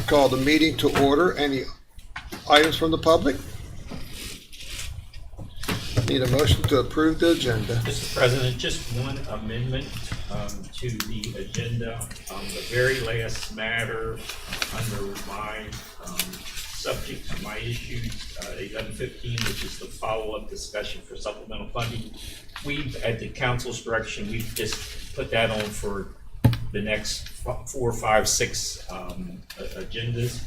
call the meeting to order. Any items from the public? Need a motion to approve the agenda. Mr. President, just one amendment to the agenda. The very last matter under my subject to my issues, 1115, which is the follow-up discussion for supplemental funding. We've, at the council's direction, we've just put that on for the next 4, 5, 6 agendas.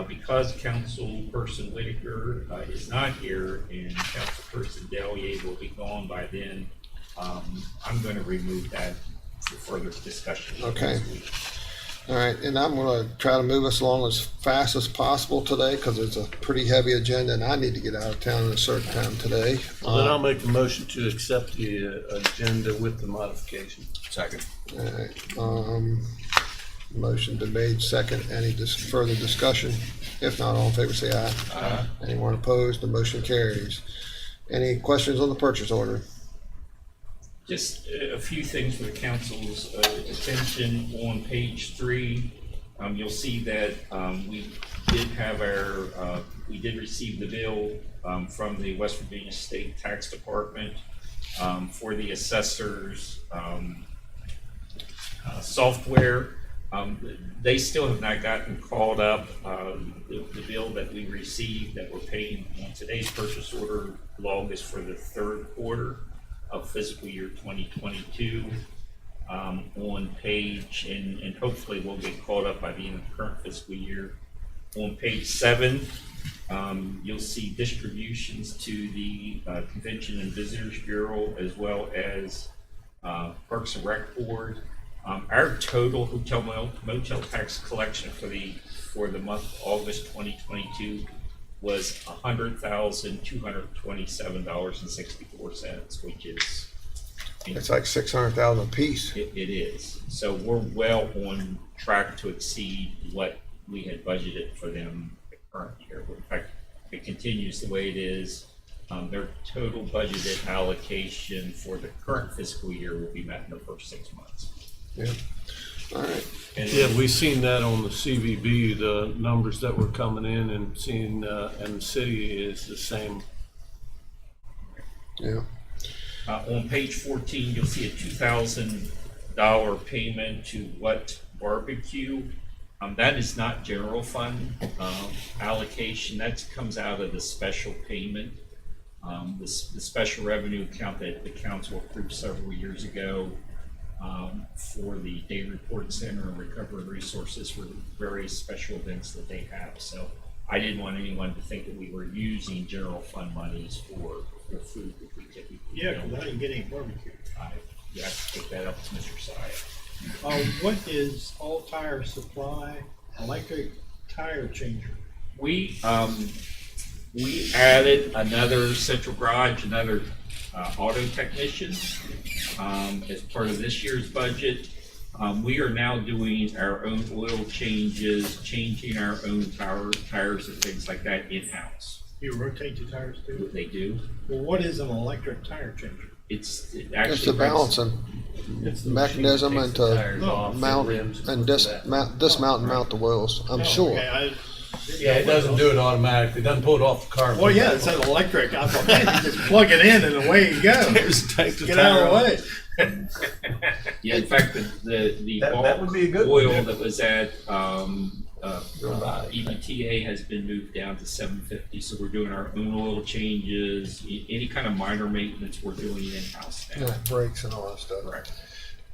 Because Councilperson Whitaker is not here and Councilperson Delier will be gone by then, I'm going to remove that for further discussion. Okay. All right, and I'm going to try to move us along as fast as possible today because it's a pretty heavy agenda and I need to get out of town at a certain time today. Well, then I'll make the motion to accept the agenda with the modification. Second. All right. Motion been made, second. Any further discussion? If not, all in favor say aye. Aye. Anyone opposed? The motion carries. Any questions on the purchase order? Just a few things for the council's attention. On page 3, you'll see that we did receive the bill from the West Virginia State Tax Department for the assessor's software. They still have not gotten called up. The bill that we received that we're paying on today's purchase order log is for the 3rd quarter of fiscal year 2022 on page, and hopefully we'll get caught up by the end of the current fiscal year. On page 7, you'll see distributions to the Convention and Visitors Bureau as well as Parks and Rec Board. Our total hotel motel tax collection for the month of August 2022 was $100,227.64, which is It's like 600,000 a piece. it is. So we're well on track to exceed what we had budgeted for them the current year. In fact, if it continues the way it is, their total budgeted allocation for the current fiscal year will be met in the first 6 months. Yeah. All right. And Yeah, we've seen that on the CVB, the numbers that were coming in and seeing, and the city is the same. Yeah. On page 14, you'll see a $2,000 payment to What Barbecue. That is not general fund allocation. That comes out of the special payment, the special revenue account that the council approved several years ago for the Day Report Center and Recovery Resources for various special events that they have. So I didn't want anyone to think that we were using general fund monies for food that we typically Yeah, don't. because I didn't get any barbecue. You have to take that up to Mr. Saya. What is All Tire Supply electric tire changer? We added another central garage, another auto technician as part of this year's budget. We are now doing our own oil changes, changing our own tires and things like that in-house. You rotate the tires too? They do. Well, what is an electric tire changer? It It's actually the balancing It's the mechanism machine and that takes the to tires off the mount rims and dismount and mount the wheels. I'm Oh, sure. okay, Yeah, it doesn't do it automatically. It doesn't pull it off the car. Well, yeah, it said electric. I thought, man, you just plug it in and away you go. Just take the Get out of the way. Yeah, in fact, the That would be a good oil one. that was at EBTA has been moved down to $7.50, so we're doing our own oil changes, any kind of minor maintenance we're doing in-house now. Yeah, brakes and all that stuff. Correct.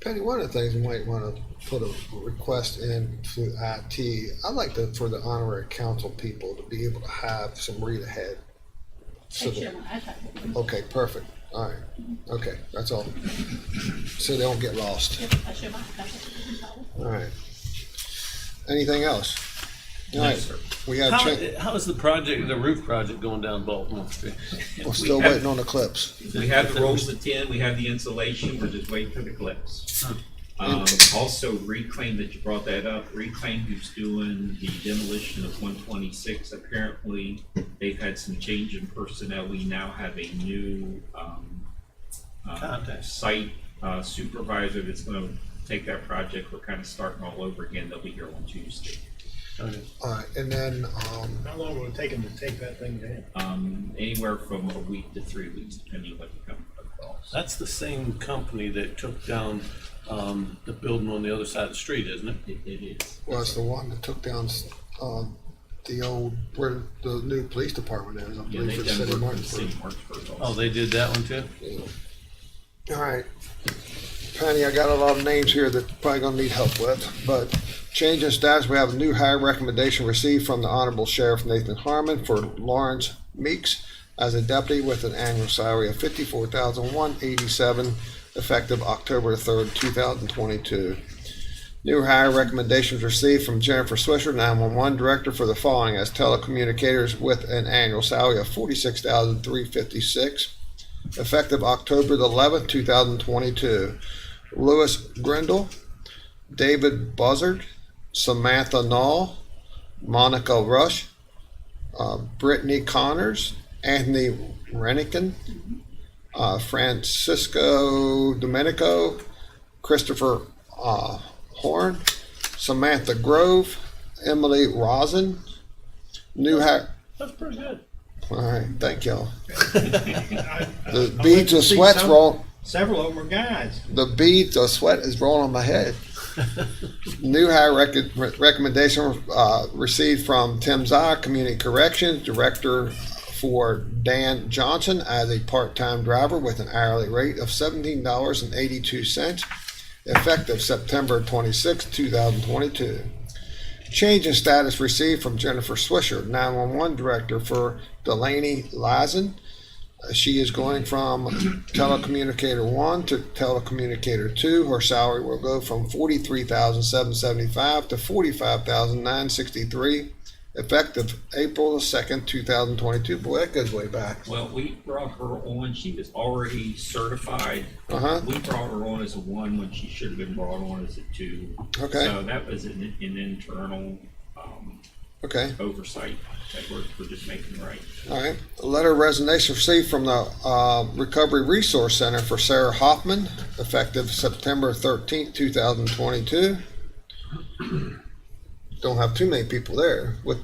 Penny, one of the things we might want to put a request in through IT, I'd like for the honorary council people to be able to have some read ahead. So that- okay, perfect. All right. Okay, that's all. So they don't get lost. All right. Anything else? All right. sir. We have How is the project, the roof project going down Baltimore Street? we're still waiting on the clips. We have the rolls of tin, we have the insulation, we're just waiting for the clips. Also, Reclaim, that you brought that up, Reclaim, who's doing the demolition of 126, apparently they've had some change in personnel. We now have a new Contact. site supervisor that's going to take that project. We're kind of starting all over again. They'll be here on Tuesday. Okay. All right, and then, How long will it take them to take that thing down? Anywhere from a week to 3 weeks, depending what the company calls. That's the same company that took down the building on the other side of the street, isn't it? It is. well, it's the one that took down, the old, where the new police department is, I Yeah, believe, they've for the done city of work for the city Martinsburg. of Martinsburg Oh, also. they did that one too? All right. Penny, I got a lot of names here that you're probably gonna need help with, but change in status, we have a new hire recommendation received from the Honorable Sheriff Nathan Harmon for Lawrence Meeks as a deputy with an annual salary of $54,187, effective October 3rd, 2022. New hire recommendations received from Jennifer Swisher, 911 Director, for the following as telecommunicators with an annual salary of $46,356, effective October the 11th, 2022. Louis Grindle, David Buzzard, Samantha Nall, Monica Rush, Brittany Connors, Anthony Renican, Francisco Domenico, Christopher Horn, Samantha Grove, Emily Rosin. New hire. That's pretty good. All right, thank y'all. The The beads of sweat's roll. Several of them are guys. The beads of sweat is rolling on my head. New hire recommendation received from Tim Zah, Community Corrections Director, for Dan Johnson as a part-time driver with an hourly rate of $17.82, effective September 26, 2022. Change in status received from Jennifer Swisher, 911 Director, for Delaney Lizen. She is going from telecommunicator 1 to telecommunicator 2. Her salary will go from $43,775 to $45,963, effective April 2nd, 2022. Boy, that goes way back. Well, we brought her on, she was already certified. Uh-huh. We brought her on as a 1 when she should have been brought on as a 2. Okay. So that was an internal Okay. oversight that we're just making right. All right. A letter of resignation received from the Recovery Resource Center for Sarah Hoffman, effective September 13th, 2022. Don't have too many people there. What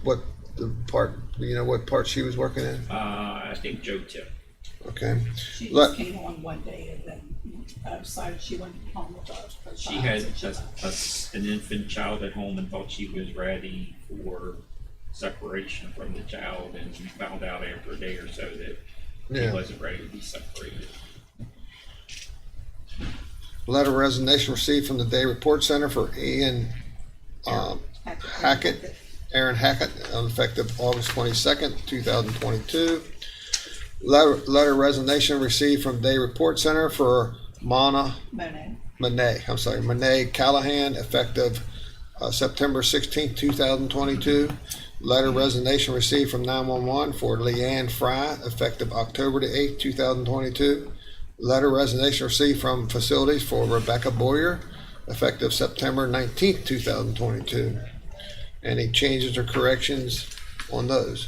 the part, what part she was working in? I think Joe Tip. Okay. She Let- just came on one day and then decided she went home with us. for She times had and she left. an infant child at home and thought she was ready for separation from the child, and we found out after a day or so that she Yeah. wasn't ready to be separated. Letter of resignation received from the Day Report Center for Ian Hackett, Aaron Hackett, effective August 22nd, 2022. Letter of resignation received from Day Report Center for Monet Callahan, effective September 16th, 2022. Letter of resignation received from 911 for Leanne Fry, effective October the 8th, 2022. Letter of resignation received from Facilities for Rebecca Boyer, effective September 19th, 2022. Any changes or corrections on those?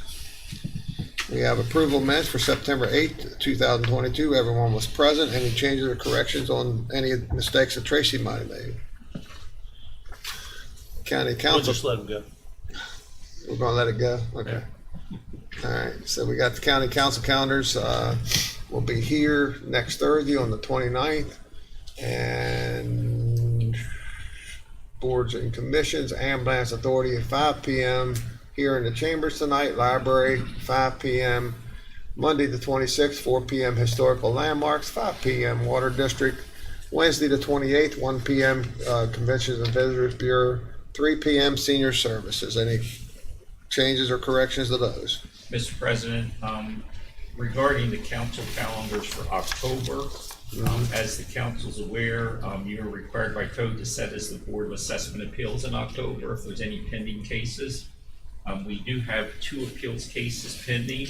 We have approval minutes for September 8th, 2022. Everyone was present. Any changes or corrections on any mistakes that Tracy might have made? County We'll Council, just let them go. we're gonna let it go? Okay. All right, so we got the County Council calendars. We'll be here next Thursday on the 29th. And boards and commissions, Ambulance Authority at 5 p.m. here in the chambers tonight, Library 5 p.m. Monday the 26th, 4 p.m. Historical Landmarks, 5 p.m. Water District. Wednesday the 28th, 1 p.m. Conventions and Visitors Bureau, 3 p.m. Senior Services. Any changes or corrections to those? Mr. President, regarding the council calendars for October, as the council's aware, you are required by code to set as the Board of Assessment Appeals in October if there's any pending cases. We do have 2 appeals cases pending.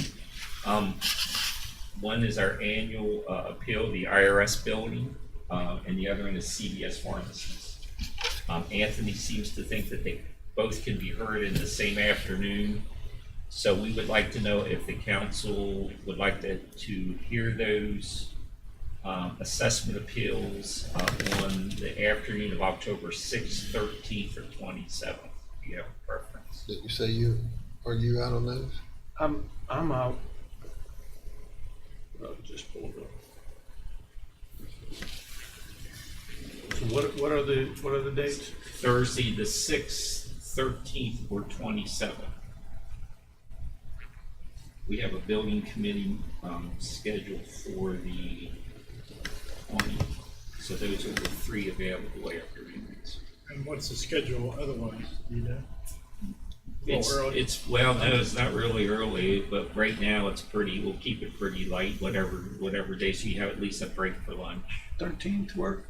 One is our annual appeal, the IRS building, and the other one is CVS pharmacies. Anthony seems to think that they both can be heard in the same afternoon. So we would like to know if the council would like to hear those assessment appeals on the afternoon of October 6th, 13th, or 27th. Do you have a preference? Did you say are you out on those? I'm out. Oh, just pulled up. So what are the dates? Thursday, the 6th, 13th, or 27th. We have a building committee scheduled for the 20th. So those are the 3 available afternoons. And what's the schedule otherwise, do you know? Well, no, it's not really early, but right now we'll keep it pretty light, whatever day, so you have at least a break for lunch. 13th work?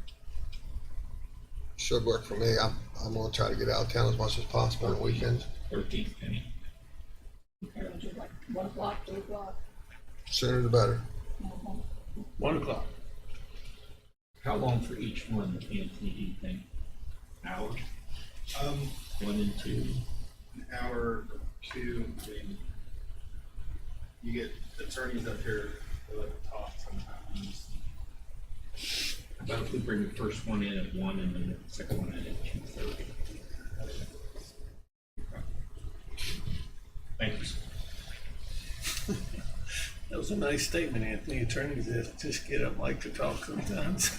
Should work for me. I'm gonna try to get out of town as much as possible on weekends. 13th, Penny. Or would you like 1 o'clock, 2 o'clock? Sooner the better. 1 o'clock. How long for each one, Anthony, do you think? Hour? 1 and 2? An hour, 2, I mean, you get attorneys up here that like to talk sometimes. How about if we bring the first one in at 1 and then the second one in at 2:30? Thank you. That was a nice statement, Anthony. Attorneys that just get up like to talk sometimes.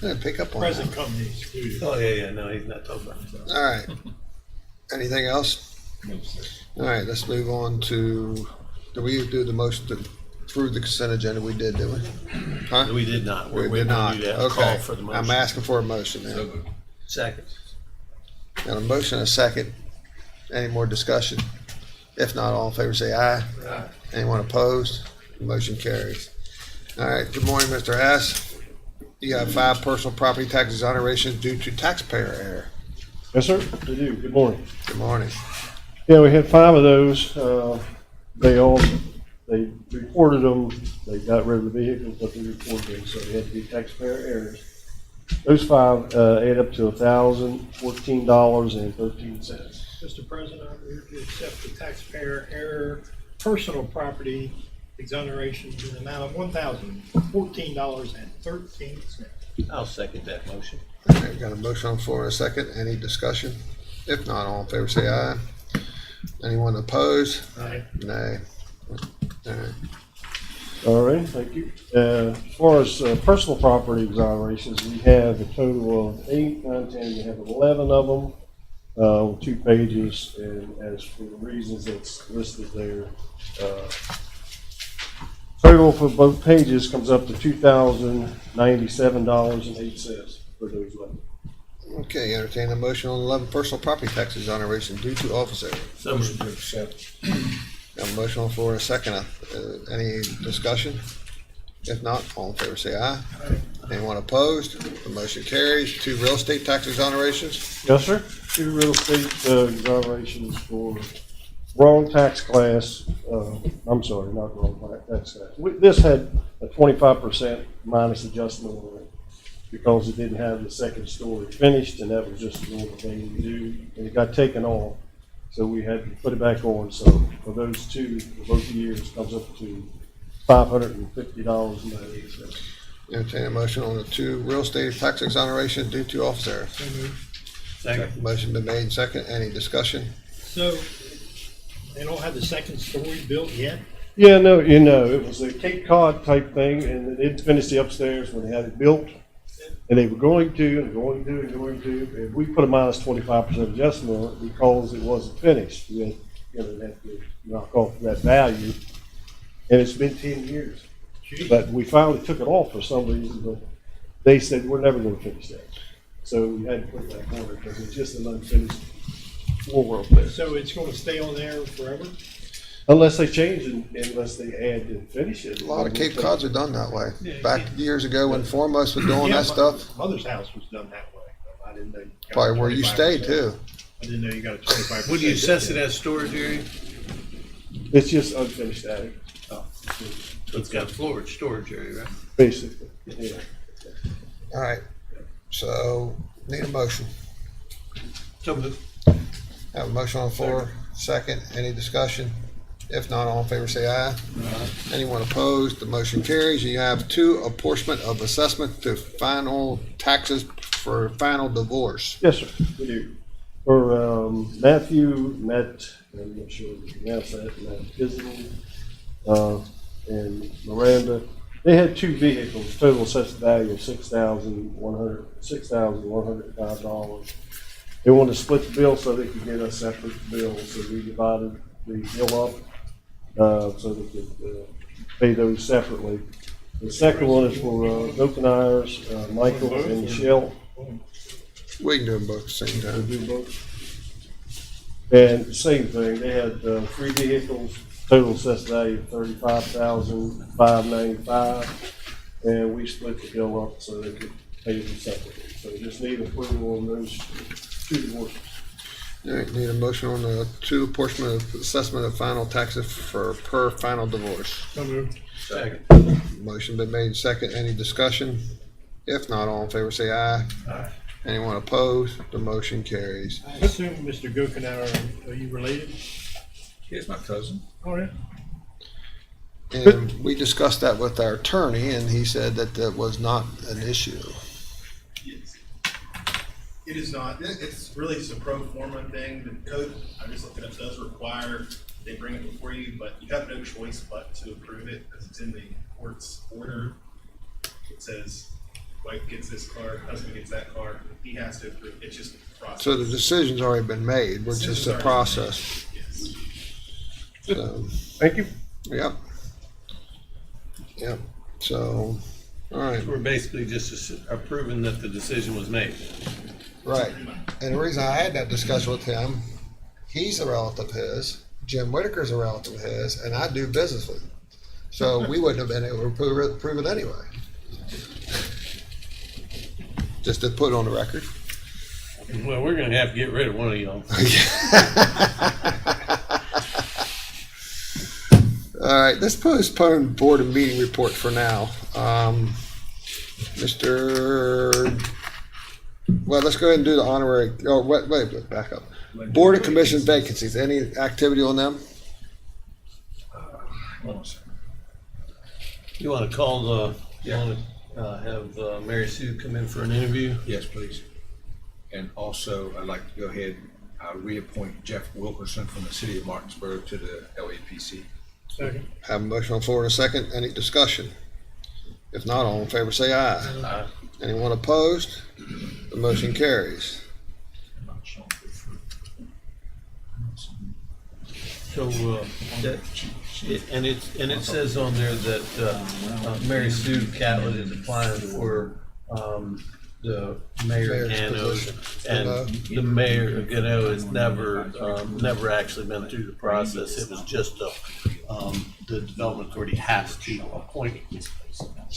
Yeah, pick up on Present that. company excluded. Oh, yeah, no, he's not talking about himself. All right. Anything else? No, sir. All right, let's move on to, do we do the motion through the consent agenda? We did, didn't we? Huh? We did not. We're We did waiting on not. you to Okay. call for the motion. I'm asking for a motion now. Second. Got a motion and a second. Any more discussion? If not, all in favor say aye. Aye. Anyone opposed? Motion carries. All right, good morning, Mr. Hess. You got 5 personal property tax exonerations due to taxpayer error. Yes, sir, they do. Good morning. Good morning. Yeah, we had 5 of those. They reported them, they got rid of the vehicles, but they reported them, so they had to be taxpayer errors. Those 5 add up to $1,014.13. Mr. President, I move to accept the taxpayer error personal property exonerations in the amount of $1,014.13. I'll second that motion. All right, got a motion on the floor and a second. Any discussion? If not, all in favor say aye. Anyone opposed? Aye. Nay. All right. All right, thank you. As far as personal property exonerations, we have a total of 8, 9, 10, we have 11 of them, on 2 pages, and as for the reasons that's listed there, total for both pages comes up to $2,097.08 for those 11. Okay, entertain a motion on 11 personal property tax exoneration due to office error. So moved. To accept. Got a motion on the floor and a second. Any discussion? If not, all in favor say aye. Anyone opposed? The motion carries. 2 real estate tax exonerations. Yes, sir. 2 real estate exonerations for wrong tax class. I'm sorry, not wrong tax class. This had a 25% minus adjustment on it because it didn't have the second story finished, and that was just a normal thing to do. And it got taken off, so we had to put it back on. So for those 2, for both years, comes up to $550.98. Entertain a motion on the 2 real estate tax exoneration due to office error. Second. Motion been made second. Any discussion? So they don't have the second story built yet? Yeah, no, it was a Cape Cod type thing, and they didn't finish the upstairs when they had it built. And they were going to, and we put a minus 25% adjustment on it because it wasn't finished. We had, they had to knock off that value, and it's been 10 years. But we finally took it off for some reason, but they said, we're never gonna finish that. So we had to put it back on it because it's just an unfinished floor there. So it's going to stay on there forever? Unless they change it, unless they add and finish it. A lot of Cape Cods are done that way. Back years ago when Foremost was doing Yeah, that stuff, Mother's house was done that way. I didn't know. probably where you stayed too. I didn't know you got a 25%. Would you assess it as storage area? It's just unfinished attic, So it's got storage area, right? basically, yeah. All right. So need a motion. So moved. Have a motion on the floor. Second. Any discussion? If not, all in favor say aye. Anyone opposed? The motion carries. You have 2 apportionment of assessment to final taxes for final divorce. Yes, sir, we do. For Matthew, I'm not sure if you pronounce that, Matt Isney, and Miranda, they had two vehicles, total assessed value of $6,105. They wanted to split the bill so they could get a separate bill, so we divided the bill up, so they could pay those separately. The second one is for Okeneyers, Michael and Michelle. We can do them both at the same They time. do both. And same thing, they had three vehicles, total assessed value of $35,595, and we split the bill up so they could pay them separately. So just need approval on those two divorces. All right, need a motion on the two portion of assessment of final taxes for per final divorce. So moved. Second. Motion been made second. Any discussion? If not, all in favor say aye. Aye. Anyone opposed? The motion carries. I assume, Mr. Gokenhour, are you related? Here's my cousin. Oh, yeah. And we discussed that with our attorney, and he said that that was not an issue. Yes. It is not, it's really just a pro forma thing. The code, I just looked it up, does require they bring it before you, but you have no choice but to approve it because it's in the court's order. It says, wife gets this car, husband gets that car, he has to approve, it's just a process. So the decision's already been made. We're just a process. Yes. So, Thank you. yep. Yep. So, all right. We're basically just approving that the decision was made. Right. And the reason I had that discussion with him, he's a relative of his, Jim Whitaker's a relative of his, and I do business with him. So we wouldn't have been able to prove it anyway. Just to put on the record. Well, we're gonna have to get rid of one of y'all. All right, let's postpone board and meeting report for now. Well, let's go ahead and do the honorary, wait, back up. Board and commission vacancies, any activity on them? Hold on a second. You wanna call have Mary Sue come in for an interview? Yes, please. And also, I'd like to go ahead, reappoint Jeff Wilkerson from the city of Martinsburg to the LAPC. Second. Have a motion on the floor in a second. Any discussion? If not, all in favor say aye. Aye. Anyone opposed? The motion carries. So, it says on there that, Mary Sue Catlett is applying for, the mayor Mayor's Gano's, position. and the mayor Gano has never actually been through the process. It was just the development authority has to appoint.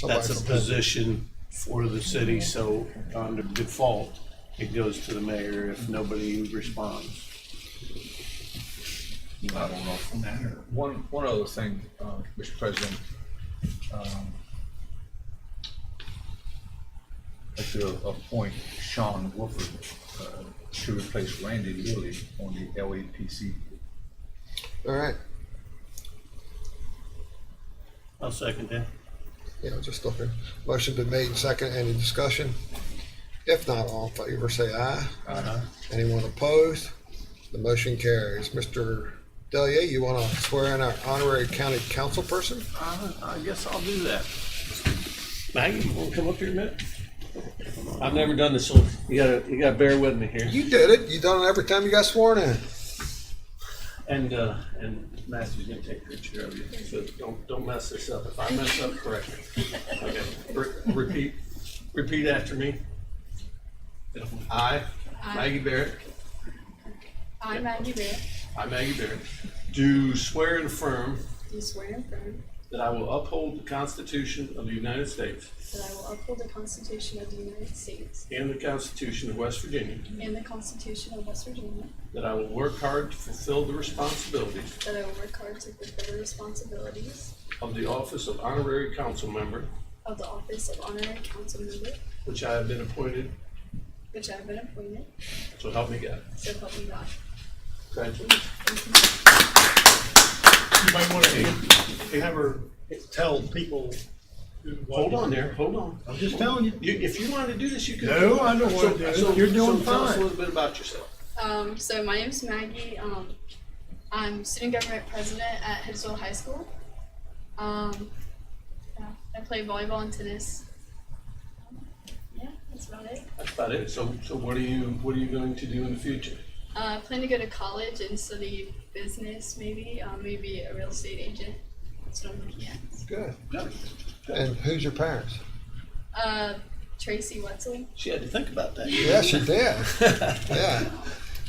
That's a position for the city, so under default, it goes to the mayor if nobody responds. I don't know from that. One other thing, Mr. President. I'd like to appoint Sean Wolford to replace Randy Lilly on the LAPC. All right. I'll second that. Yeah, just looking. Motion been made second. Any discussion? If not, all in favor say aye. Aye. Anyone opposed? The motion carries. Mr. Delia, you want to swear in our honorary county council person? I guess I'll do that. Maggie, you want to come up here a minute? I've never done this, so you gotta bear with me here. You did it. You done it every time you got sworn in. And Matthew's gonna take good care of you, so don't mess this up. If I mess up, correct me. Okay, repeat after me. I, Maggie Barrett, I, Maggie Barrett, do swear and affirm do swear and affirm that I will uphold the Constitution of the United States that I will uphold the Constitution of the United States and the Constitution of West Virginia, and the Constitution of West Virginia, that I will work hard to fulfill the responsibilities that I will work hard to fulfill the responsibilities of the office of honorary council member, of the office of honorary council member, which I have been appointed, which I have been appointed, so help me God. so help me God. Congratulations. Thank You might want to have her tell people Hold on there, hold on. I'm just telling you. If you wanted to do this, you could. No, I don't wanna do it. You're doing Tell us a fine. little bit about yourself. So my name's Maggie. I'm student government president at Hidsville High School. Yeah, I play volleyball and tennis. Yeah, that's about it. That's about it. So what are you going to do in the future? I plan to go to college and study business, maybe maybe a real estate agent. That's what I'm looking at. Good. Good. And who's your parents? Tracy Wetzel. She had to think about that. Yeah, she did. Yeah.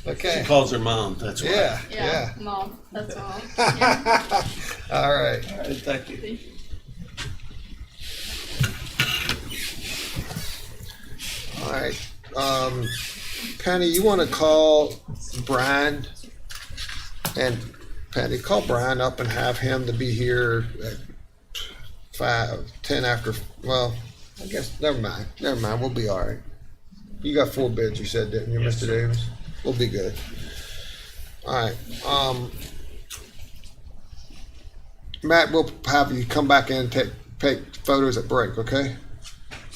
Okay. She calls her mom, that's why. Yeah, Yeah, yeah. mom. That's mom. Yeah, All right. All right, thank you. thank you. All right. Penny, you want to call Brian? And Penny, call Brian up and have him to be here at 10 after, well, I guess, never mind. We'll be all right. You got 4 bids, you said, didn't you, Yes, Mr. sir. Davis? We'll be good. All right. Matt, we'll have you come back in and take photos at break, okay?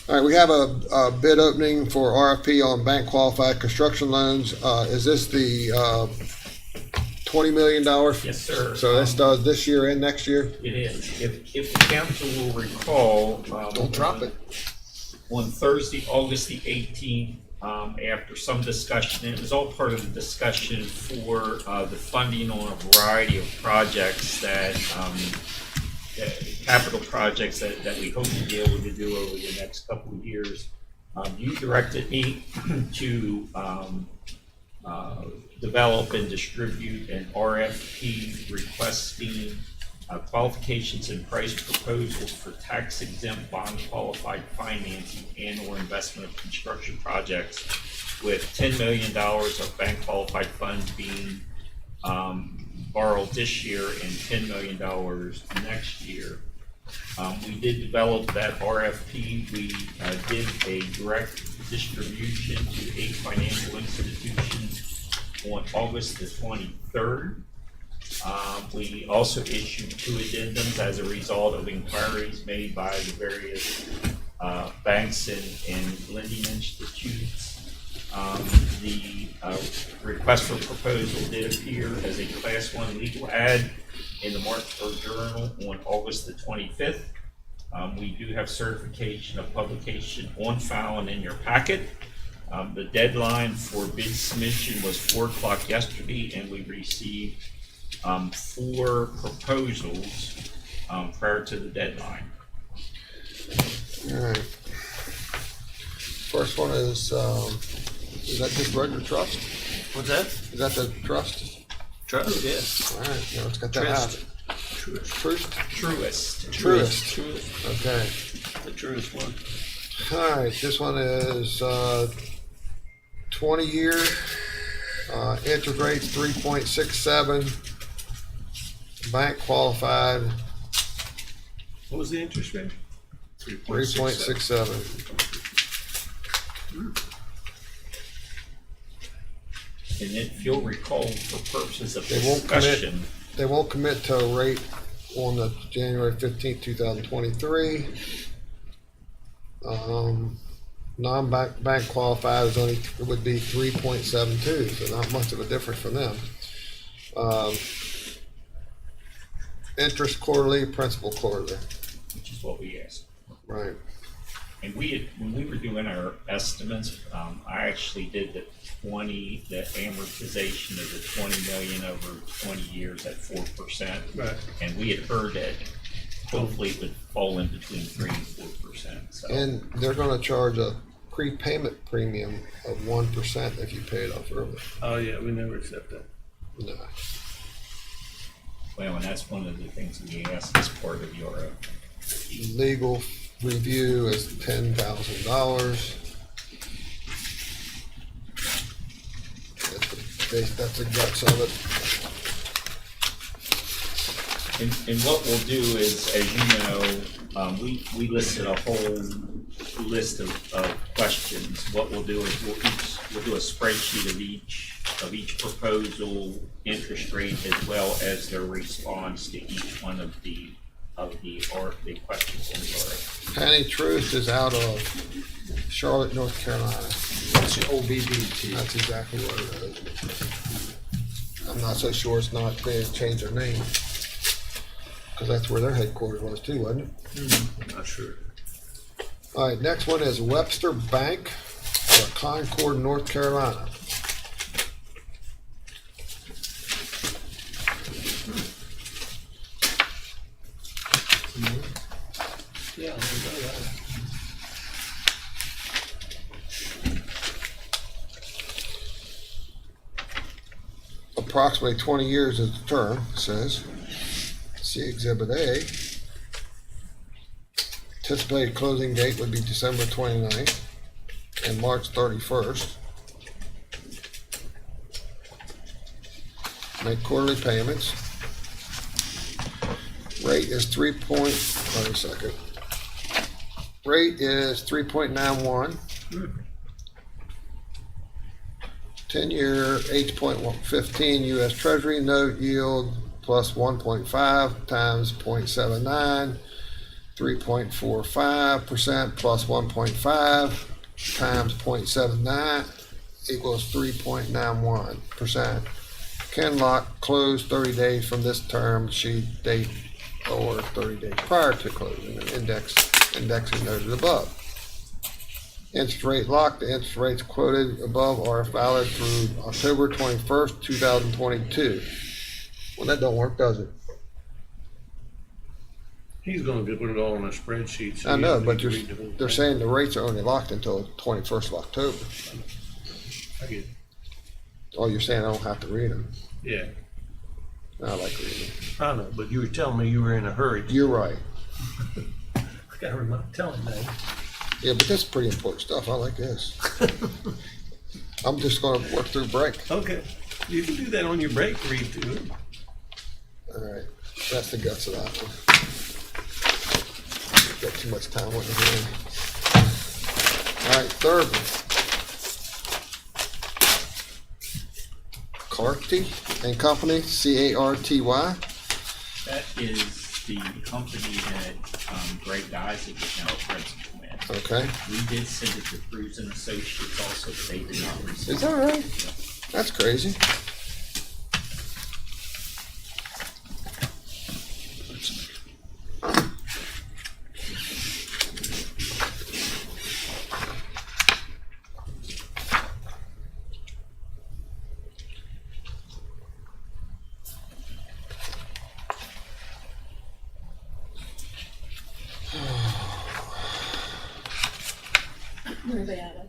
All right, we have a bid opening for RFP on bank qualified construction loans. Is this the $20 million? Yes, sir. So this does this year and next year? It is. If the council will recall. Don't drop it. On Thursday, August the 18th, after some discussion, and it was all part of the discussion for the funding on a variety of projects that, capital projects that we hope to be able to do over the next couple of years. You directed me to develop and distribute an RFP requesting qualifications and price proposals for tax exempt bond qualified financing and or investment of construction projects with $10 million of bank qualified funds being borrowed this year and $10 million next year. We did develop that RFP. We did a direct distribution to 8 financial institutions on August the 23rd. We also issued 2 addendums as a result of inquiries made by the various banks and lending institutes. The request for proposal did appear as a Class 1 legal ad in the Martinsburg Journal on August the 25th. We do have certification of publication on file and in your packet. The deadline for bid submission was 4 o'clock yesterday, and we received 4 proposals prior to the deadline. All right. First one is that just regular trust? What's that? Is that the trust? Trust, yes. All right, now let's get that out. Truist? Truist. Okay. The truest one. All right, this one is 20-year, interest rate 3.67, bank qualified What was the interest rate? 3.67. And if you'll recall, for purposes of They won't commit. discussion, They won't commit to a rate on the January 15th, 2023. Non-bank qualified is only, it would be 3.72, so not much of a difference for them. Interest quarterly, principal quarterly, which is what we asked. right? And when we were doing our estimates, I actually did the amortization of the 20 million over 20 years at 4%. Right. And we had heard that hopefully it would fall in between 3 and 4%. So And they're gonna charge a prepayment premium of 1% if you pay it off early. Oh, yeah, we never accept that. No. well, and that's one of the things we asked as part of your Legal review is $10,000. That's the guts of it. And what we'll do is, as you know, we listed a whole list of questions. What we'll do is we'll do a spreadsheet of each proposal, interest rate, as well as their response to each one of the of the questions in the RFP. Penny Truth is out of Charlotte, North Carolina. That's the OBBT. That's exactly what it is. I'm not so sure it's not, they changed their name. Cause that's where their headquarters was too, wasn't it? Not sure. All right, next one is Webster Bank, Concord, North Carolina. Yeah, I know that. Approximately 20 years is the term, it says. See Exhibit A. Anticipated closing date would be December 29th and March 31st. Make quarterly payments. Rate is wait a second. Rate is 3.91. 10-year 8.15 U.S. Treasury note yield plus 1.5 times 0.79, 3.45% plus 1.5 times 0.79 equals 3.91%. Can lock close 30 days from this term sheet date or 30 days prior to closing, and indexing noted above. Interest rate locked. The interest rates quoted above are valid through October 21st, 2022. Well, that don't work, does it? He's gonna put it all on a spreadsheet. So I you know, don't but need to read the whole they're thing. saying the rates are only locked until 21st of October. I get it. Oh, you're saying I don't have to read them? Yeah, I like reading. I know, but you were telling me you were in a hurry. You're right. I gotta remember telling that. Yeah, but that's pretty important stuff. I like this. I'm just going to work through break. Okay, you can do that on your break, read through it. All right, that's the guts of that one. Got too much time with it here. All right, third one. Carty and Company, C-A-R-T-Y. That is the company that Greg Isaac is now a principal in. Okay, We did send it to Cruz and Associates also, but they did not receive. is that right? That's crazy. Where are they at?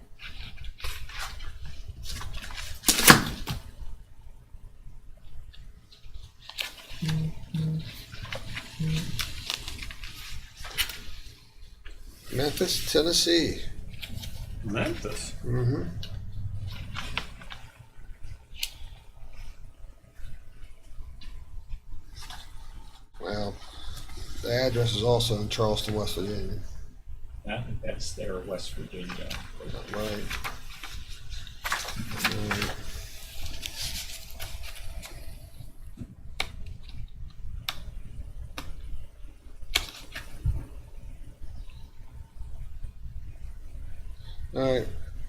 Memphis, Tennessee. Memphis. Mm-hmm. Well, the address is also in Charleston, West Virginia. I think that's their West Virginia. Right. All right.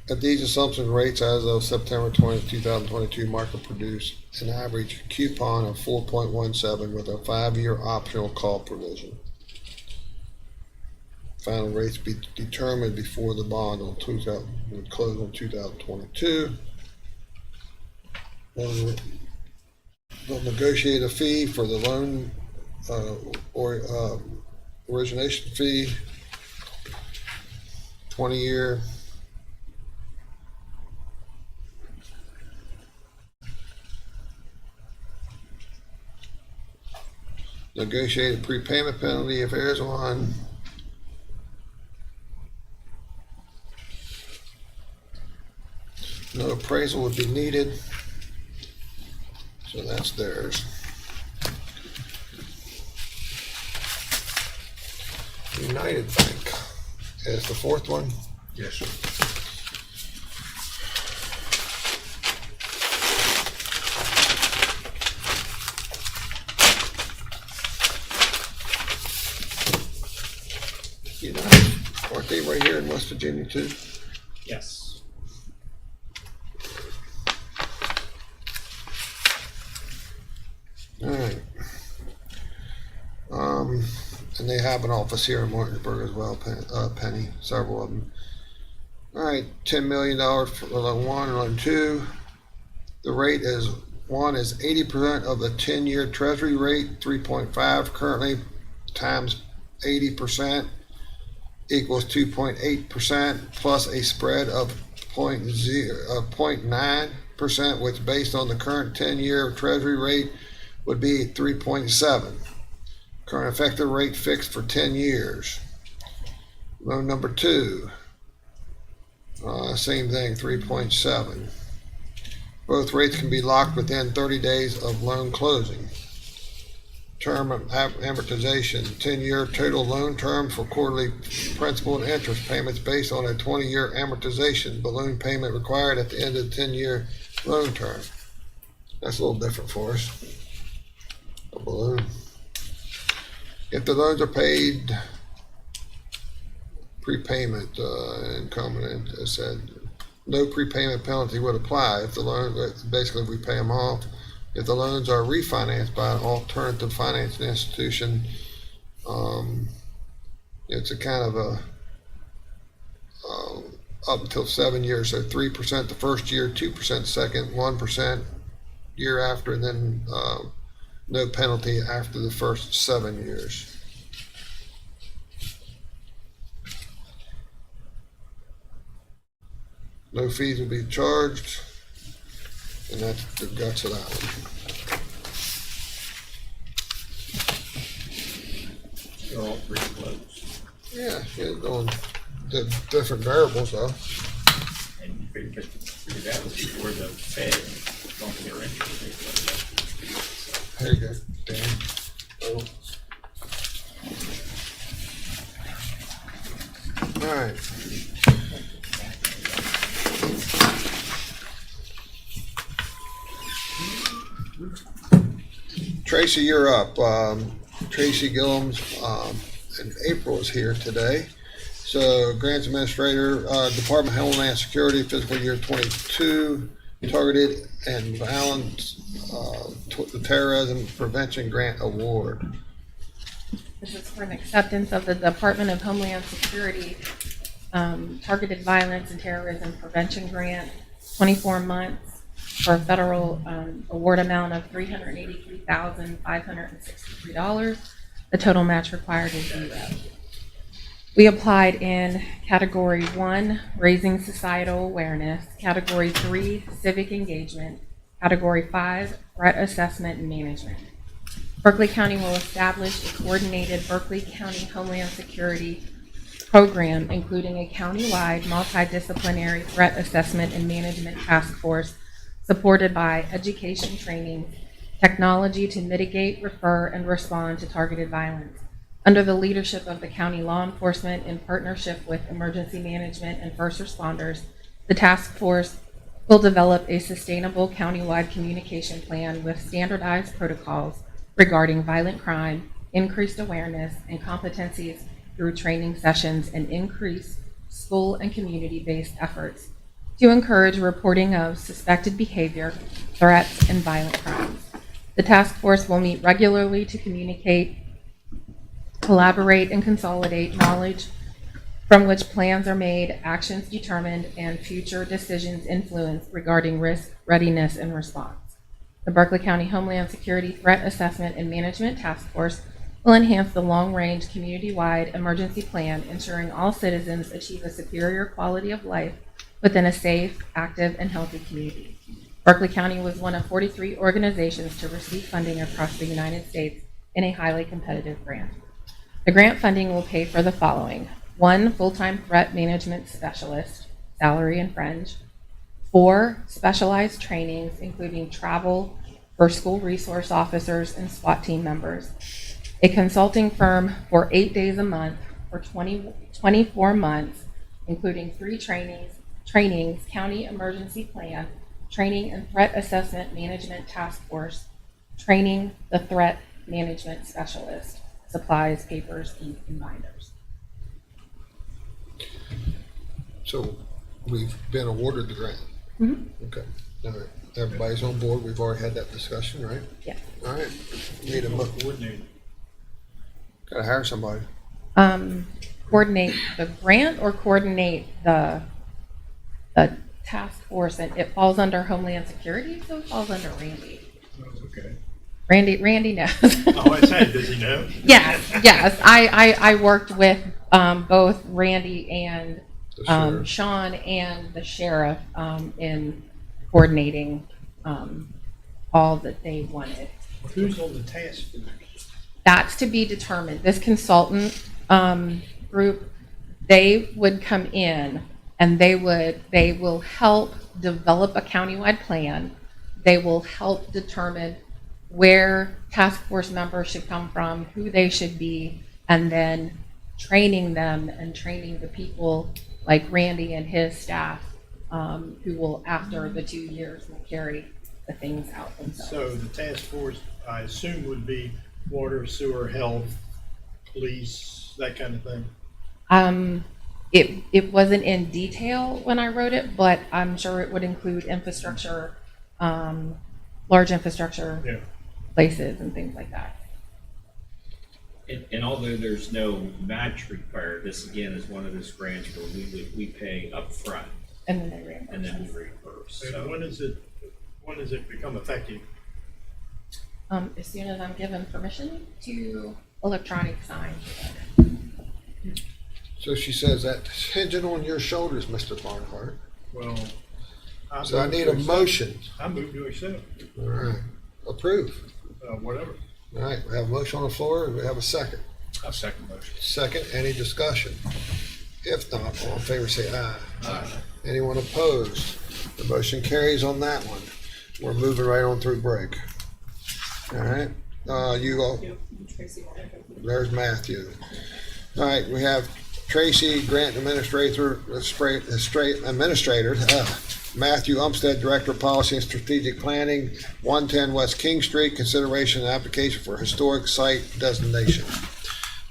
At these assumption rates as of September 20th, 2022, market produced an average coupon of 4.17 with a 5-year optional call provision. Final rates be determined before the bond would close on 2022. They'll negotiate a fee for the loan origination fee, 20-year. Negotiated prepayment penalty if errors on. No appraisal would be needed. So that's theirs. United Bank is the fourth one. Yes, sir. right here in West Virginia too? Yes. All right. And they have an office here in Martinsburg as well, Penny, several of them. All right, $10 million for loan 1 and loan 2. The rate is 1 is 80% of the 10-year Treasury rate, 3.5 currently times 80% equals 2.8% plus a spread of 0.9%, which based on the current 10-year Treasury rate would be 3.7. Current effective rate fixed for 10 years. Loan number 2, same thing, 3.7. Both rates can be locked within 30 days of loan closing. Term of amortization, 10-year total loan term for quarterly principal and interest payments based on a 20-year amortization balloon payment required at the end of the 10-year loan term. That's a little different for us. A balloon. If the loans are paid prepayment income, and it said no prepayment penalty would apply if the loan, basically if we pay them off. If the loans are refinanced by an alternative financing institution, it's a kind of a up until 7 years, so 3% the first year, 2% second, 1% year after, and then no penalty after the first 7 years. No fees will be charged, and that's the guts of that one. They're all pretty close. Yeah, going the different variables though. And you figured that was before the Fed bumped their interest rate. There you go, Dan. Oh. All right. Tracy, you're up. Tracy Gillums, and April is here today. So, Grants Administrator, Department of Homeland Security, fiscal year 22, targeted and violent terrorism prevention grant award. This is for an acceptance of the Department of Homeland Security Targeted Violence and Terrorism Prevention Grant, 24 months for a federal award amount of $383,563. The total match required is 0. We applied in Category 1, Raising Societal Awareness, Category 3, Civic Engagement, Category 5, Threat Assessment and Management. Berkeley County will establish a coordinated Berkeley County Homeland Security program, including a county-wide multidisciplinary threat assessment and management task force supported by education training, technology to mitigate, refer, and respond to targeted violence. Under the leadership of the county law enforcement in partnership with emergency management and first responders, the task force will develop a sustainable countywide communication plan with standardized protocols regarding violent crime, increased awareness, and competencies through training sessions and increased school and community-based efforts to encourage reporting of suspected behavior, threats, and violent crimes. The task force will meet regularly to communicate, collaborate, and consolidate knowledge from which plans are made, actions determined, and future decisions influenced regarding risk, readiness, and response. The Berkeley County Homeland Security Threat Assessment and Management Task Force will enhance the long-range community-wide emergency plan, ensuring all citizens achieve a superior quality of life within a safe, active, and healthy community. Berkeley County was one of 43 organizations to receive funding across the United States in a highly competitive grant. The grant funding will pay for the following: 1 full-time threat management specialist, salary and fringe; 4 specialized trainings, including travel for school resource officers and SWAT team members; a consulting firm for 8 days a month for 24 months, including 3 trainings, county emergency plan, training and threat assessment management task force, training the threat management specialist, supplies, papers, ink, and binders. So we've been awarded the grant. Mhm. Okay, all right. Everybody's on board. We've already had that discussion, right? Yeah. All right. Need a, Coordinator. gotta hire somebody. Coordinate the grant or coordinate the task force, and it falls under Homeland Security, so it falls under Randy. Okay. Randy knows. Oh, I said, does he know? Yes. I worked with both Randy and The sheriff. Sean and the sheriff in coordinating all that they wanted. Who's on the task force? That's to be determined. This consultant group, they would come in and they will help develop a countywide plan. They will help determine where task force members should come from, who they should be, and then training them and training the people like Randy and his staff who will, after the 2 years, will carry the things out themselves. So the task force, I assume, would be water, sewer, health, police, that kind of thing. It wasn't in detail when I wrote it, but I'm sure it would include infrastructure, large infrastructure Yeah. places and things like that. And although there's no match required, this again is one of those grants where we pay upfront And then they reimburse. and then we reimburse. And So when does it become effective? As soon as I'm given permission to electronic sign. So she says that's hinging on your shoulders, Mr. Barnhart. Well. So I need a motion. I move to accept, All right. Approve. whatever. All right, we have a motion on the floor, and we have a second. I'll second motion. Second, any discussion? If not, all in favor say aye. Aye. Anyone opposed? The motion carries on that one. We're moving right on through break. All right, you go, there's Matthew. All right, we have Tracy, Grant Administrator, Administrator, Matthew Umstead, Director of Policy and Strategic Planning, 110 West King Street, consideration and application for historic site designation.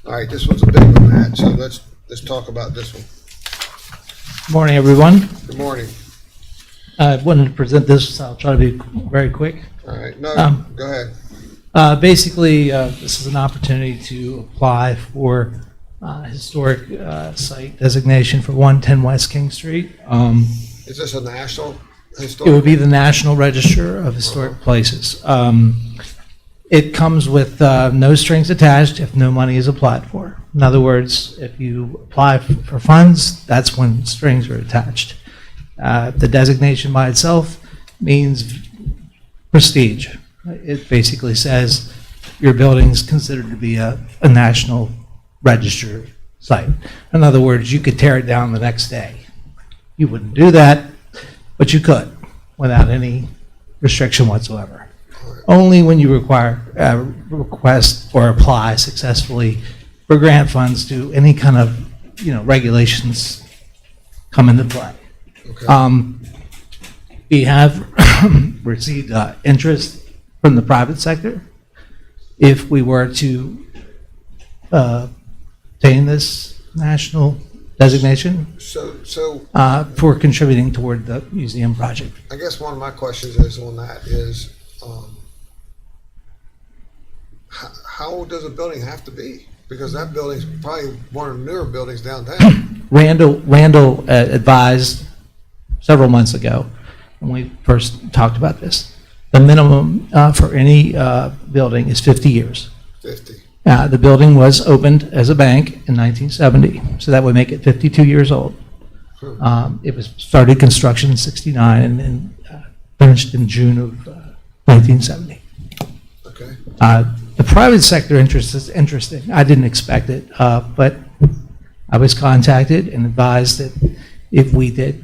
All right, this one's a big one, Matt, so let's talk about this one. Morning, everyone. Good morning. I wanted to present this. I'll try to be very quick. All right, no, go ahead. Basically, this is an opportunity to apply for historic site designation for 110 West King Street. Is this a national It historic? would be the National Register of Historic Places. It comes with no strings attached if no money is applied for. In other words, if you apply for funds, that's when strings are attached. The designation by itself means prestige. It basically says your building is considered to be a national register site. In other words, you could tear it down the next day. You wouldn't do that, but you could without any restriction whatsoever. Only when you request or apply successfully for grant funds do any kind of, regulations come into play. Okay. We have received interest from the private sector. If we were to obtain this national designation So for contributing toward the museum project. I guess one of my questions is on that is, how old does a building have to be? Because that building's probably one of the newer buildings downtown. Randall advised several months ago when we first talked about this. The minimum for any building is 50 years. 50. The building was opened as a bank in 1970, so that would make it 52 years old. It was started construction in 69 and then finished in June of 1970. Okay. The private sector interest is interesting. I didn't expect it, but I was contacted and advised that if we did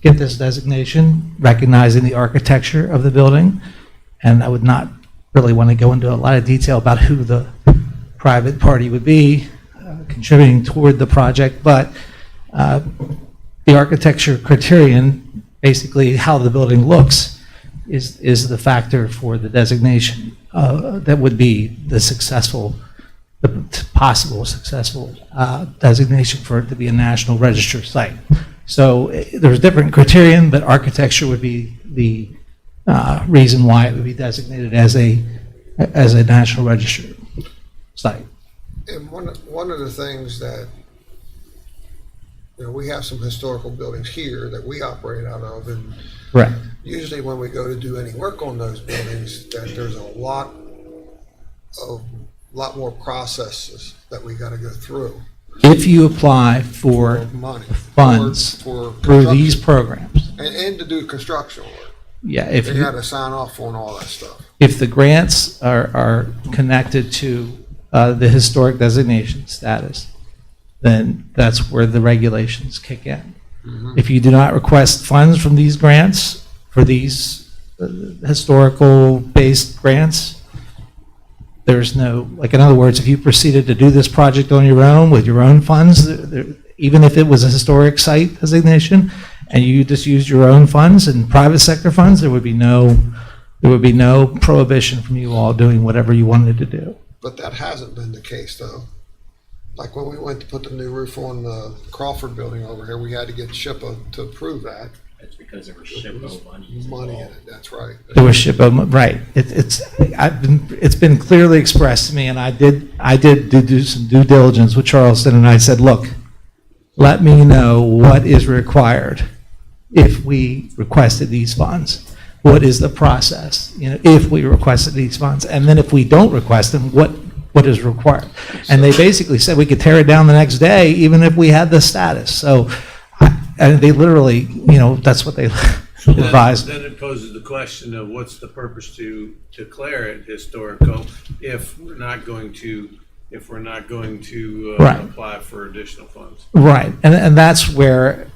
get this designation, recognizing the architecture of the building, and I would not really want to go into a lot of detail about who the private party would be contributing toward the project, but the architecture criterion, basically how the building looks, is the factor for the designation that would be the successful the possible successful designation for it to be a National Register site. So there's different criterion, but architecture would be the reason why it would be designated as a National Register site. And one of the things that, we have some historical buildings here that we operate out of, and Correct. usually when we go to do any work on those buildings, that there's a lot more processes that we got to go through. If you apply for Money. funds For through these construction. programs, And to do construction work. yeah, if They you, got to sign off on all that stuff. if the grants are connected to the historic designation status, then that's where the regulations kick in. If you do not request funds from these grants, for these historical-based grants, there's no, like, in other words, if you proceeded to do this project on your own with your own funds, even if it was a historic site designation, and you just used your own funds and private sector funds, there would be no prohibition from you all doing whatever you wanted to do. But that hasn't been the case, though. Like when we went to put the new roof on the Crawford building over here, we had to get SHPO to approve that. That's because there was SHPO money. Money in it, that's right. There was SHPO, right. It's been clearly expressed to me, and I did do some due diligence with Charleston, and I said, look, let me know what is required if we requested these funds. What is the process, if we requested these funds? And then if we don't request them, what is required? And they basically said we could tear it down the next day, even if we had the status. So, and they literally, that's what they advised. Then it poses the question of what's the purpose to declare it historical if we're not going to Right. apply for additional funds. Right, and that's where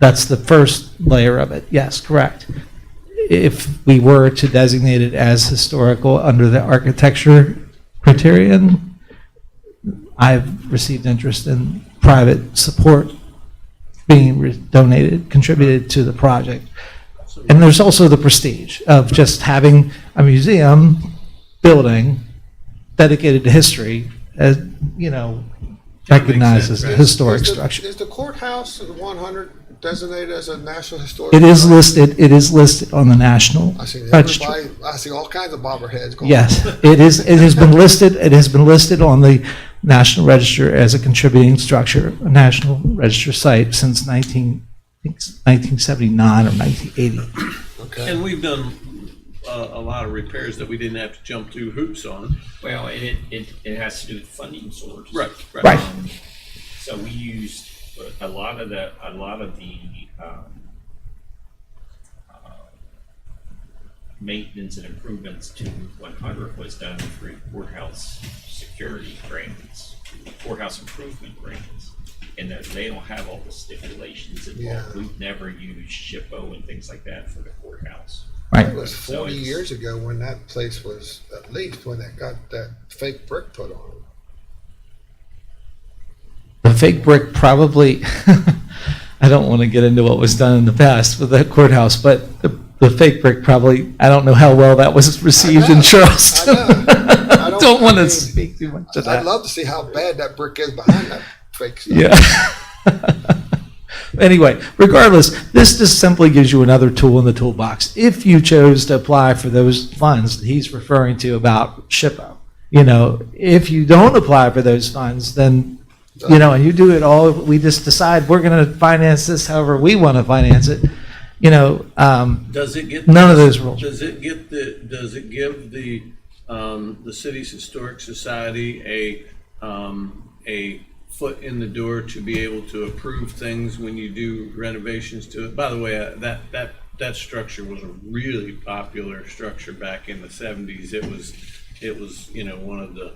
that's the first layer of it. Yes, correct. If we were to designate it as historical under the architecture criterion, I've received interest in private support being contributed to the project. And there's also the prestige of just having a museum building dedicated to history, as, recognized as a historic structure. Is the courthouse 100 designated as a national historic? It is listed on the National I see Register. everybody, I see all kinds of bobbleheads going. Yes, it has been listed on the National Register as a contributing structure, a National Register site since 1979 or 1980. Okay. And we've done a lot of repairs that we didn't have to jump through hoops on. Well, it has to do with funding sources. Right. So we used a lot of the maintenance and improvements to 100 was done through courthouse security grants, courthouse improvement grants, and they don't have all the stipulations involved. Yeah. We've never used SHPO and things like that for the courthouse. Right. It was So 40 it's- years ago when that place was, at least when they got that fake brick put on it. The fake brick probably, I don't want to get into what was done in the past with that courthouse, but the fake brick probably, I don't know how well that was received in Charleston. I know. Don't want I to mean, speak too much to I'd that. love to see how bad that brick is behind that fake stuff. Yeah. Anyway, regardless, this just simply gives you another tool in the toolbox. If you chose to apply for those funds that he's referring to about SHPO, if you don't apply for those funds, then, and you do it all, we just decide we're going to finance this however we want to finance it, Does it get? none of those rules. Does it give the city's historic society a foot in the door to be able to approve things when you do renovations to it? By the way, that structure was a really popular structure back in the 70s. It was one of the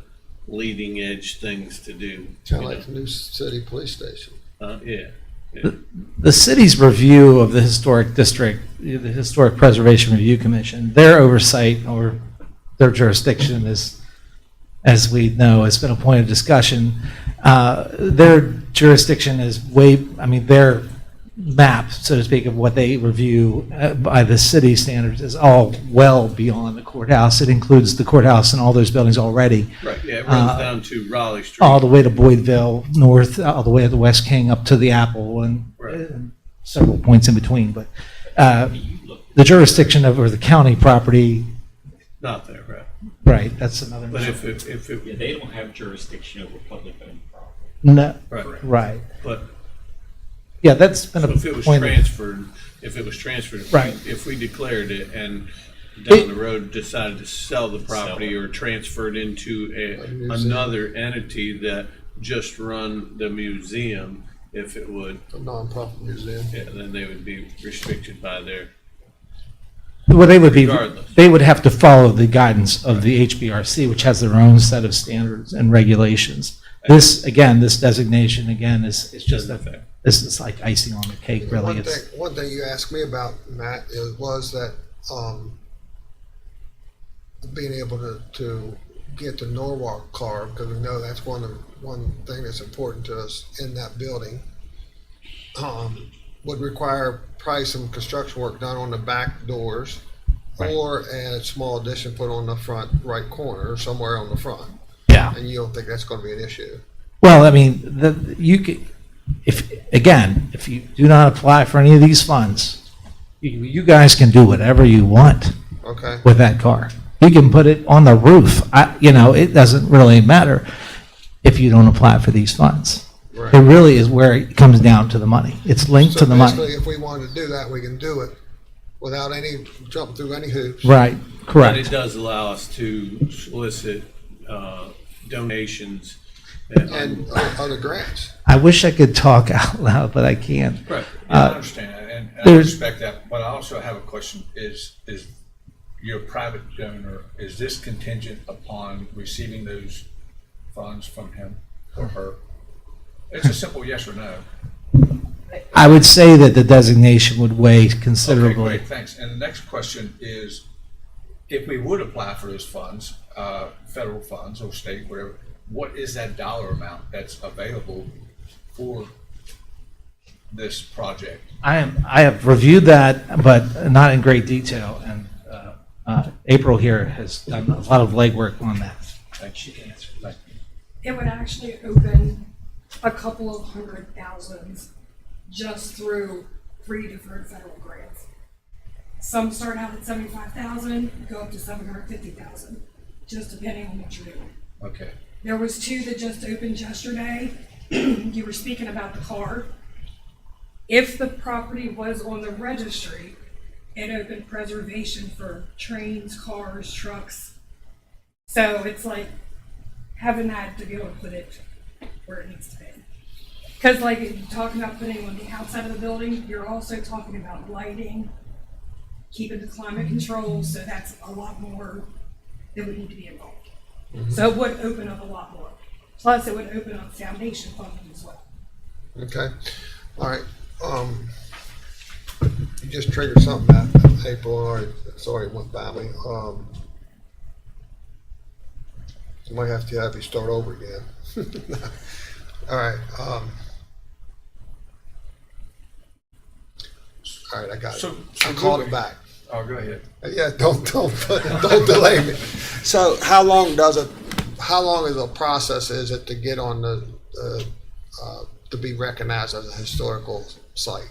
leading edge things to do. Kind of like the new city police station. Yeah. The city's review of the historic district, the Historic Preservation Review Commission, their oversight or their jurisdiction is, as we know, has been a point of discussion. Their jurisdiction is map, so to speak, of what they review by the city standards is all well beyond the courthouse. It includes the courthouse and all those buildings already, Right, yeah, it runs down to Raleigh Street. all the way to Boydville, north, all the way to the West King, up to the Apple, and Right. several points in between. But the jurisdiction over the county property, Not there, right? right, that's another. But if it, Yeah, they don't have jurisdiction over public-owned property. No, right, right. but Yeah, that's been so a if it was point. transferred, Right. if we declared it and down the road decided to sell the property or transfer it into another entity that just run the museum, if it would, A nonprofit museum. yeah, then they would be restricted by their, Well, they would be, Regardless. they would have to follow the guidance of the HBRC, which has their own set of standards and regulations. This, again, this designation, again, is just a, this is like icing on the cake, really. It's, One thing you asked me about, Matt, was that, being able to get the Norwalk car, because we know that's one thing that's important to us in that building, would require probably some construction work done on the back doors, Right. or a small addition put on the front right corner, or somewhere on the front. yeah. And you don't think that's going to be an issue? Well, I mean, you could, if you do not apply for any of these funds, you guys can do whatever you want Okay. with that car. You can put it on the roof. It doesn't really matter if you don't apply for these funds. Right. It really is where it comes down to the money. It's linked So to the money. basically, if we wanted to do that, we can do it without any jumping through any hoops. Right, but correct. it does allow us to solicit donations. And other grants. I wish I could talk out loud, but I can't. Right, yeah, I understand that, and I there's- respect that, but I also have a question, is your private donor, is this contingent upon receiving those funds from him or her? It's a simple yes or no. I would say that the designation would weigh Okay, considerably. great, thanks. And the next question is, if we would apply for those funds, federal funds or state, whatever, what is that dollar amount that's available for this project? I have reviewed that, but not in great detail, and April here has done a lot of legwork on that. She can answer that. It would actually open a couple of $100,000 just through 3 different federal grants. Some start out at $75,000, go up to $750,000, just depending on what you're doing. Okay, There was 2 that just opened yesterday. You were speaking about the car. If the property was on the registry, it opened preservation for trains, cars, trucks. So it's like having that to be able to put it where it needs to be. Because like if you're talking about putting on the outside of the building, you're also talking about lighting, keeping the climate control, so that's a lot more that would need to be involved. So it would open up a lot more. Plus it would open up foundation funding as well. Okay, all right. You just triggered something that April, it's already went by me. Might have to have you start over again. All right. All right, I got it. So I called it back. oh, go ahead. Yeah, don't delay me. So how long is a process is it to get on to be recognized as a historical site?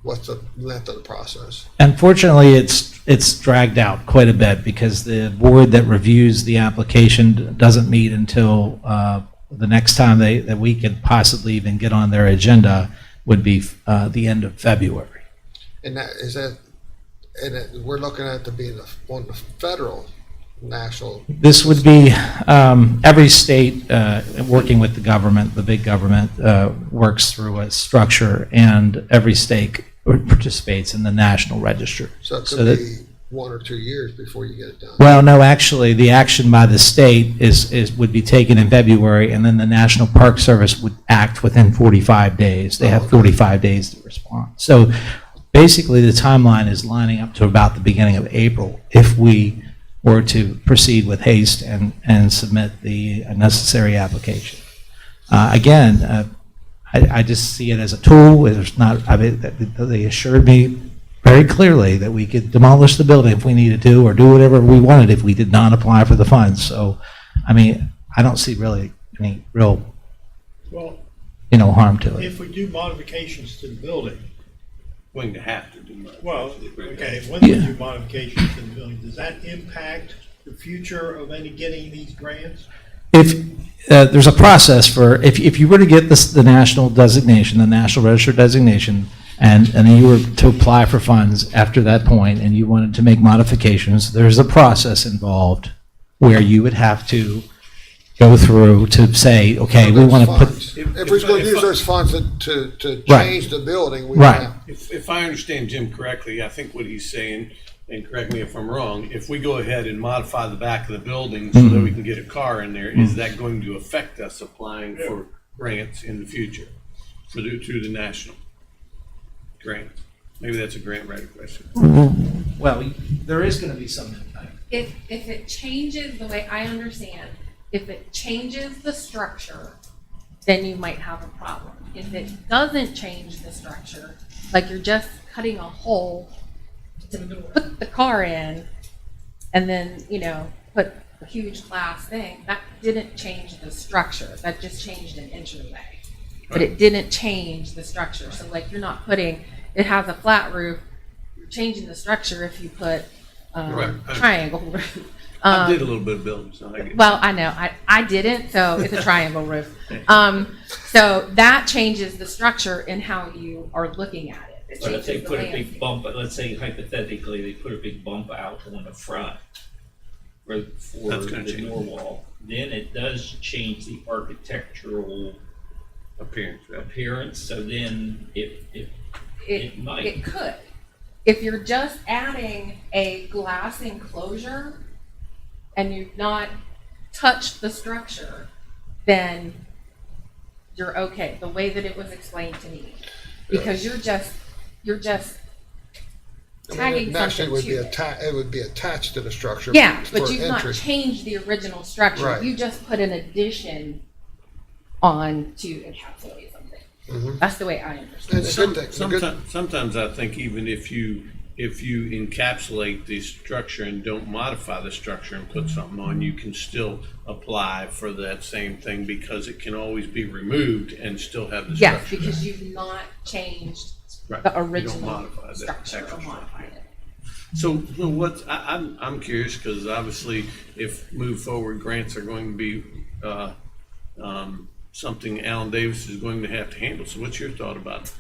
What's the length of the process? Unfortunately, it's dragged out quite a bit because the board that reviews the application doesn't meet until the next time that we could possibly even get on their agenda would be the end of February. And we're looking at to be on the federal national. This would be every state working with the government, the big government, works through a structure, and every state participates in the national register. So it could So that- be 1 or 2 years before you get it done. Well, no, actually, the action by the state would be taken in February, and then the National Park Service would act within 45 days. They have 45 days to respond. So basically, the timeline is lining up to about the beginning of April if we were to proceed with haste and submit the necessary application. Again, I just see it as a tool. There's not, I mean, they assured me very clearly that we could demolish the building if we needed to, or do whatever we wanted if we did not apply for the funds. So, I mean, I don't see really any real, Well, harm to it. if we do modifications to the building, Going to have to do that. well, okay, when we Yeah. do modifications to the building, does that impact the future of any getting these grants? If there's a process for, if you were to get the national designation, the National Register designation, and then you were to apply for funds after that point, and you wanted to make modifications, there's a process involved where you would have to go through to say, okay, we want to put, Funds. If we're going to use those funds to Right. change the building, we Right. have. If I understand Jim correctly, I think what he's saying, and correct me if I'm wrong, if we go ahead and modify the back of the building so that we can get a car in there, is that going to affect us applying for grants in the future through the national grant? Maybe that's a grant writer question. well, there is going to be some impact. If it changes the way I understand, if it changes the structure, then you might have a problem. If it doesn't change the structure, like you're just cutting a hole to put the car in, and then, put a huge glass thing, that didn't change the structure. That just changed an entryway. But it didn't change the structure. So like you're not putting, it has a flat roof, you're changing the structure if you put Right. triangle roof. I did a little bit of building, so I get it. Well, I know, I didn't, so it's a triangle roof. So that changes the structure in how you are looking at it. It But if they changes the put a big landscape. bump, let's say hypothetically, they put a big bump out on the front for That's gonna the change. door wall, then it does change the architectural Appearance, right? appearance, so then it might. It could. If you're just adding a glass enclosure and you've not touched the structure, then you're okay, the way that it was explained to me. Because you're just tagging Naturally, something to it. it would be attached to the structure. Yeah, for but you've not entry. changed the original structure. Right. You just put an addition on to encapsulate something. Mhm. That's the way I understand it. It's a good thing. It's a good- Sometimes I think even if you encapsulate the structure and don't modify the structure and put something on, you can still apply for that same thing because it can always be removed and still have the Yes, structure. because you've not changed Right. the You don't original modify the structure actual or modified it. So what, I'm curious, because obviously if move forward grants are going to be, something Alan Davis is going to have to handle. So what's your thought about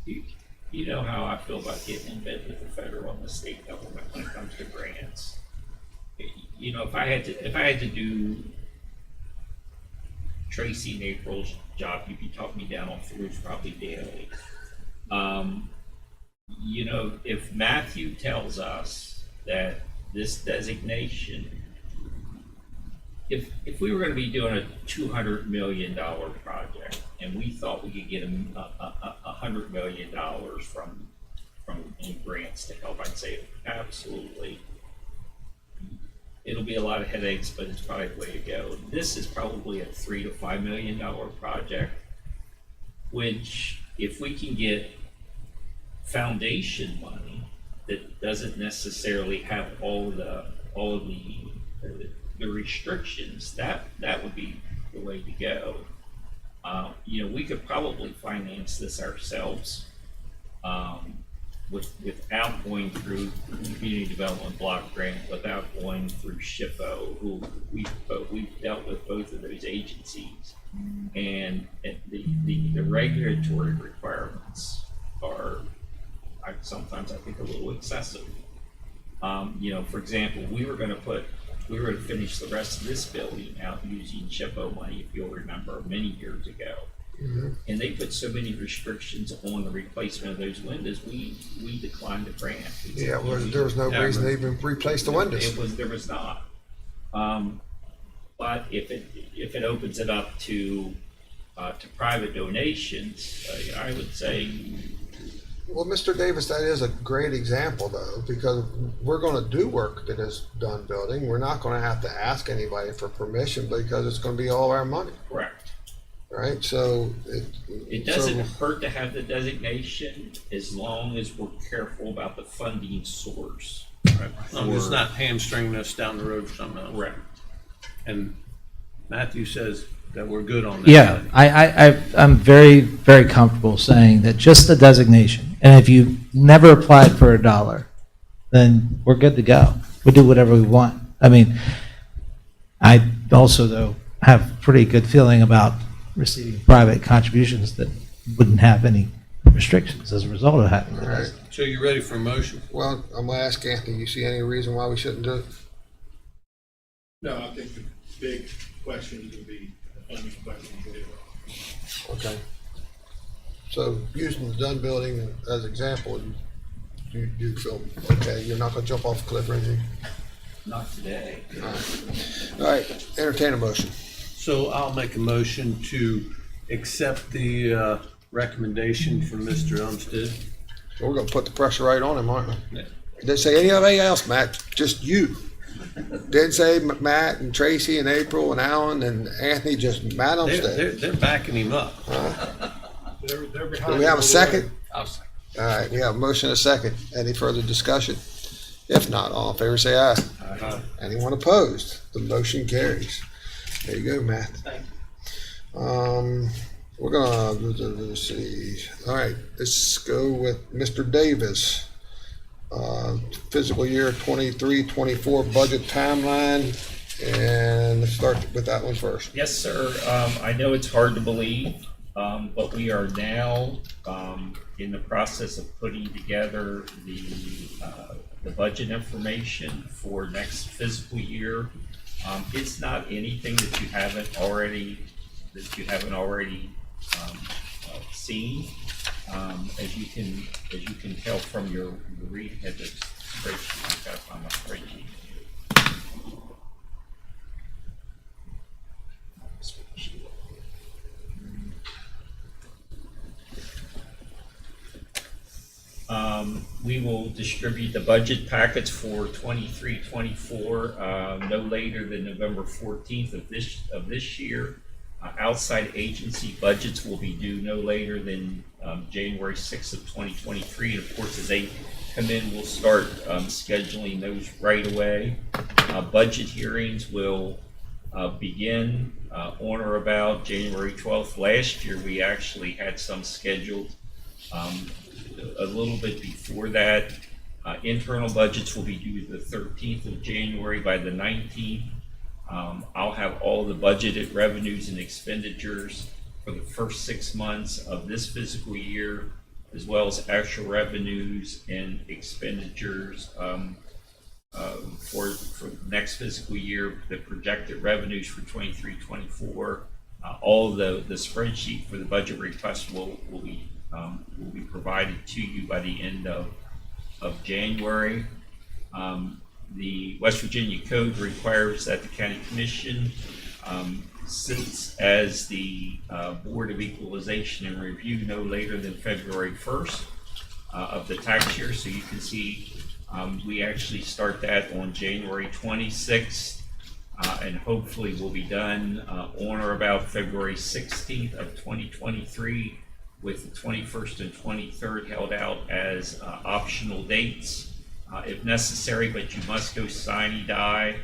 it? You know how I feel about getting in bed with the federal and the state government when it comes to grants. If I had to do Tracy and April's job, you'd be talking me down off the roof probably daily. If Matthew tells us that this designation, if we were going to be doing a $200 million project and we thought we could get $100 million from in grants to help, I'd say absolutely. It'll be a lot of headaches, but it's probably the way to go. This is probably a $3 to $5 million project, which if we can get foundation money that doesn't necessarily have all of the restrictions, that would be the way to go. We could probably finance this ourselves without going through Community Development Block Grant, without going through SHPO, who we've dealt with both of those agencies, and the regulatory requirements are sometimes I think a little excessive. For example, we were going to finish the rest of this building out using SHPO money, if you'll remember, many years ago. Mm-hmm. And they put so many restrictions on the replacement of those windows, we declined the grant. Yeah, there was no reason to even replace the windows. There was not. But if it opens it up to private donations, I would say. Well, Mr. Davis, that is a great example, though, because we're going to do work that is done building. We're not going to have to ask anybody for permission because it's going to be all our money. Correct. right? So It doesn't hurt to have the designation as long as we're careful about the funding source. It's not hamstringing us down the road for something else. Correct. And Matthew says that we're good on that. Yeah, I'm very, very comfortable saying that just the designation, and if you never applied for a dollar, then we're good to go. We do whatever we want. I mean, I also, though, have pretty good feeling about receiving private contributions that wouldn't have any restrictions as a result of having All the right. designation. So you ready for a motion? Well, I'm gonna ask Anthony, you see any reason why we shouldn't do it? No, I think the big question is gonna be the funding question. Okay. So using the Dunn building as example, you feel, okay, you're not gonna jump off a cliff or anything? Not today. All right, entertain a motion. So I'll make a motion to accept the recommendation from Mr. Umstead. We're gonna put the pressure right on him, aren't we? Yeah. Didn't say anybody else, Matt, just you. Didn't say Matt and Tracy and April and Alan and Anthony, just Matt Umstead. They're backing him up. They're Do behind. we have a you. second? I'll say. All right, we have a motion and a second. Any further discussion? If not, all in favor say aye. Anyone opposed? The motion carries. There you go, Matt. Thank We're gonna, let's see. All right, let's go with Mr. Davis. Fiscal year 23-24 budget timeline, and let's start with that one first. Yes, sir. I know it's hard to believe, but we are now in the process of putting together the budget information for next fiscal year. It's not anything that you haven't already seen. As you can tell from your read ahead of the spreadsheet, I've got to find my spreadsheet. We will distribute the budget packets for 23-24 no later than November 14th of this year. Outside agency budgets will be due no later than January 6th of 2023. And of course, as they come in, we'll start scheduling those right away. Budget hearings will begin on or about January 12th. Last year, we actually had some scheduled a little bit before that. Internal budgets will be due the 13th of January. By the 19th, I'll have all the budgeted revenues and expenditures for the first 6 months of this fiscal year, as well as actual revenues and expenditures for next fiscal year, the projected revenues for 23-24. All the spreadsheet for the budget request will be provided to you by the end of January. The West Virginia Code requires that the County Commission sits as the Board of Equalization and Review no later than February 1st of the tax year. So you can see we actually start that on January 26th and hopefully we'll be done on or about February 16th of 2023, with the 21st and 23rd held out as optional dates if necessary, but you must go sine die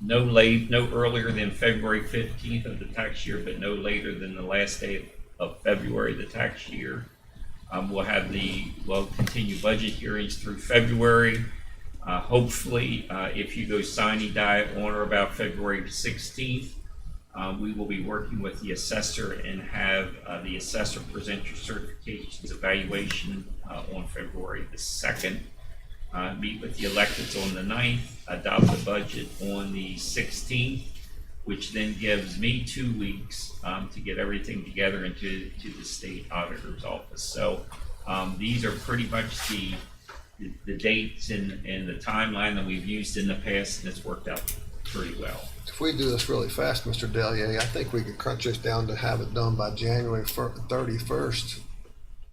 no earlier than February 15th of the tax year, but no later than the last day of February of the tax year. We'll continue budget hearings through February. Hopefully, if you go sine die on or about February 16th, we will be working with the assessor and have the assessor present your certifications evaluation on February the 2nd. Meet with the electeds on the 9th, adopt the budget on the 16th, which then gives me 2 weeks to get everything together into the state auditor's office. So these are pretty much the dates and the timeline that we've used in the past, and it's worked out pretty well. If we do this really fast, Mr. Delier, I think we could crunch this down to have it done by January 31st.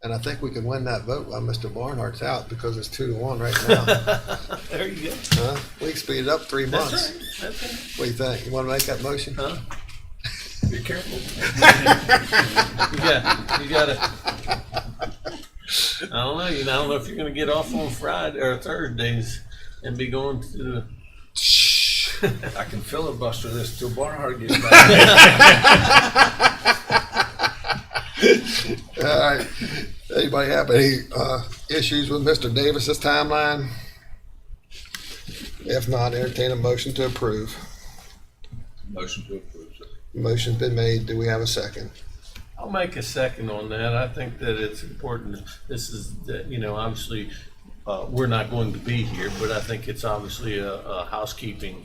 And I think we can win that vote while Mr. Barnhart's out, because it's 2-1 right now. There you go. We can speed it up 3 months. That's right. What do you think? You want to make that motion? Huh? Be careful. You gotta, I don't know, I don't know if you're gonna get off on Friday or Thursdays and be going to the. I can filibuster this till Barnhart gets back. All right. Anybody have any issues with Mr. Davis's timeline? If not, entertain a motion to approve. Motion to approve, sir. Motion's been made. Do we have a second? I'll make a second on that. I think that it's important. This is, obviously, we're not going to be here, but I think it's obviously a housekeeping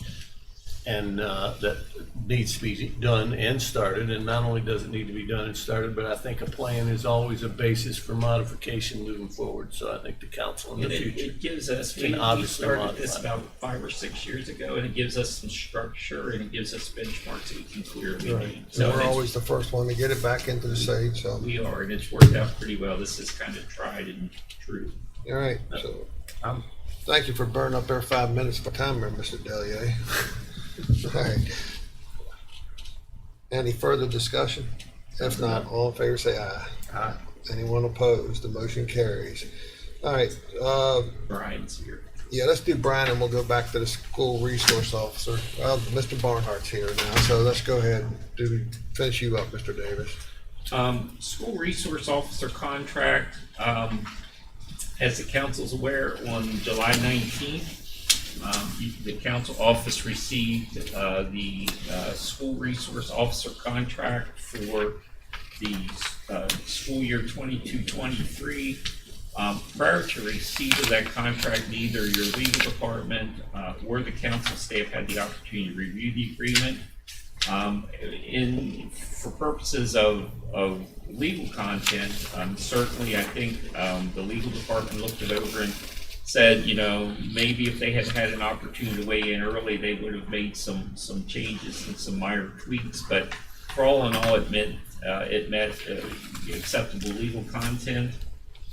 and that needs to be done and started. And not only does it need to be done and started, but I think a plan is always a basis for modification moving forward. So I think the council in the And future. it gives us, can we obviously started this modify. about 5 or 6 years ago, and it gives us some structure, and it gives us benchmarks that we can clearly meet. So we're it's- always the first one to get it back into the stage, so. We are, and it's worked out pretty well. This is kind of tried and true. All right, so, thank you for burning up our 5 minutes of time there, Mr. Delier. All right. Any further discussion? If not, all in favor say aye. Aye. Anyone opposed? The motion carries. All right, Brian's here. yeah, let's do Brian and we'll go back to the school resource officer. Well, Mr. Barnhart's here now, so let's go ahead and finish you up, Mr. Davis. School resource officer contract, as the council's aware, on July 19th, the council office received the school resource officer contract for the school year 22-23. Prior to receipt of that contract, neither your legal department or the council staff had the opportunity to review the agreement. For purposes of legal content, certainly I think the legal department looked it over and said, maybe if they had had an opportunity to weigh in early, they would have made some changes and some minor tweaks. But for all in all, it met acceptable legal content.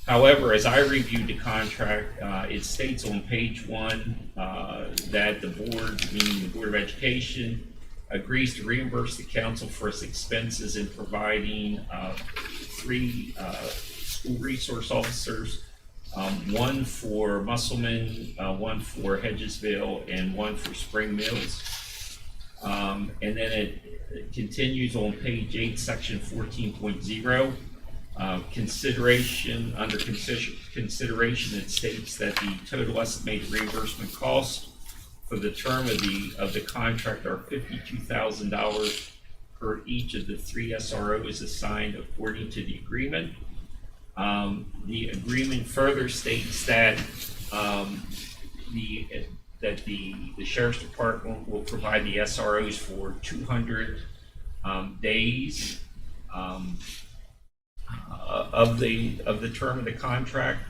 However, as I reviewed the contract, it states on page 1 that the board, meaning the Board of Education, agrees to reimburse the council for its expenses in providing 3 school resource officers, 1 for Musselman, 1 for Hedgesville, and 1 for Spring Mills. And then it continues on page 8, section 14.0. Consideration, it states that the total estimated reimbursement costs for the term of the contract are $52,000 per each of the 3 SROs assigned according to the agreement. The agreement further states that the sheriff's department will provide the SROs for 200 days of the term of the contract.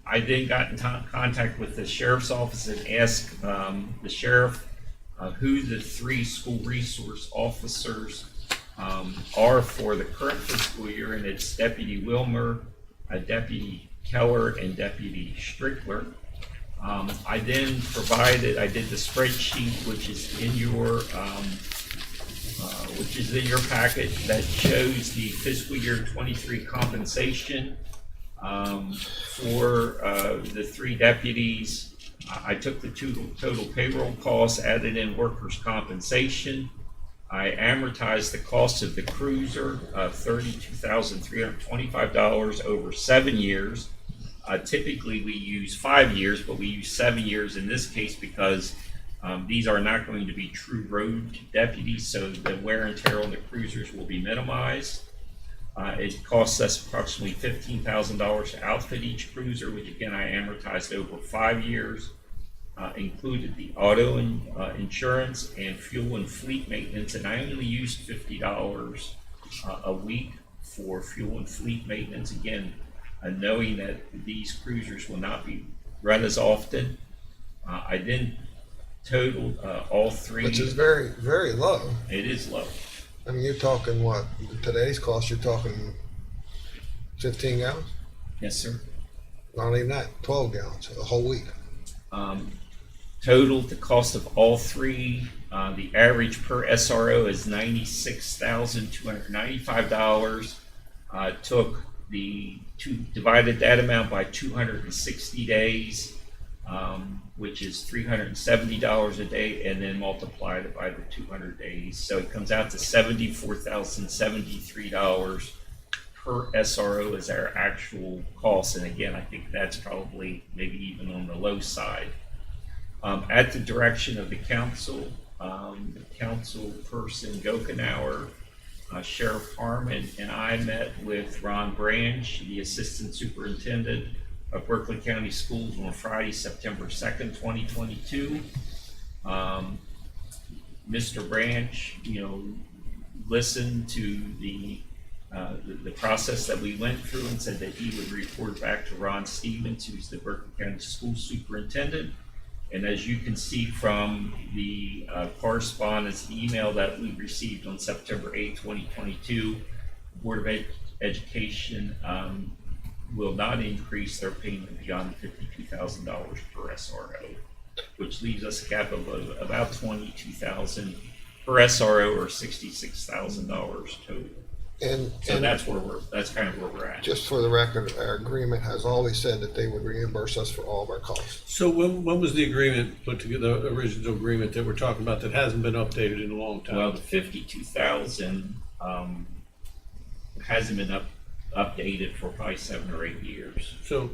I then got in contact with the sheriff's office and asked the sheriff who the 3 school resource officers are for the current fiscal year, and it's Deputy Wilmer, Deputy Keller, and Deputy Strickler. I then I did the spreadsheet, which is in your packet, that shows the fiscal year 23 compensation for the 3 deputies. I took the total payroll costs, added in workers' compensation. I amortized the cost of the cruiser, $32,325 over 7 years. Typically we use 5 years, but we use 7 years in this case because these are not going to be true road deputies, so the wear and tear on the cruisers will be minimized. It costs us approximately $15,000 to outfit each cruiser, which again I amortized over 5 years. Included the auto insurance and fuel and fleet maintenance, and I only used $50 a week for fuel and fleet maintenance. Again, knowing that these cruisers will not be run as often. I then totaled all 3. Which is very, very low. It is low. I mean, you're talking what? Today's cost, you're talking 15 gallons? Yes, sir. Not even that, 12 gallons a whole week. Totaled the cost of all 3 The average per SRO is $96,295. Took divided that amount by 260 days, which is $370 a day, and then multiplied it by the 200 days. So it comes out to $74,073 per SRO is our actual cost. And again, I think that's probably maybe even on the low side. At the direction of the council person Gokenauer, Sheriff Harmon, and I met with Ron Branch, the Assistant Superintendent of Berkeley County Schools, on Friday, September 2nd, 2022. Mr. Branch, listened to the process that we went through and said that he would report back to Ron Stevens, who's the Berkeley County School Superintendent. And as you can see from the correspondence, the email that we received on September 8, 2022, Board of Education will not increase their payment beyond $52,000 per SRO, which leaves us a gap of about $22,000 per SRO, or $66,000 total. And that's kind of where we're at. just for the record, our agreement has always said that they would reimburse us for all of our costs. So when was the agreement put together, the original agreement that we're talking about that hasn't been updated in a long time? Well, the 52,000 hasn't been updated for probably 7 or 8 years. So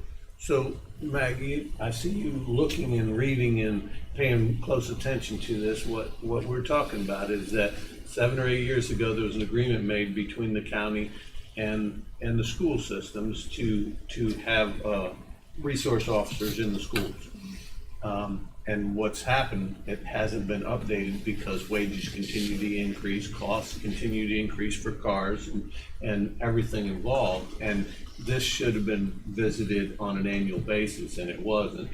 Maggie, I see you looking and reading and paying close attention to this. What we're talking about is that 7 or 8 years ago, there was an agreement made between the county and the school systems to have resource officers in the schools. And what's happened, it hasn't been updated because wages continue to increase, costs continue to increase for cars and everything involved. And this should have been visited on an annual basis, and it wasn't.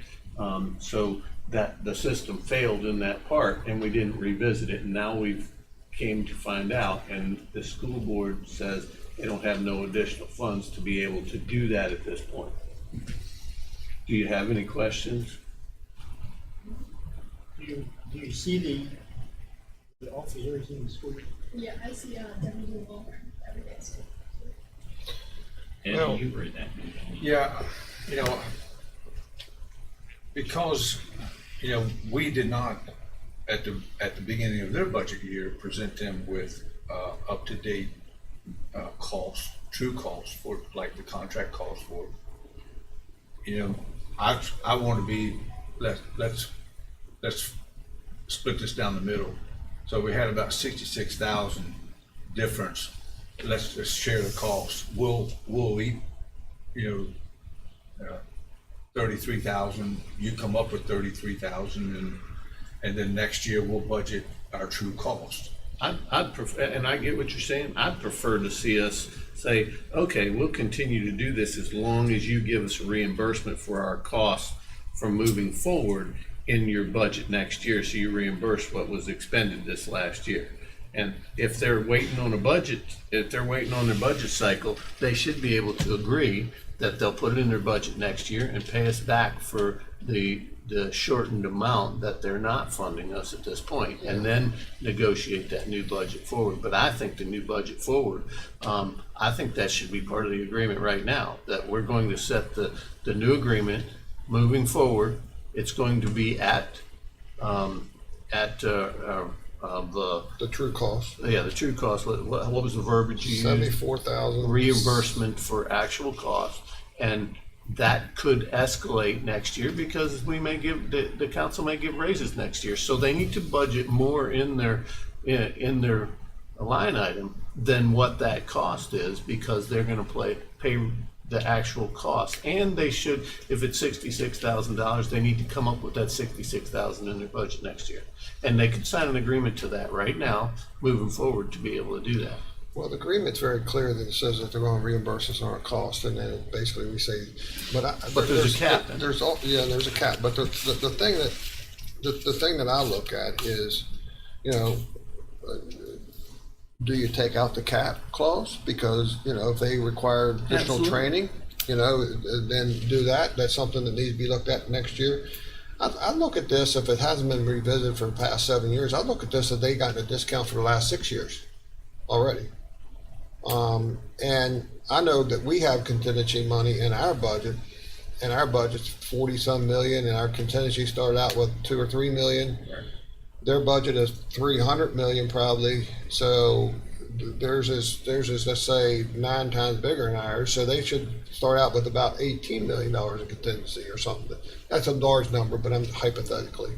So that the system failed in that part, and we didn't revisit it. And now we've came to find out, and the school board says they don't have no additional funds to be able to do that at this point. Do you have any questions? Do you see the officers in the school? Yeah, I see Deputy Wilmer every day. So. And you read that. Yeah, because, we did not, at the beginning of their budget year, present them with up-to-date costs, true costs for, like the contract costs for. I want to be, let's split this down the middle. So we had about 66,000 difference. Let's just share the cost. We'll eat, 33,000. You come up with 33,000, and then next year we'll budget our true cost. I'd prefer, and I get what you're saying, I'd prefer to see us say, okay, we'll continue to do this as long as you give us a reimbursement for our costs from moving forward in your budget next year, so you reimburse what was expended this last year. And if they're waiting on a budget, if they're waiting on their budget cycle, they should be able to agree that they'll put it in their budget next year and pay us back for the shortened amount that they're not funding us at this point, and then negotiate that new budget forward. But I think the new budget forward, I think that should be part of the agreement right now, that we're going to set the new agreement moving forward. It's going to be at the true cost. Yeah, the true cost. What was the verbiage you used? 74,000 reimbursement for actual cost, and that could escalate next year because we may give the council may give raises next year, so they need to budget more in their line item than what that cost is, because they're going to pay the actual cost. And they should, if it's $66,000, they need to come up with that $66,000 in their budget next year, and they could sign an agreement to that right now moving forward to be able to do that. Well, the agreement's very clear that it says that they're going to reimburse us on our cost, and then basically we say, but there's a cap. There's a cap. But the thing that I look at is, do you take out the cap clause? Because if they require additional Absolutely. training, then do that. That's something that needs to be looked at next year. I look at this, if it hasn't been revisited for the past 7 years, I look at this that they got a discount for the last 6 years already. And I know that we have contingency money in our budget, and our budget's 40-some million, and our contingency started out with 2 or 3 million. Their budget is 300 million probably, so theirs is, let's say, 9 times bigger than ours, so they should start out with about $18 million in contingency or something. That's a large number, but I'm hypothetically.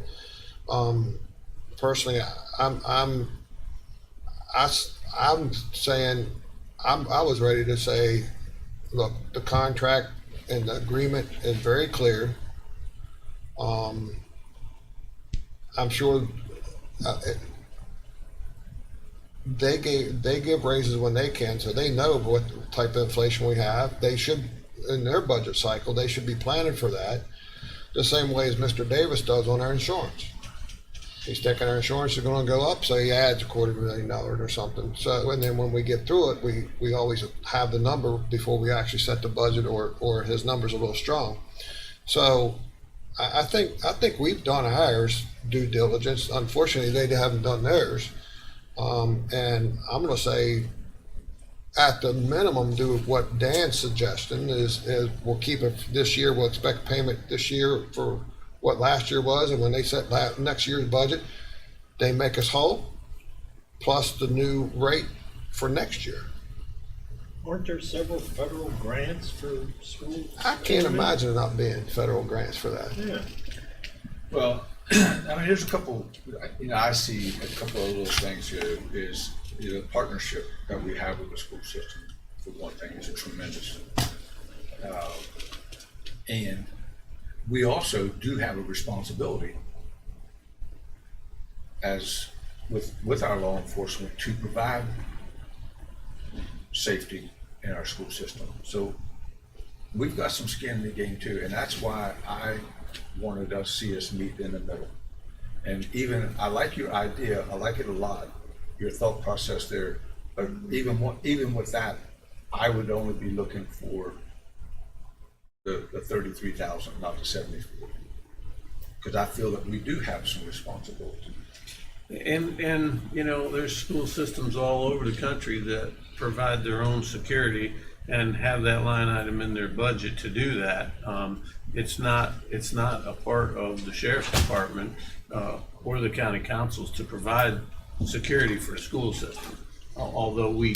Personally, I'm saying, I was ready to say, look, the contract and the agreement is very clear. I'm sure they give raises when they can, so they know what type of inflation we have. They should, in their budget cycle, they should be planning for that, the same way as Mr. Davis does on our insurance. He's thinking our insurance is going to go up, so he adds $250,000 or something. So, and then when we get through it, we always have the number before we actually set the budget, or his number's a little strong. So I think we've done ours due diligence. Unfortunately, they haven't done theirs. And I'm going to say, at the minimum, do what Dan's suggesting is we'll keep it this year. We'll expect payment this year for what last year was, and when they set next year's budget, they make us whole, plus the new rate for next year. Aren't there several federal grants for schools? I can't imagine not being federal grants for that. Yeah. Well, I mean, there's a couple, I see a couple of little things here is the partnership that we have with the school system, for one thing, is tremendous. And we also do have a responsibility as with our law enforcement to provide safety in our school system. So we've got some skin in the game too, and that's why I wanted to see us meet in the middle. And even, I like your idea, I like it a lot, your thought process there, but even with that, I would only be looking for the 33,000, not the 74, because I feel that we do have some responsibility. And there's school systems all over the country that provide their own security and have that line item in their budget to do that. It's not a part of the sheriff's department or the county councils to provide security for a school system. Although we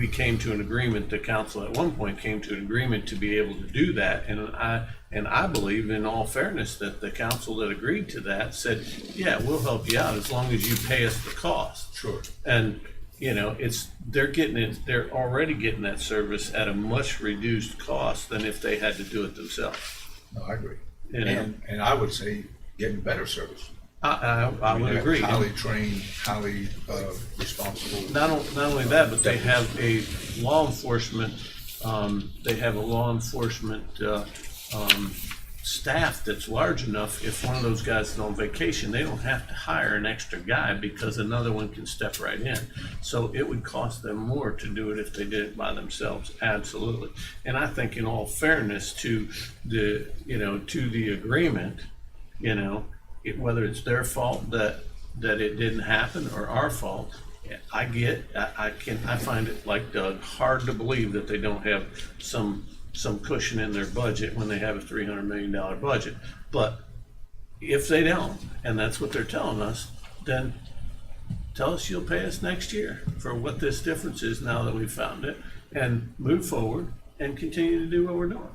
came to an agreement, the council at one point came to an agreement to be able to do that, and I believe, in all fairness, that the council that agreed to that said, yeah, we'll help you out as long as you pay us the cost. Sure. And they're already getting that service at a much reduced cost than if they had to do it themselves. No, I agree. And I would say getting better service. I would agree. Highly trained, highly responsible. Not only that, but they have a law enforcement. They have a law enforcement staff that's large enough. If one of those guys is on vacation, they don't have to hire an extra guy because another one can step right in. So it would cost them more to do it if they did it by themselves. Absolutely. And I think, in all fairness to the agreement, whether it's their fault that it didn't happen or our fault, I find it, like Doug, hard to believe that they don't have some cushion in their budget when they have a $300 million budget. But if they don't, and that's what they're telling us, then tell us you'll pay us next year for what this difference is now that we've found it, and move forward and continue to do what we're doing.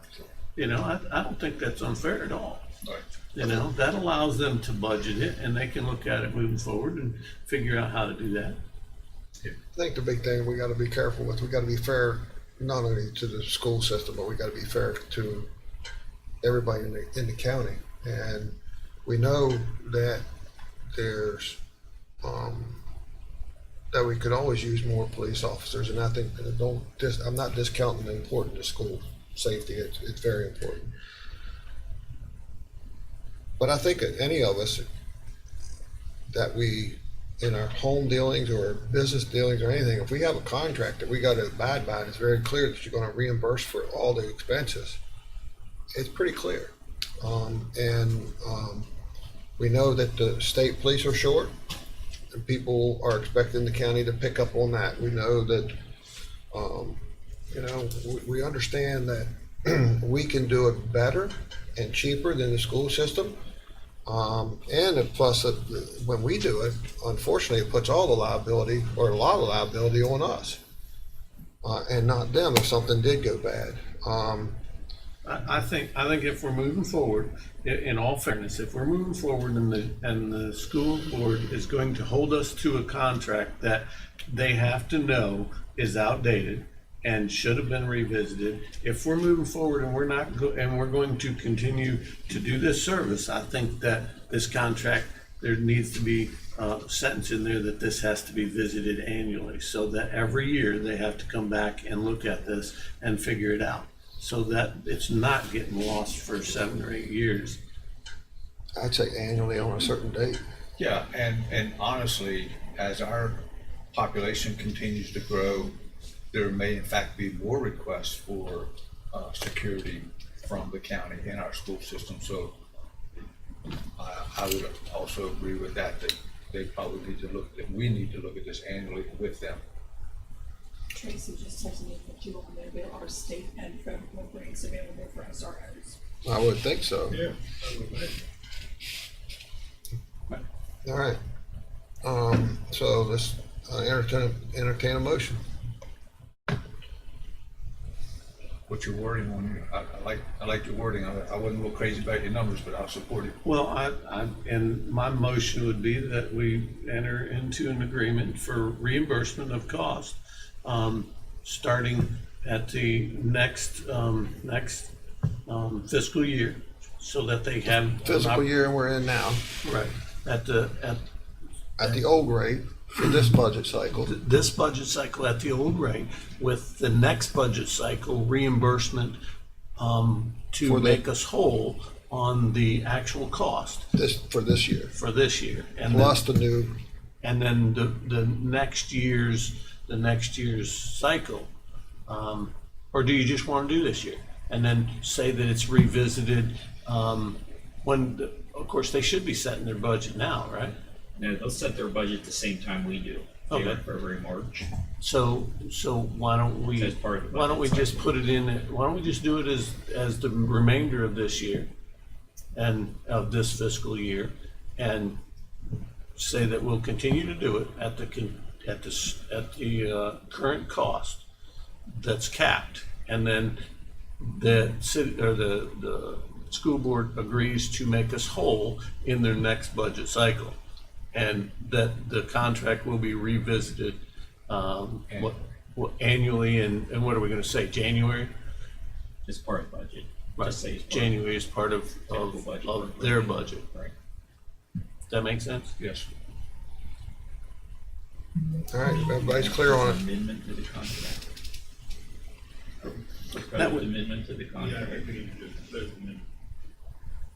I don't think that's unfair at all. Right. That allows them to budget it, and they can look at it moving forward and figure out how to do that. I think the big thing we got to be careful with, we got to be fair not only to the school system, but we got to be fair to everybody in the county. And we know that there's that we could always use more police officers, and I think I'm not discounting the importance of school safety. It's very important. But I think that any of us that we, in our home dealings or business dealings or anything, if we have a contract that we got to abide by, and it's very clear that you're going to reimburse for all the expenses, it's pretty clear. We know that the state police are short, and people are expecting the county to pick up on that. We know that, we understand that we can do it better and cheaper than the school system. Plus, when we do it, unfortunately, it puts all the liability, or a lot of liability, on us, and not them if something did go bad. I think if we're moving forward, in all fairness, if we're moving forward and the school board is going to hold us to a contract that they have to know is outdated and should have been revisited, if we're moving forward and we're going to continue to do this service, I think that this contract, there needs to be a sentence in there that this has to be visited annually, so that every year they have to come back and look at this and figure it out, so that it's not getting lost for 7 or 8 years. I'd say annually on a certain date. Yeah, and honestly, as our population continues to grow, there may in fact be more requests for security from the county in our school system. So I would also agree with that they probably need to look, that we need to look at this annually with them. Tracy just texted me that you want to know there are state and federal grants available for SROs. I would think so. Yeah, I would think. All right. So let's entertain a motion. What's your wording on here? I like your wording. I wasn't real crazy about your numbers, but I'll support it. Well, and my motion would be that we enter into an agreement for reimbursement of cost, starting at the next fiscal year, so that they have. Fiscal year we're in now, Right, at the old rate for this budget cycle. this budget cycle at the old rate, with the next budget cycle reimbursement to make us whole on the actual cost For this year. for this year. And Plus the new, and then the next year's cycle, or do you just want to do this year and then say that it's revisited when of course they should be setting their budget now, right? No, they'll set their budget the same time we do. January, Okay. February, March. So why don't we As part of the why don't we budget just put it in, why don't we just do it as the remainder of this year and of this fiscal year, and say that we'll continue to do it at the current cost that's capped, and then the city or the school board agrees to make us whole in their next budget cycle, and that the contract will be revisited annually, and what are we going to say, January? As part of the budget. Right. Just say it's part January is part of Typical budget. of their budget. Right. Does that make sense? Yes. all right, everybody's clear on it. Amendment to the contract. That Proposed would- amendment to the Yeah, I contract. think we need to just vote and then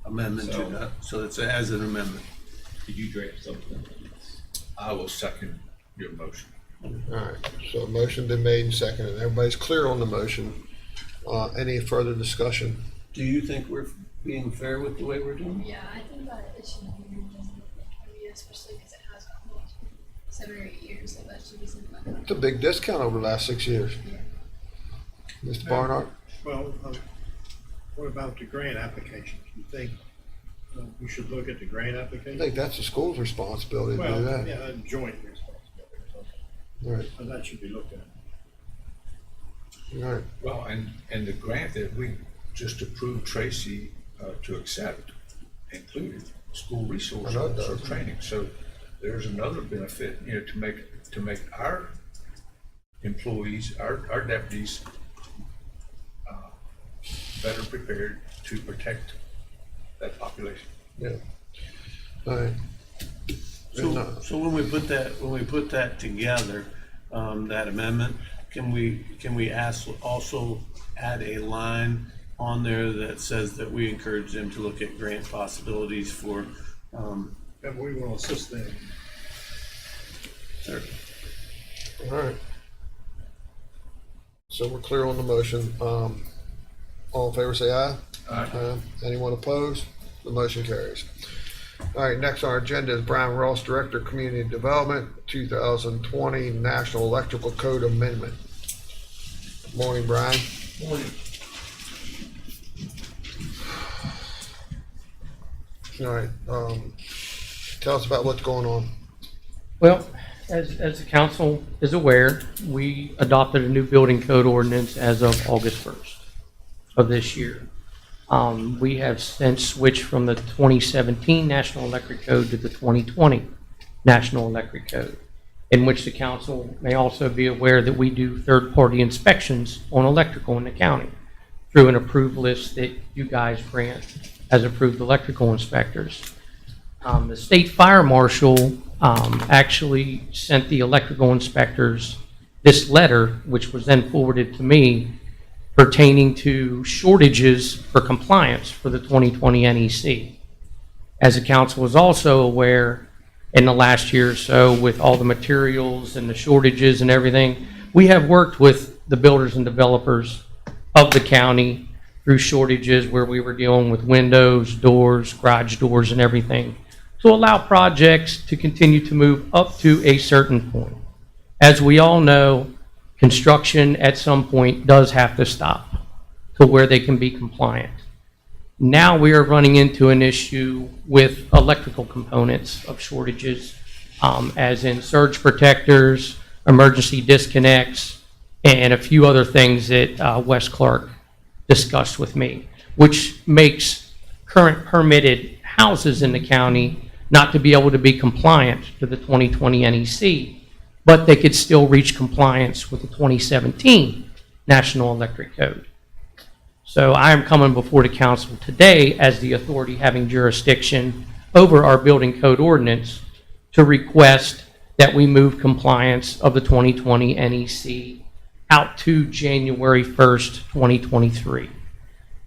Amendment to So- that, so it's as an amendment. Did you draft something? I will second your motion. All right, so a motion been made and seconded. Everybody's clear on the motion. Any further discussion? Do you think we're being fair with the way we're doing it? Yeah, I think that it should be revisited every year, especially because it has been almost 7 or 8 years, so that should be something like that. It's a big discount over the last 6 years. Yeah. Mr. Barnhart? Well, what about the grant applications? You think we should look at the grant I application? think that's the school's responsibility to do Well, that. yeah, a joint responsibility or something, All right, and that should be looked at. all right. Well, and the grant that we just approved Tracy to accept included school resource I know it officer does. training. So there's another benefit, to make our employees, our deputies better prepared to protect that population. Yeah. All right. So when we put that together, that amendment, can we also add a line on there that says that we encourage them to look at grant possibilities for, And we will assist them. All right. So we're clear on the motion. All in favor, say aye. Aye. Anyone opposed? The motion carries. All right, next on our agenda is Brian Ross, Director of Community Development, 2020 National Electrical Code Amendment. Morning, Brian. Morning. All right, tell us about what's going on. Well, as the council is aware, we adopted a new building code ordinance as of August 1st of this year. We have since switched from the 2017 National Electric Code to the 2020 National Electric Code, in which the council may also be aware that we do third-party inspections on electrical in the county through an approved list that you guys grant as approved electrical inspectors. The state fire marshal actually sent the electrical inspectors this letter, which was then forwarded to me, pertaining to shortages for compliance for the 2020 NEC. As the council is also aware, in the last year or so, with all the materials and the shortages and everything, we have worked with the builders and developers of the county through shortages where we were dealing with windows, doors, garage doors, and everything, to allow projects to continue to move up to a certain point. As we all know, construction at some point does have to stop to where they can be compliant. Now we are running into an issue with electrical components of shortages, as in surge protectors, emergency disconnects, and a few other things that Wes Clark discussed with me, which makes current permitted houses in the county not to be able to be compliant to the 2020 NEC, but they could still reach compliance with the 2017 National Electric Code. So I am coming before the council today as the authority having jurisdiction over our building code ordinance to request that we move compliance of the 2020 NEC out to January 1st, 2023.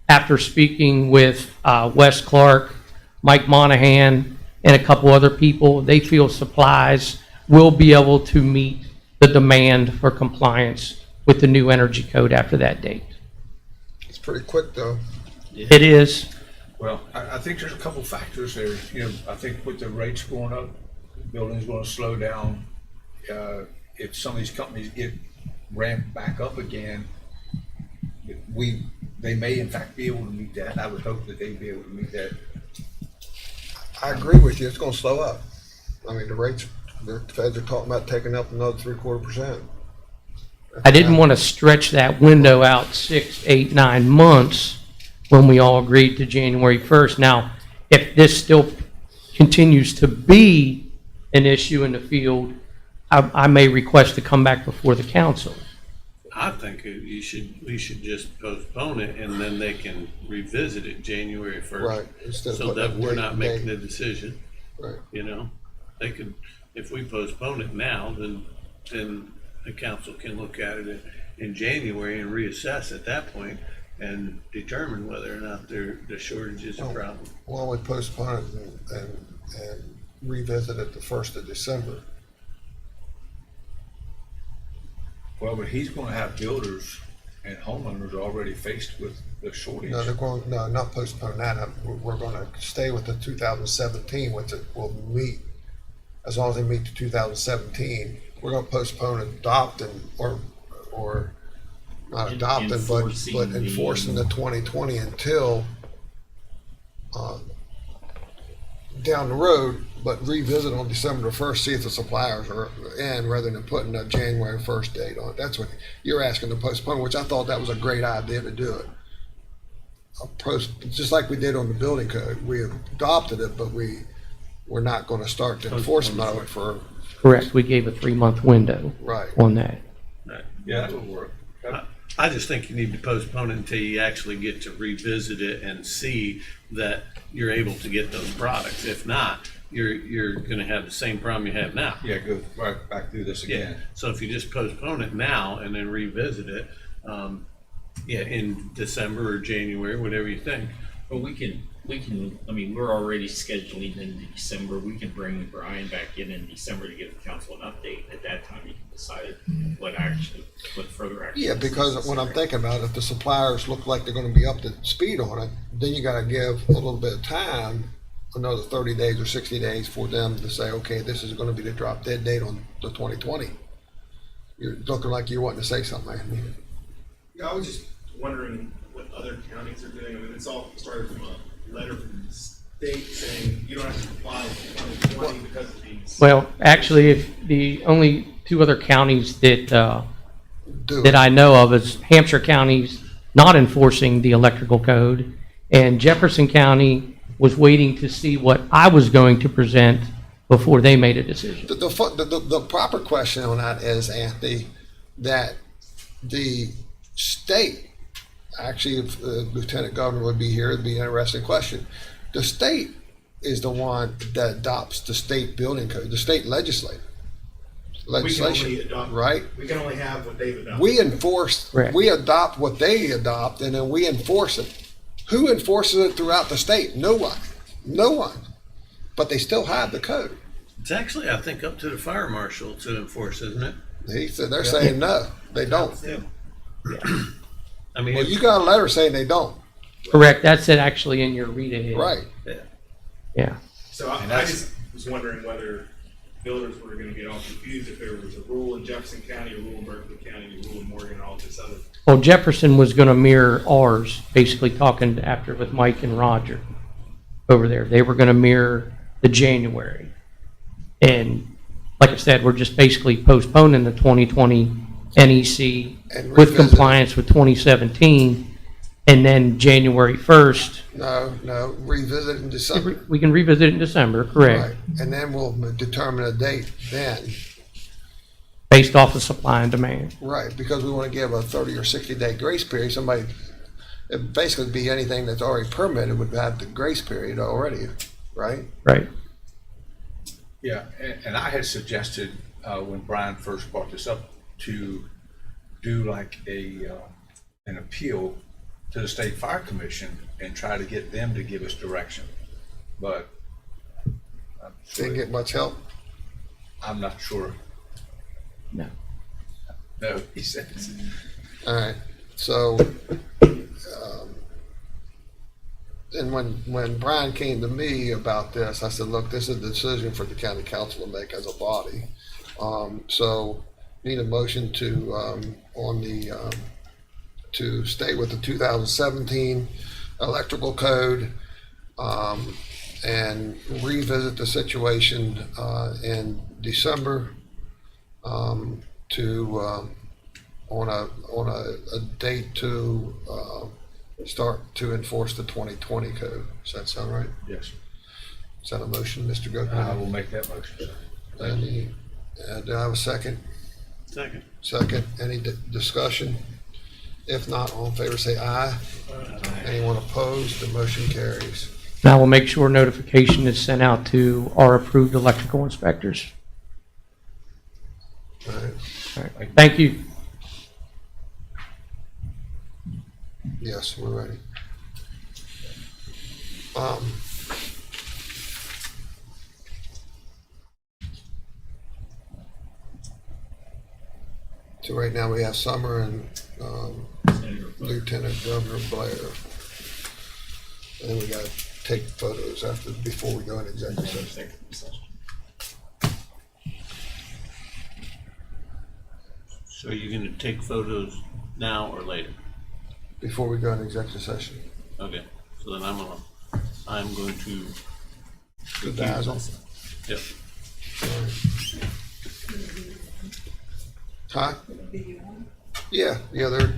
After speaking with Wes Clark, Mike Monahan, and a couple other people, they feel supplies will be able to meet the demand for compliance with the new energy code after that date. It's pretty quick, though. It is. Well, I think there's a couple factors there. I think with the rates going up, building's going to slow down. If some of these companies get ramped back up again, they may in fact be able to meet that. I would hope that they'd be able to meet that. I agree with you. It's going to slow up. I mean, the rates, the feds are talking about taking up another 0.75%. I didn't want to stretch that window out 6, 8, 9 months when we all agreed to January 1st. Now, if this still continues to be an issue in the field, I may request to come back before the council. I think we should just postpone it and then they can revisit it January 1st. Right. Instead of So putting that a we're date- not making a decision, Right. They could, if we postpone it now, then the council can look at it in January and reassess at that point and determine whether or not the shortage is a problem. Why don't we postpone it and revisit it the 1st of December? Well, but he's going to have builders and homeowners already faced with the shortage. No, not postpone that. We're going to stay with the 2017, which it will meet, as long as they meet the 2017. We're going to postpone adopting or not adopting, but enforcing the 2020 until down the road, but revisit on December the 1st, see if the suppliers are in, rather than putting a January 1st date on it. That's what you're asking to postpone, which I thought that was a great idea to do it. Just like we did on the building code. We adopted it, but we're not going to start the enforcement of it for. Correct. We gave a 3-month window Right. on that. Yeah, that would work. I just think you need to postpone it until you actually get to revisit it and see that you're able to get those products. If not, you're going to have the same problem you have now. Yeah, go right back through this again. So if you just postpone it now and then revisit it, in December or January, whatever you think. But we can, I mean, we're already scheduling in December. We can bring Brian back in December to give the council an update. At that time, you can decide what further action. Yeah, is because when I'm necessary. thinking about it, if the suppliers look like they're going to be up to speed on it, then you got to give a little bit of time another 30 days or 60 days for them to say, okay, this is gonna be the drop dead date on the 2020. You're looking like you're wanting to say something, Anthony. Yeah, I was just wondering what other counties are doing. I mean, it's all started from a letter from the state saying you don't have to apply with 2020 because of these. Well, actually, if the only two other counties that, Do that it. I know of is Hampshire County's not enforcing the electrical code, and Jefferson County was waiting to see what I was going to present before they made a decision. The proper question on that is, Anthony, that the state, actually, if Lieutenant Governor would be here, it'd be an interesting question. The state is the one that adopts the state building code, the state legislation, right? We can only have what they've adopted. We enforce, Correct. we adopt what they adopt, and then we enforce it. Who enforces it throughout the state? No one. No one. But they still have the code. It's actually, I think, up to the fire marshal to enforce, isn't it? He said they're saying no, they don't. I mean, Well, you got a letter saying they don't, Correct, that's it actually in your read ahead. right? Yeah. So And I that's- just was wondering whether builders were gonna get all confused if there was a rule in Jefferson County, a rule in Berkeley County, a rule in Morgan, and all this other. Well, Jefferson was going to mirror ours, basically talking after with Mike and Roger over there. They were going to mirror the January. And like I said, we're just basically postponing the 2020 NEC And with revisit it. compliance with 2017. And then January 1st, No, revisit in December. we can revisit it in December, correct? Right, and then we'll determine a date then, Based off of supply and demand. right, because we want to give a 30 or 60-day grace period. Somebody, it'd basically be anything that's already permitted would have the grace period already, right? Right. Yeah, and I had suggested, when Brian first brought this up, to do like an appeal to the State Fire Commission and try to get them to give us direction. But Didn't get much help. I'm not sure. No. No, he said. All right, so, and when Brian came to me about this, I said, look, this is a decision for the county council to make as a body. So need a motion to, on the, to stay with the 2017 electrical code, and revisit the situation, in December, to, on a date to, start to enforce the 2020 code. Does that sound right? Yes, Is that a motion, Mr. Goodman? I will make that motion, sir. Thank you. Do I have a second? second. Second. Any discussion? If not, all in favor say aye. Anyone opposed? The motion carries. Now we'll make sure notification is sent out to our approved electrical inspectors. All right. All right. Thank you. Yes, we're ready. So right now we have Summer and Lieutenant Governor Blair. And then we gotta take photos before we go into executive session. So you're gonna take photos now or later? Before we go into executive session. Okay, so then I'm going to. Dazzle. Yep. Huh? Yeah, they're,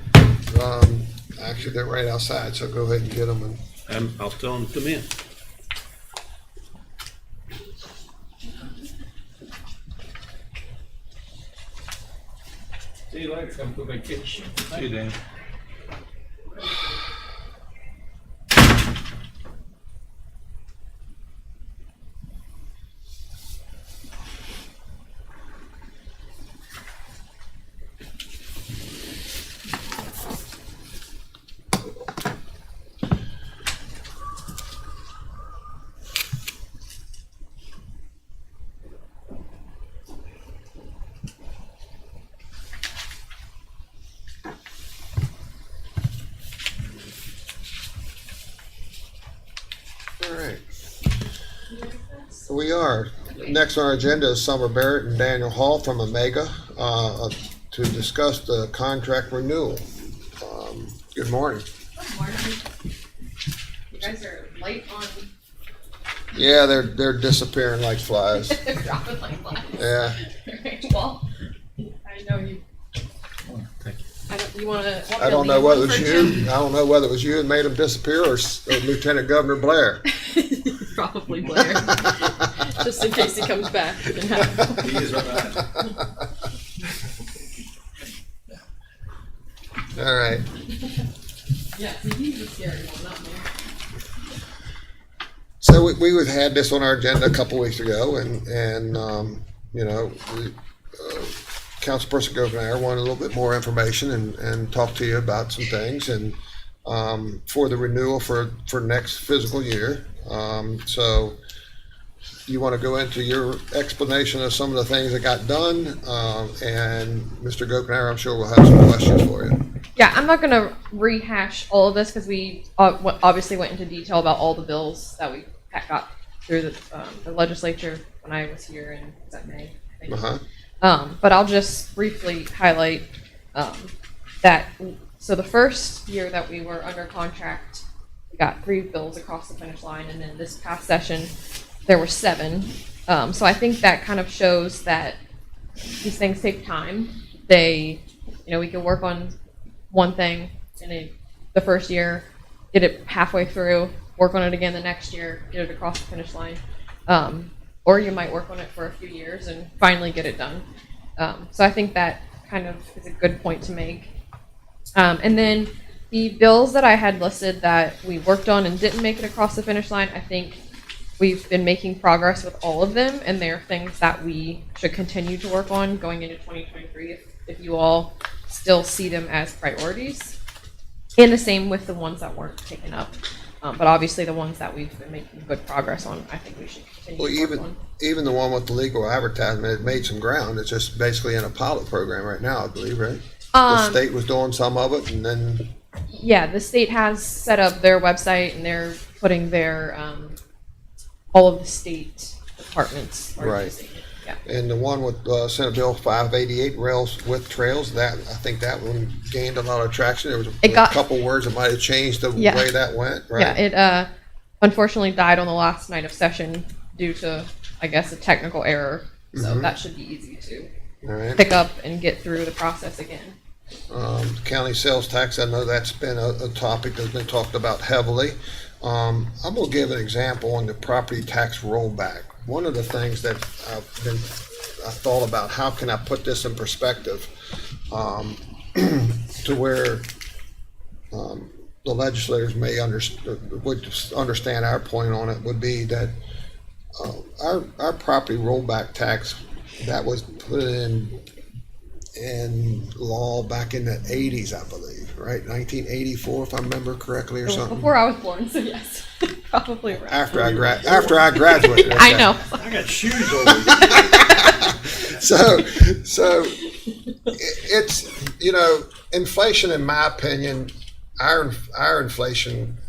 actually, they're right outside, so go ahead and get them and. I'll tell them to come in. See you later, come to vacation. See you, Dan. All right. We are. Next on our agenda is Summer Barrett and Daniel Hall from Omega to discuss the contract renewal. Good morning. Good morning. You guys are late on. Yeah, they're disappearing like flies. Dropping like flies. Yeah. Well, I know you. Thank you. You want to? I don't know whether it was you. I don't know whether it was you that made them disappear or Lieutenant Governor Blair. Probably Blair. Just in case he comes back. He is right behind. All right. Yeah, so he's the scary one, not me. So we had this on our agenda a couple weeks ago, and you know, Councilperson Governor wanted a little bit more information and talk to you about some things, and for the renewal for next fiscal year. So you want to go into your explanation of some of the things that got done, and Mr. Governor, I'm sure we'll have some questions for you. Yeah, I'm not going to rehash all of this because we obviously went into detail about all the bills that we got through the legislature when I was here in, was that May? I think. But I'll just briefly highlight that. So the first year that we were under contract, we got 3 bills across the finish line, and then this past session there were 7. So I think that kind of shows that these things take time. We can work on one thing in the first year, get it halfway through, work on it again the next year, get it across the finish line. Or you might work on it for a few years and finally get it done. So I think that kind of is a good point to make. And then the bills that I had listed that we worked on and didn't make it across the finish line, I think we've been making progress with all of them, and they're things that we should continue to work on going into 2023 if you all still see them as priorities. And the same with the ones that weren't taken up. But obviously the ones that we've been making good progress on, I think we should continue to work on. Even the one with the legal advertisement, it made some ground. It's just basically in a pilot program right now, I believe, right? The state was doing some of it, and then... Yeah, the state has set up their website, and they're putting their, all of the state departments are Right. using it. Yeah. And the one with Senate Bill 588, rails with trails, that I think that one gained a lot of traction. There was a couple words that might have changed the way that went, right? Yeah, it unfortunately died on the last night of session due to, I guess, a technical error. So that should be easy to pick up and get through the process again. County sales tax, I know that's been a topic that's been talked about heavily. I'm going to give an example on the property tax rollback. One of the things that I thought about, how can I put this in perspective to where the legislators may understand our point on it, would be that our property rollback tax that was put in law back in the 80s, I believe, right? 1984, if I remember correctly, or something. Before I was born, so yes, probably around. After I graduated. Okay. I know. I got shoes over. So it's, inflation, in my opinion, our inflation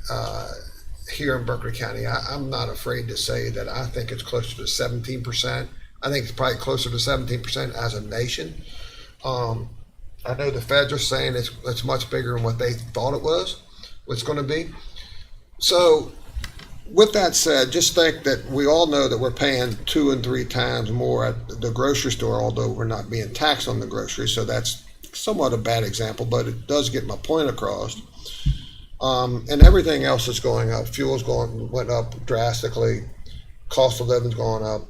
here in Berkeley County, I'm not afraid to say that I think it's closer to 17%. I think it's probably closer to 17% as a nation. I know the feds are saying it's much bigger than what they thought it was going to be. So with that said, just think that we all know that we're paying 2 and 3 times more at the grocery store, although we're not being taxed on the grocery. So that's somewhat a bad example, but it does get my point across. And everything else is going up. Fuel's went up drastically. Cost of living's going up.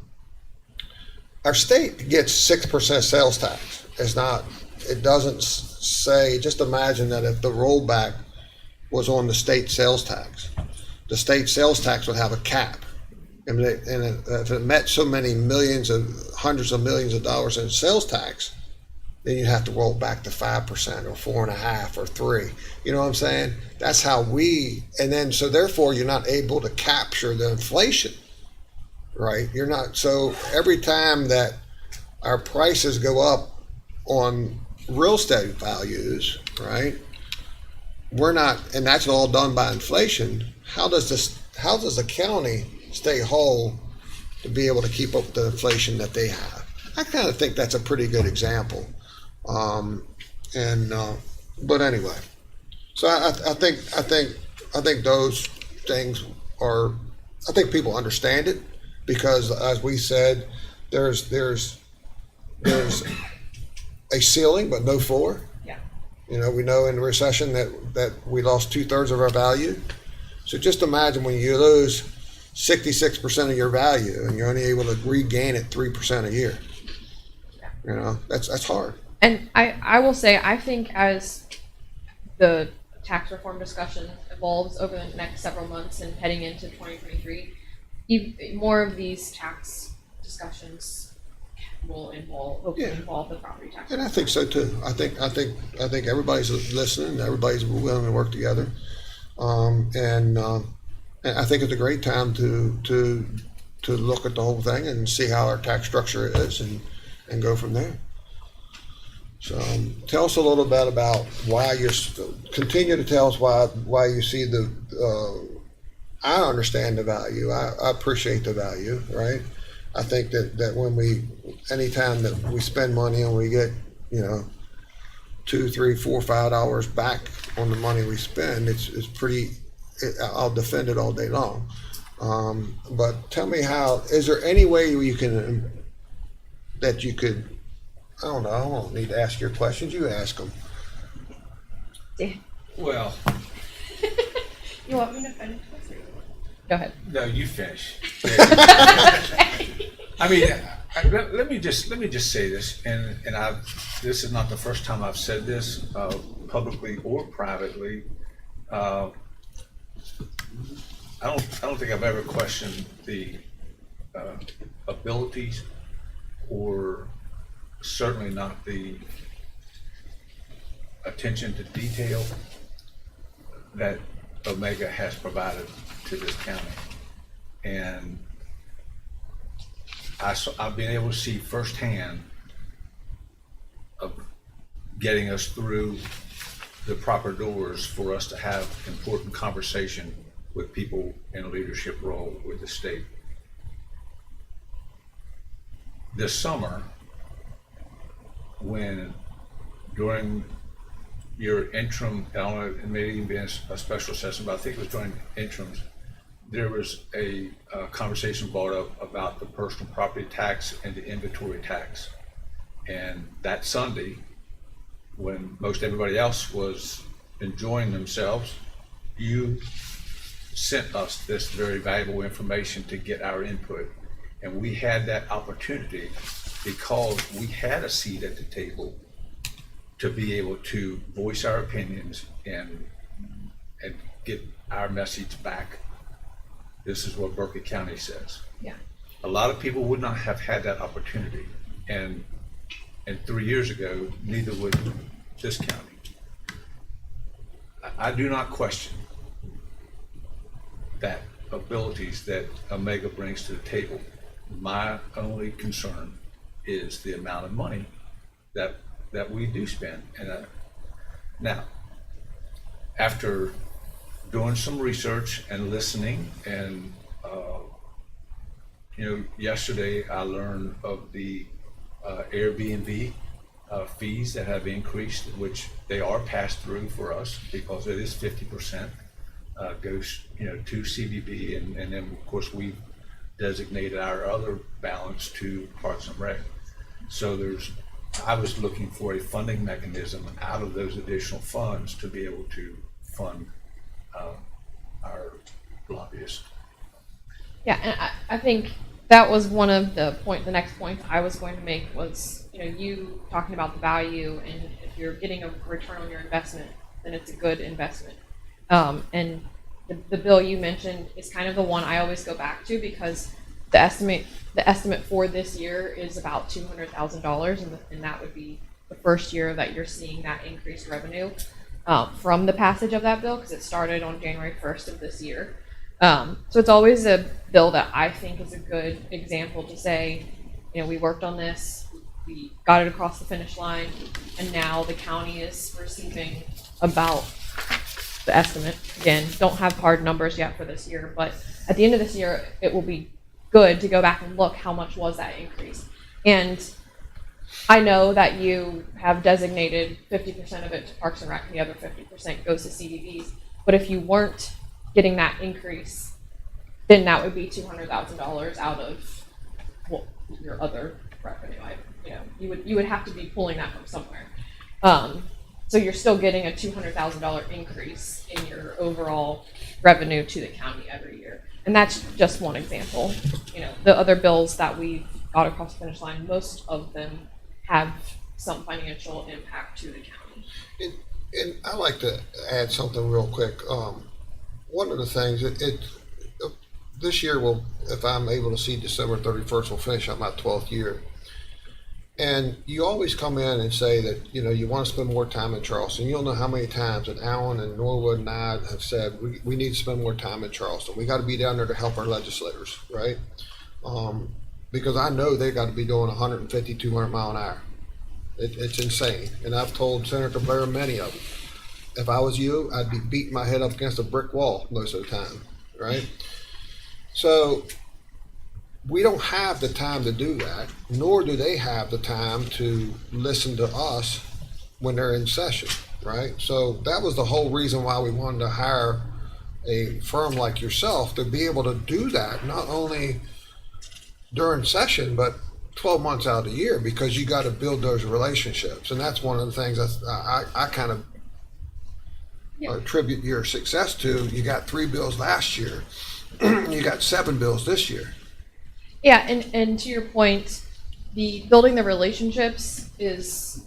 Our state gets 6% sales tax. It doesn't say, just imagine that if the rollback was on the state sales tax, the state sales tax would have a cap. And if it met so many hundreds of millions of dollars in sales tax, then you have to roll back to 5% or 4.5% or 3%. You know what I'm saying? That's how so therefore you're not able to capture the inflation, right? You're not. So every time that our prices go up on real estate values, right? We're not, and that's all done by inflation. How does the county stay whole to be able to keep up with the inflation that they have. I kind of think that's a pretty good example. But anyway, so I think those things are, I think people understand it, because as we said, there's a ceiling but no floor. Yeah. You know, we know in the recession that we lost 2/3 of our value. So just imagine when you lose 66% of your value and you're only able to regain it 3% a year. You know, that's hard. And I will say, I think as the tax reform discussion evolves over the next several months and heading into 2023, more of these tax discussions will hopefully involve the property tax. And I think so too. I think everybody's listening. Everybody's willing to work together. And I think it's a great time to look at the whole thing and see how our tax structure is and go from there. So tell us a little bit about why continue to tell us why you see I understand the value. I appreciate the value, right? I think that anytime that we spend money and we get, you know, $2, $3, $4, $5 back on the money we spend, it's pretty, I'll defend it all day long. But tell me is there any way that you could, I don't know, I don't need to ask your questions, you ask them. Yeah. Well, You want me to finish this? Go ahead. no, you finish. I mean, let me just say this, and this is not the first time I've said this, publicly or privately. I don't think I've ever questioned the abilities, or certainly not the attention to detail that Omega has provided to this county. And I've been able to see firsthand of getting us through the proper doors for us to have important conversation with people in a leadership role with the state. This summer, when during your interim, I don't know, it may even be a special session, but I think it was during interims, there was a conversation brought up about the personal property tax and the inventory tax. And that Sunday, when most everybody else was enjoying themselves, you sent us this very valuable information to get our input. And we had that opportunity because we had a seat at the table to be able to voice our opinions and get our message back. This is what Berkeley County says. Yeah. A lot of people would not have had that opportunity. And 3 years ago, neither would this county. I do not question that abilities that Omega brings to the table. My only concern is the amount of money that we do spend. And now, after doing some research and listening, and yesterday I learned of the Airbnb fees that have increased, which they are passed through for us because it is 50% goes to CBB, and then of course we designated our other balance to Parks and Rec. So I was looking for a funding mechanism out of those additional funds to be able to fund our lobbyists. Yeah, and I think that was one of the next point I was going to make was, you talking about the value, and if you're getting a return on your investment, then it's a good investment. And the bill you mentioned is kind of the one I always go back to, because the estimate for this year is about $200,000, and that would be the first year that you're seeing that increased revenue from the passage of that bill, because it started on January 1st of this year. So it's always a bill that I think is a good example to say, we worked on this, we got it across the finish line, and now the county is receiving about the estimate. Again, don't have hard numbers yet for this year, but at the end of this year, it will be good to go back and look how much was that increase. And I know that you have designated 50% of it to Parks and Rec, and the other 50% goes to CDBs. But if you weren't getting that increase, then that would be $200,000 out of your other revenue. You would have to be pulling that from somewhere. So you're still getting a $200,000 increase in your overall revenue to the county every year. And that's just one example. The other bills that we've got across the finish line, most of them have some financial impact to the county. And I like to add something real quick. One of the things, this year will, if I'm able to see December 31st, we'll finish up my 12th year. And you always come in and say that, you want to spend more time in Charleston. You'll know how many times that Alan and Norwood and I have said, we need to spend more time in Charleston. We got to be down there to help our legislators, right? Because I know they got to be doing 150, 200 mile an hour. It's insane. And I've told Senator Blair many of them, if I was you, I'd be beating my head up against a brick wall most of the time, right? So we don't have the time to do that, nor do they have the time to listen to us when they're in session, right? So that was the whole reason why we wanted to hire a firm like yourself to be able to do that, not only during session, but 12 months out of the year, because you got to build those relationships. And that's one of the things that I kind of attribute your success to. You got 3 bills last year. You got 7 bills this year. Yeah, and to your point, the building the relationships is,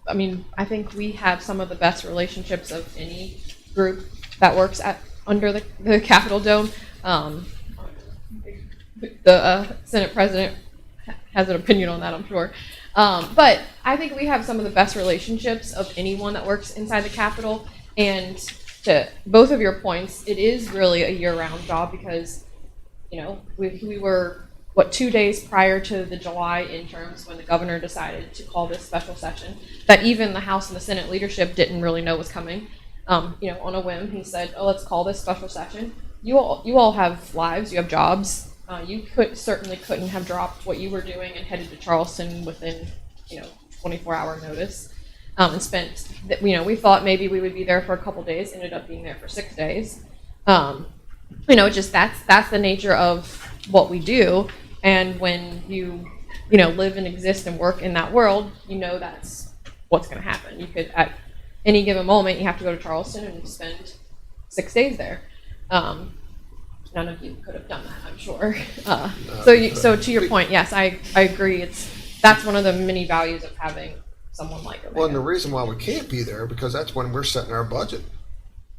I think we have some of the best relationships of any group that works under the Capitol Dome. The Senate President has an opinion on that, I'm sure. But I think we have some of the best relationships of anyone that works inside the Capitol. And to both of your points, it is really a year-round job because, we were 2 days prior to the July midterms when the governor decided to call this special session that even the House and the Senate leadership didn't really know was coming. On a whim, he said, "Oh, let's call this special session." You all have lives, you have jobs. You certainly couldn't have dropped what you were doing and headed to Charleston within 24-hour notice. And spent, we thought maybe we would be there for a couple days, ended up being there for 6 days. Just that's the nature of what we do. And when you live and exist and work in that world, that's what's going to happen. You could, at any given moment, you have to go to Charleston and spend 6 days there. None of you could have done that, I'm sure. So to your point, yes, I agree. That's one of the many values of having someone like Omega. Well, and the reason why we can't be there, because that's when we're setting our budget.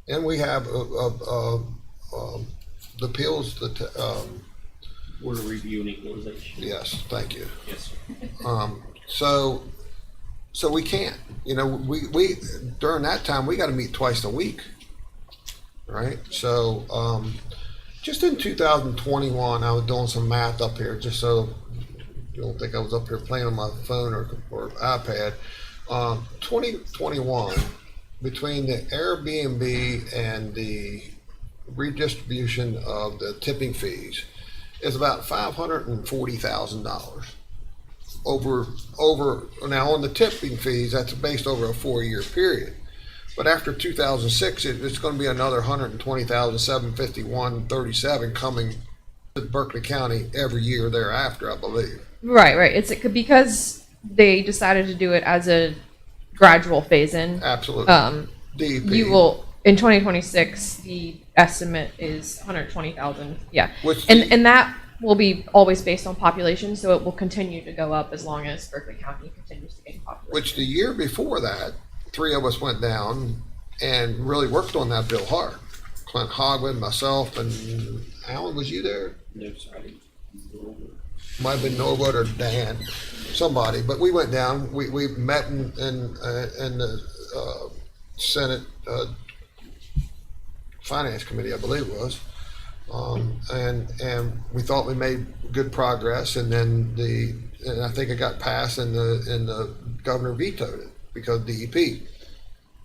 And we have the appeals, We're reviewing equalization. yes, thank you. Yes, sir. So we can't, we during that time, we got to meet twice a week, right? So just in 2021, I was doing some math up here, just so you don't think I was up here playing on my phone or iPad. 2021, between the Airbnb and the redistribution of the tipping fees, is about $540,000 over now. On the tipping fees, that's based over a 4-year period. But after 2006, it's going to be another $120,751.37 coming to Berkeley County every year thereafter, I believe. Right. It's because they decided to do it as a gradual phase-in. Absolutely. DEP. You will, in 2026, the estimate is 120,000. Yeah. And that will be always based on population, so it will continue to go up as long as Berkeley County continues to gain population. Which the year before that, 3 of us went down and really worked on that bill hard. Clint Hogwood, myself, and Alan, was you there? No, sorry. Might have been Norwood or Dan, somebody. But we went down. We met in the Senate Finance Committee, I believe it was, and we thought we made good progress. And then I think it got passed, and the governor vetoed it because of DEP.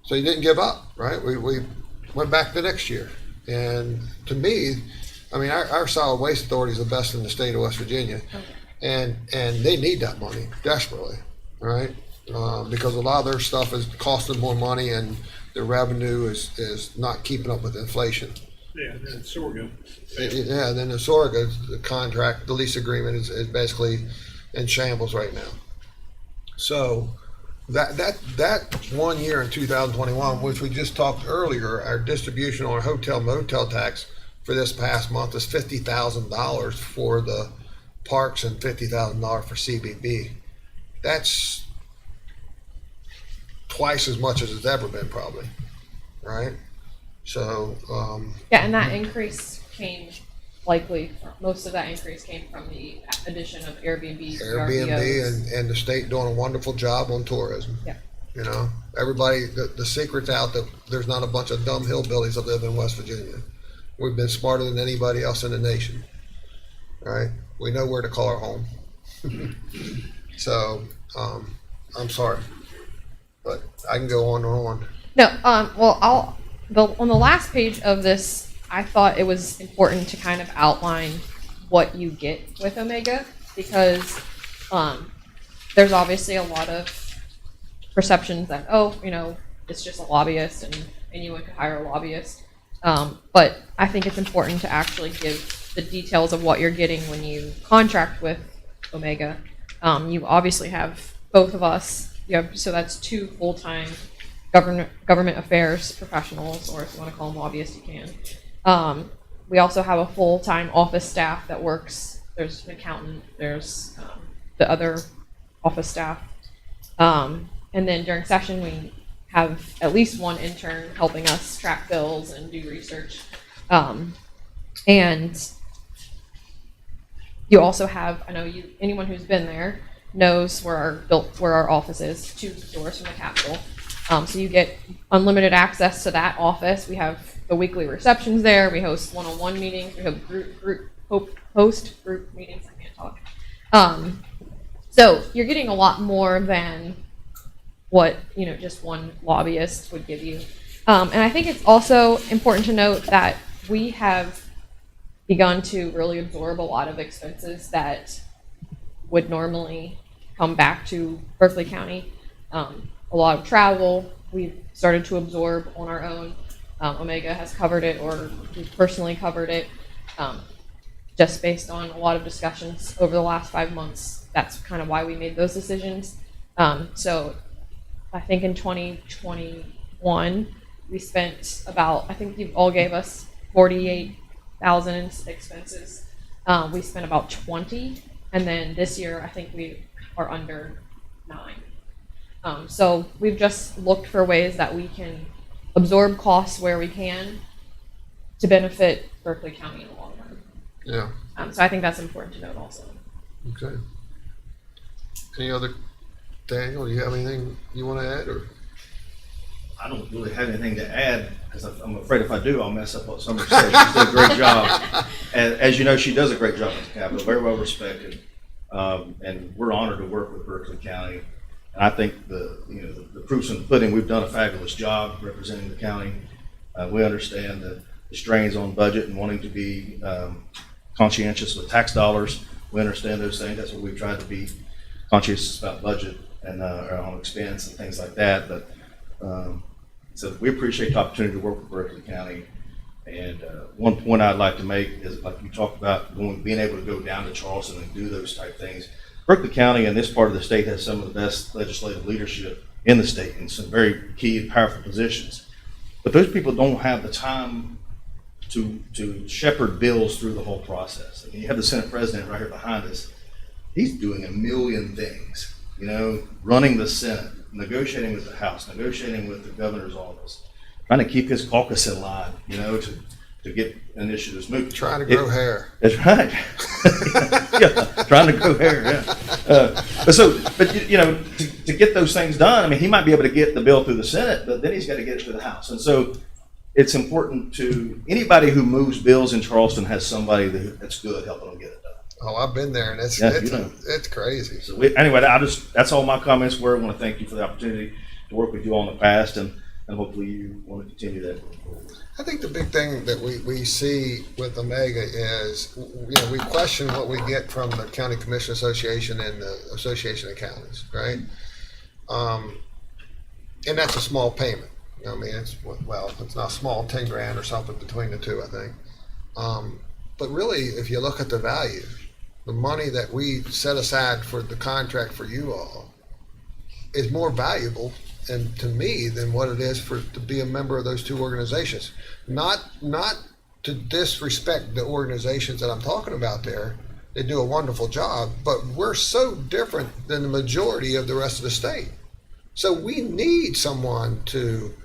So he didn't give up, right? We went back the next year, and to me, I mean, our solid waste authority is the best in the state of West Virginia. And they need that money desperately, right? Because a lot of their stuff is costing more money and their revenue is not keeping up with inflation. Yeah, and then Sorghum. Yeah, then the Sorga, the contract, the lease agreement is basically in shambles right now. So that 1 year in 2021, which we just talked earlier, our distribution on hotel motel tax for this past month is $50,000 for the parks and $50,000 for CBB. That's twice as much as it's ever been, probably, right? So Yeah, and that increase came likely, most of that increase came from the addition of Airbnb, Airbnb and the state doing a wonderful job on tourism. Yeah. You know, everybody, the secret's out that there's not a bunch of dumb hillbillies that live in West Virginia. We've been smarter than anybody else in the nation, right? We know where to call our home. So, I'm sorry, but I can go on and on. No, well, on the last page of this, I thought it was important to kind of outline what you get with Omega, because there's obviously a lot of perceptions that, oh, you know, it's just a lobbyist and anyone could hire a lobbyist. But I think it's important to actually give the details of what you're getting when you contract with Omega. You obviously have both of us. So that's 2 full-time government affairs professionals, or if you want to call them lobbyists, you can. We also have a full-time office staff that works. There's an accountant. There's the other office staff. And then during session, we have at least one intern helping us track bills and do research. And you also have, I know anyone who's been there knows where our office is, 2 doors from the Capitol. So you get unlimited access to that office. We have the weekly receptions there. We host one-on-one meetings. We have host group meetings. I can't talk. So you're getting a lot more than what, you know, just one lobbyist would give you. And I think it's also important to note that we have begun to really absorb a lot of expenses that would normally come back to Berkeley County. A lot of travel we've started to absorb on our own. Omega has covered it, or we've personally covered it, just based on a lot of discussions over the last 5 months. That's kind of why we made those decisions. So I think in 2021, we spent about, I think you all gave us 48,000 in expenses. We spent about 20, and then this year I think we are under 9. So we've just looked for ways that we can absorb costs where we can to benefit Berkeley County in the long run. Yeah. So I think that's important to note also. Okay. Any other, Daniel, do you have anything you want to add, or? I don't really have anything to add, because I'm afraid if I do, I'll mess up what Summer said. She did a great job. As you know, she does a great job at the Capitol, very well respected. And we're honored to work with Berkeley County. And I think the proof's in the pudding. We've done a fabulous job representing the county. We understand the strains on budget and wanting to be conscientious with tax dollars. We understand those things. That's what we've tried to be conscientious about budget and on expense and things like that. But so we appreciate the opportunity to work with Berkeley County. And one point I'd like to make is, like you talked about, being able to go down to Charleston and do those type things. Berkeley County and this part of the state has some of the best legislative leadership in the state in some very key and powerful positions. But those people don't have the time to shepherd bills through the whole process. I mean, you have the Senate President right here behind us. He's doing a million things, you know, running the Senate, negotiating with the House, negotiating with the governor's office, trying to keep his caucus in line, you know, to get initiatives moving. Trying to grow hair. That's right. Yeah, trying to grow hair, yeah. But you know, to get those things done, I mean, he might be able to get the bill through the Senate, but then he's got to get it to the House. And so it's important to anybody who moves bills in Charleston has somebody that's good helping them get it done. Oh, I've been there, and it's crazy. So anyway, that's all my comments were. I want to thank you for the opportunity to work with you all in the past, and hopefully you want to continue that going forward. I think the big thing that we see with Omega is, we question what we get from the County Commission Association and the Association of Counties, right? And that's a small payment. I mean, it's not small, 10 grand or something between the two, I think. But really, if you look at the value, the money that we set aside for the contract for you all is more valuable, and to me, than what it is to be a member of those two organizations. Not to disrespect the organizations that I'm talking about there. They do a wonderful job, but we're so different than the majority of the rest of the state. So we need someone to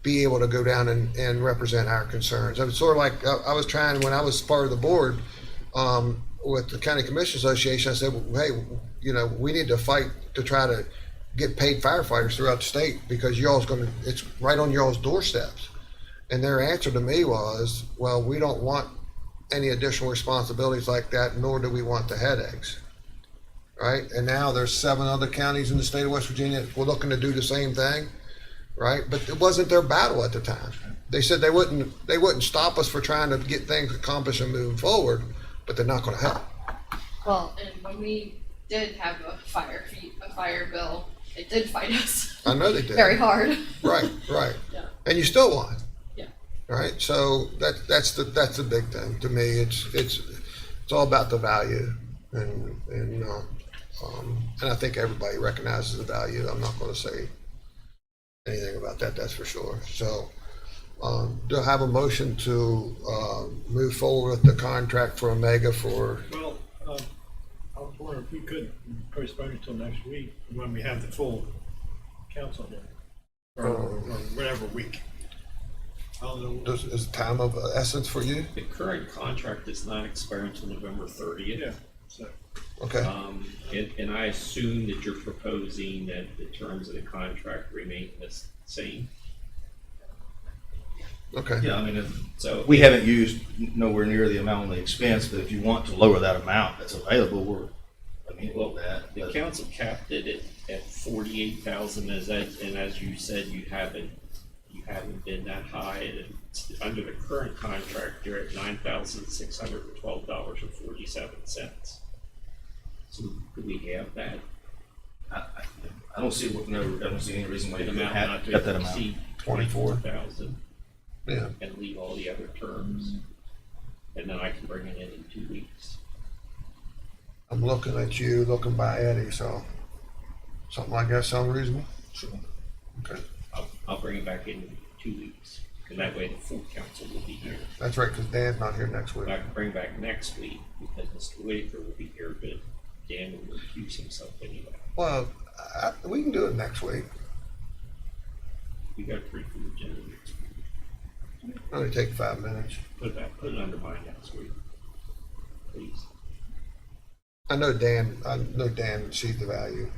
be able to go down and represent our concerns. I'm sort of like, I was trying, when I was part of the board with the County Commission Association, I said, well, hey, we need to fight to try to get paid firefighters throughout the state, because it's right on y'all's doorsteps. And their answer to me was, well, we don't want any additional responsibilities like that, nor do we want the headaches. Right? And now there's 7 other counties in the state of West Virginia that were looking to do the same thing. Right? But it wasn't their battle at the time. They said they wouldn't stop us for trying to get things accomplished and moving forward, but they're not going to help. Well, and when we did have a fire bill, it did fight us. I know they did. Very hard. Right. Yeah. And you still won. Yeah. Right. So that's the big thing to me. It's all about the value, and I think everybody recognizes the value. I'm not going to say anything about that. That's for sure. So, do I have a motion to move forward with the contract for Omega for? Well, I was wondering if we could postpone it until next week when we have the full council here, or whatever week. I don't know. Is time of essence for you? The current contract is not expiring until November 30th. Yeah. So. Okay. And I assume that you're proposing that the terms of the contract remain the same. Okay. Yeah, I mean, So we haven't used nowhere near the amount on the expense, but if you want to lower that amount that's available, we're amenable to that. The council capped it at 48,000, and as you said, you haven't been that high. And under the current contract, you're at $9,612.47. So do we have that? I don't see any reason why you An couldn't amount have not to cut that amount. exceed 24,000. Yeah. And leave all the other terms, and then I can bring it in 2 weeks. I'm looking at you, looking by Eddie, so something like that sound reasonable? Sure. Okay. I'll bring it back in 2 weeks, and that way the full council will be here. That's right, because Dan's not here next week. I can bring back next week because Mr. Whitaker will be here, but Dan will recuse himself anyway. Well, we can do it next week. We got a pretty full agenda next week. Only take 5 minutes. Put it under my next week, please. I know Dan sees the value.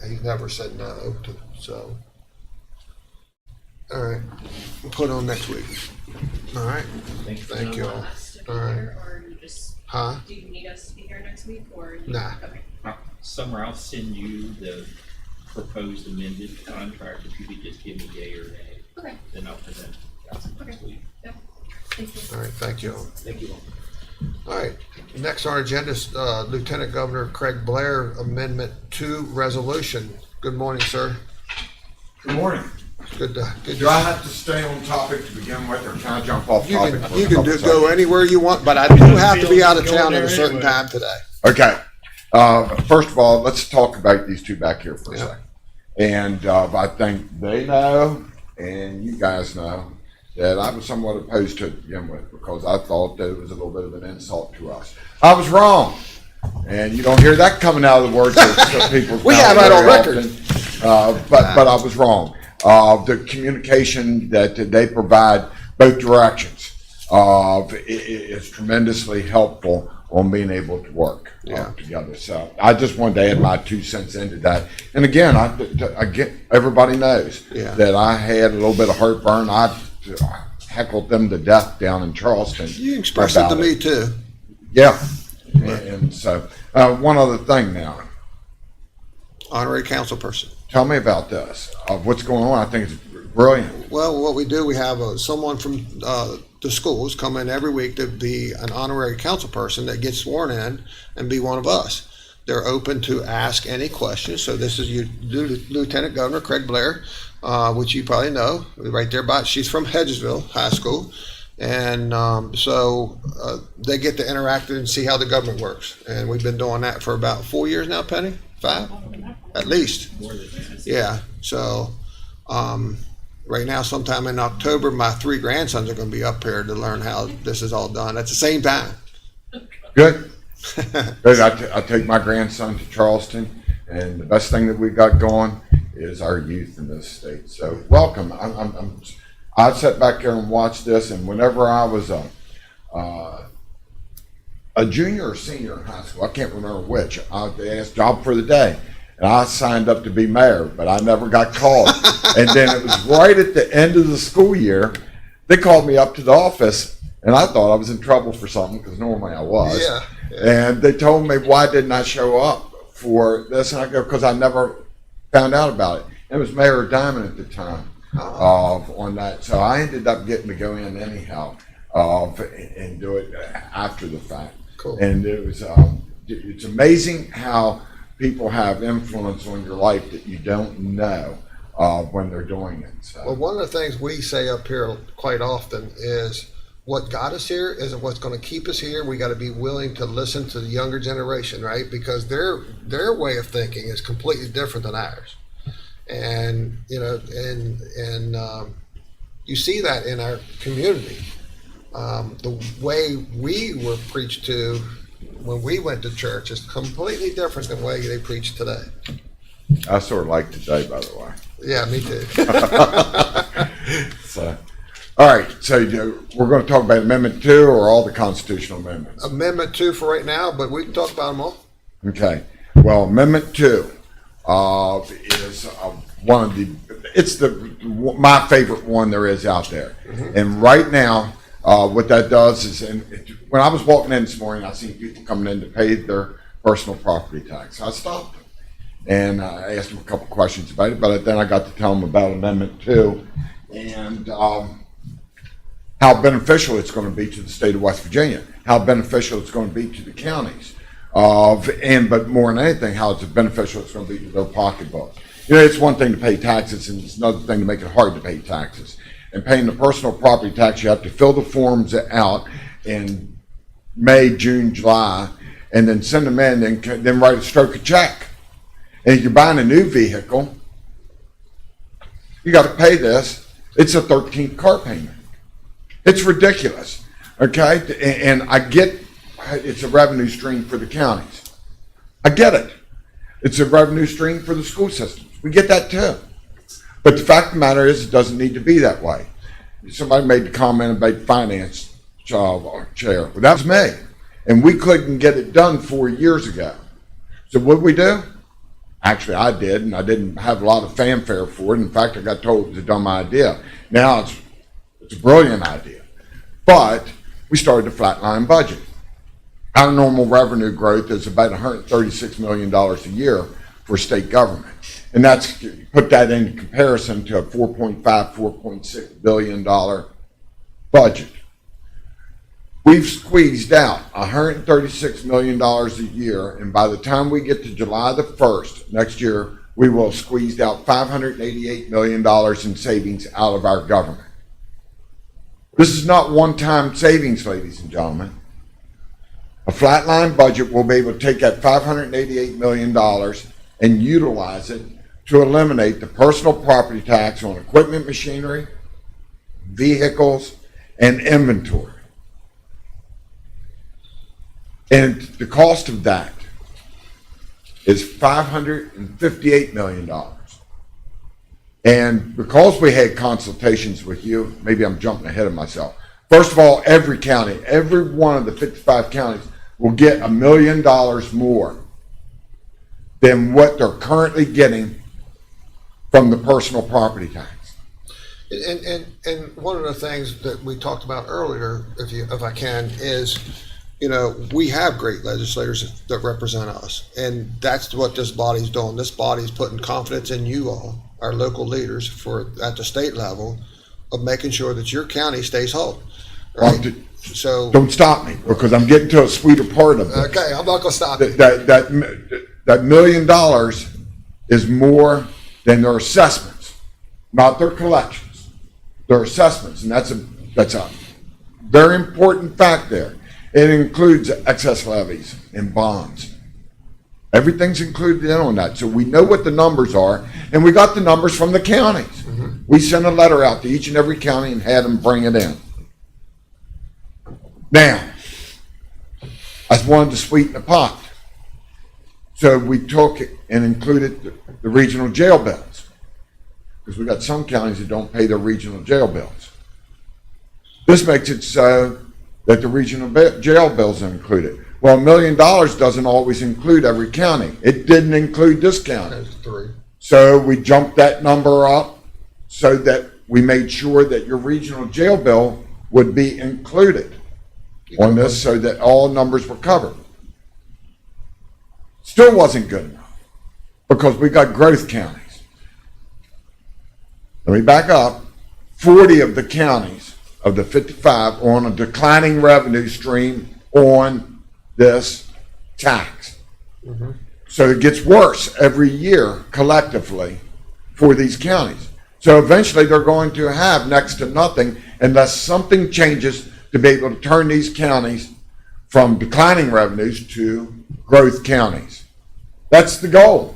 He's never said no to, so. All right, we'll put it on next week. All right, thank you all. All right. Or you just, Huh? do you need us to be here next week, or? Nah. Okay. Summer, I'll send you the proposed amended contract. If you could just give me yea or nay, Okay. then I'll present it to council next week. Yep. Thank you. All right, thank you all. Thank you all. All right, next on our agenda is Lieutenant Governor Craig Blair Amendment 2 Resolution. Good morning, sir. Good morning. Good. Do I have to stay on topic to begin with, or can I jump off topic? You can go anywhere you want, but I do have to be out of town at a certain time today. Okay. First of all, let's talk about these two back here for a second. And I think they know, and you guys know, that I was somewhat opposed to it to begin with, because I thought that it was a little bit of an insult to us. I was wrong. And you don't hear that coming out of the words of people's We have that on record. But I was wrong. The communication that they provide both directions is tremendously helpful on being able to work together. So I just wanted to add my 2 cents into that. And again, everybody knows that I had a little bit of heartburn. I heckled them to death down in Charleston. You expressed it to me too. Yeah. And so one other thing now. Honorary council person. Tell me about this. What's going on? I think it's Brilliant. Well, what we do, we have someone from the schools come in every week to be an honorary council person that gets sworn in and be one of us. They're open to ask any questions. So this is Lieutenant Governor Craig Blair, which you probably know, right there by. She's from Hedgesville High School. And so they get to interact and see how the government works. And we've been doing that for about 4 years now, Penny? 5? At least. Yeah. So right now, sometime in October, my 3 grandsons are going to be up here to learn how this is all done at the same time. Good. Good. I take my grandson to Charleston, and the best thing that we got going is our youth in this state. So welcome. I sat back there and watched this, and whenever I was a junior or senior in high school, I can't remember which, they asked job for the day, and I signed up to be mayor, but I never got called. And then it was right at the end of the school year, they called me up to the office, and I thought I was in trouble for something, because normally I was. Yeah. And they told me, why didn't I show up for this? And I go, because I never found out about it. It was Mayor Diamond at the time. On that, so I ended up getting to go in anyhow and do it after the fact. Cool. And it was it's amazing how people have influence on your life that you don't know when they're doing it. So. Well, one of the things we say up here quite often is what got us here isn't what's going to keep us here. We got to be willing to listen to the younger generation, right? Because their way of thinking is completely different than ours. And you know, and you see that in our community. The way we were preached to when we went to church is completely different than the way they preach today. I sort of like today, by the way. Yeah, me too. So, all right. So we're going to talk about Amendment 2 or all the constitutional amendments. Amendment 2 for right now, but we can talk about them all. Okay. Well, Amendment 2. Is one of my favorite one there is out there. Mm-hmm. And right now, what that does is, when I was walking in this morning, I seen people coming in to pay their personal property tax. I stopped them and I asked them a couple questions about it, but then I got to tell them about Amendment 2 and how beneficial it's going to be to the state of West Virginia, how beneficial it's going to be to the counties. But more than anything, how it's beneficial it's going to be to their pocketbook. You know, it's one thing to pay taxes, and it's another thing to make it hard to pay taxes. And paying the personal property tax, you have to fill the forms out in May, June, July, and then send them in, and then write a stroke a check. And if you're buying a new vehicle, you got to pay this. It's a 13th car payment. It's ridiculous. Okay, and I get. It's a revenue stream for the counties. I get it. It's a revenue stream for the school systems. We get that too. But the fact of the matter is, it doesn't need to be that way. Somebody made the comment about finance chair. Well, that was me. And we couldn't get it done 4 years ago. So what did we do? Actually, I did, and I didn't have a lot of fanfare for it. In fact, I got told it was a dumb idea. Now it's a brilliant idea. But we started the Flatline Budget. Our normal revenue growth is about $136 million a year for state government. And that's, put that in comparison to a $4.6 billion budget. We've squeezed out $136 million a year, and by the time we get to July the 1st next year, we will have squeezed out $588 million in savings out of our government. This is not one-time savings, ladies and gentlemen. A flatline budget will be able to take that $588 million and utilize it to eliminate the personal property tax on equipment, machinery, vehicles, and inventory. And the cost of that is $558 million. And because we had consultations with you, maybe I'm jumping ahead of myself. First of all, every county, every one of the 55 counties will get $1 million more than what they're currently getting from the personal property tax. And one of the things that we talked about earlier, if I can, is, you know, we have great legislators that represent us, and that's what this body's doing. This body's putting confidence in you all our local leaders at the state level of making sure that your county stays whole. Right? So Don't stop me, because I'm getting to a sweeter part of this. okay, I'm not gonna stop you. That $1 million is more than their assessments, not their collections, their assessments, and that's a very important fact there. It includes excess levies and bonds. Everything's included in on that, so we know what the numbers are, and we got the numbers from the counties. We sent a letter out to each and every county and had them bring it in. Now, I just wanted to sweeten the pot. So we took it and included the regional jail bills, because we got some counties that don't pay their regional jail bills. This makes it so that the regional jail bills are included. Well, $1 million doesn't always include every county. It didn't include this county. There's 3. So we jumped that number up so that we made sure that your regional jail bill would be included on this, so that all numbers were covered. Still wasn't good enough, because we got growth counties. Let me back up. 40 of the counties of the 55 are on a declining revenue stream on this tax. So it gets worse every year collectively for these counties. So eventually they're going to have next to nothing unless something changes to be able to turn these counties from declining revenues to growth counties. That's the goal.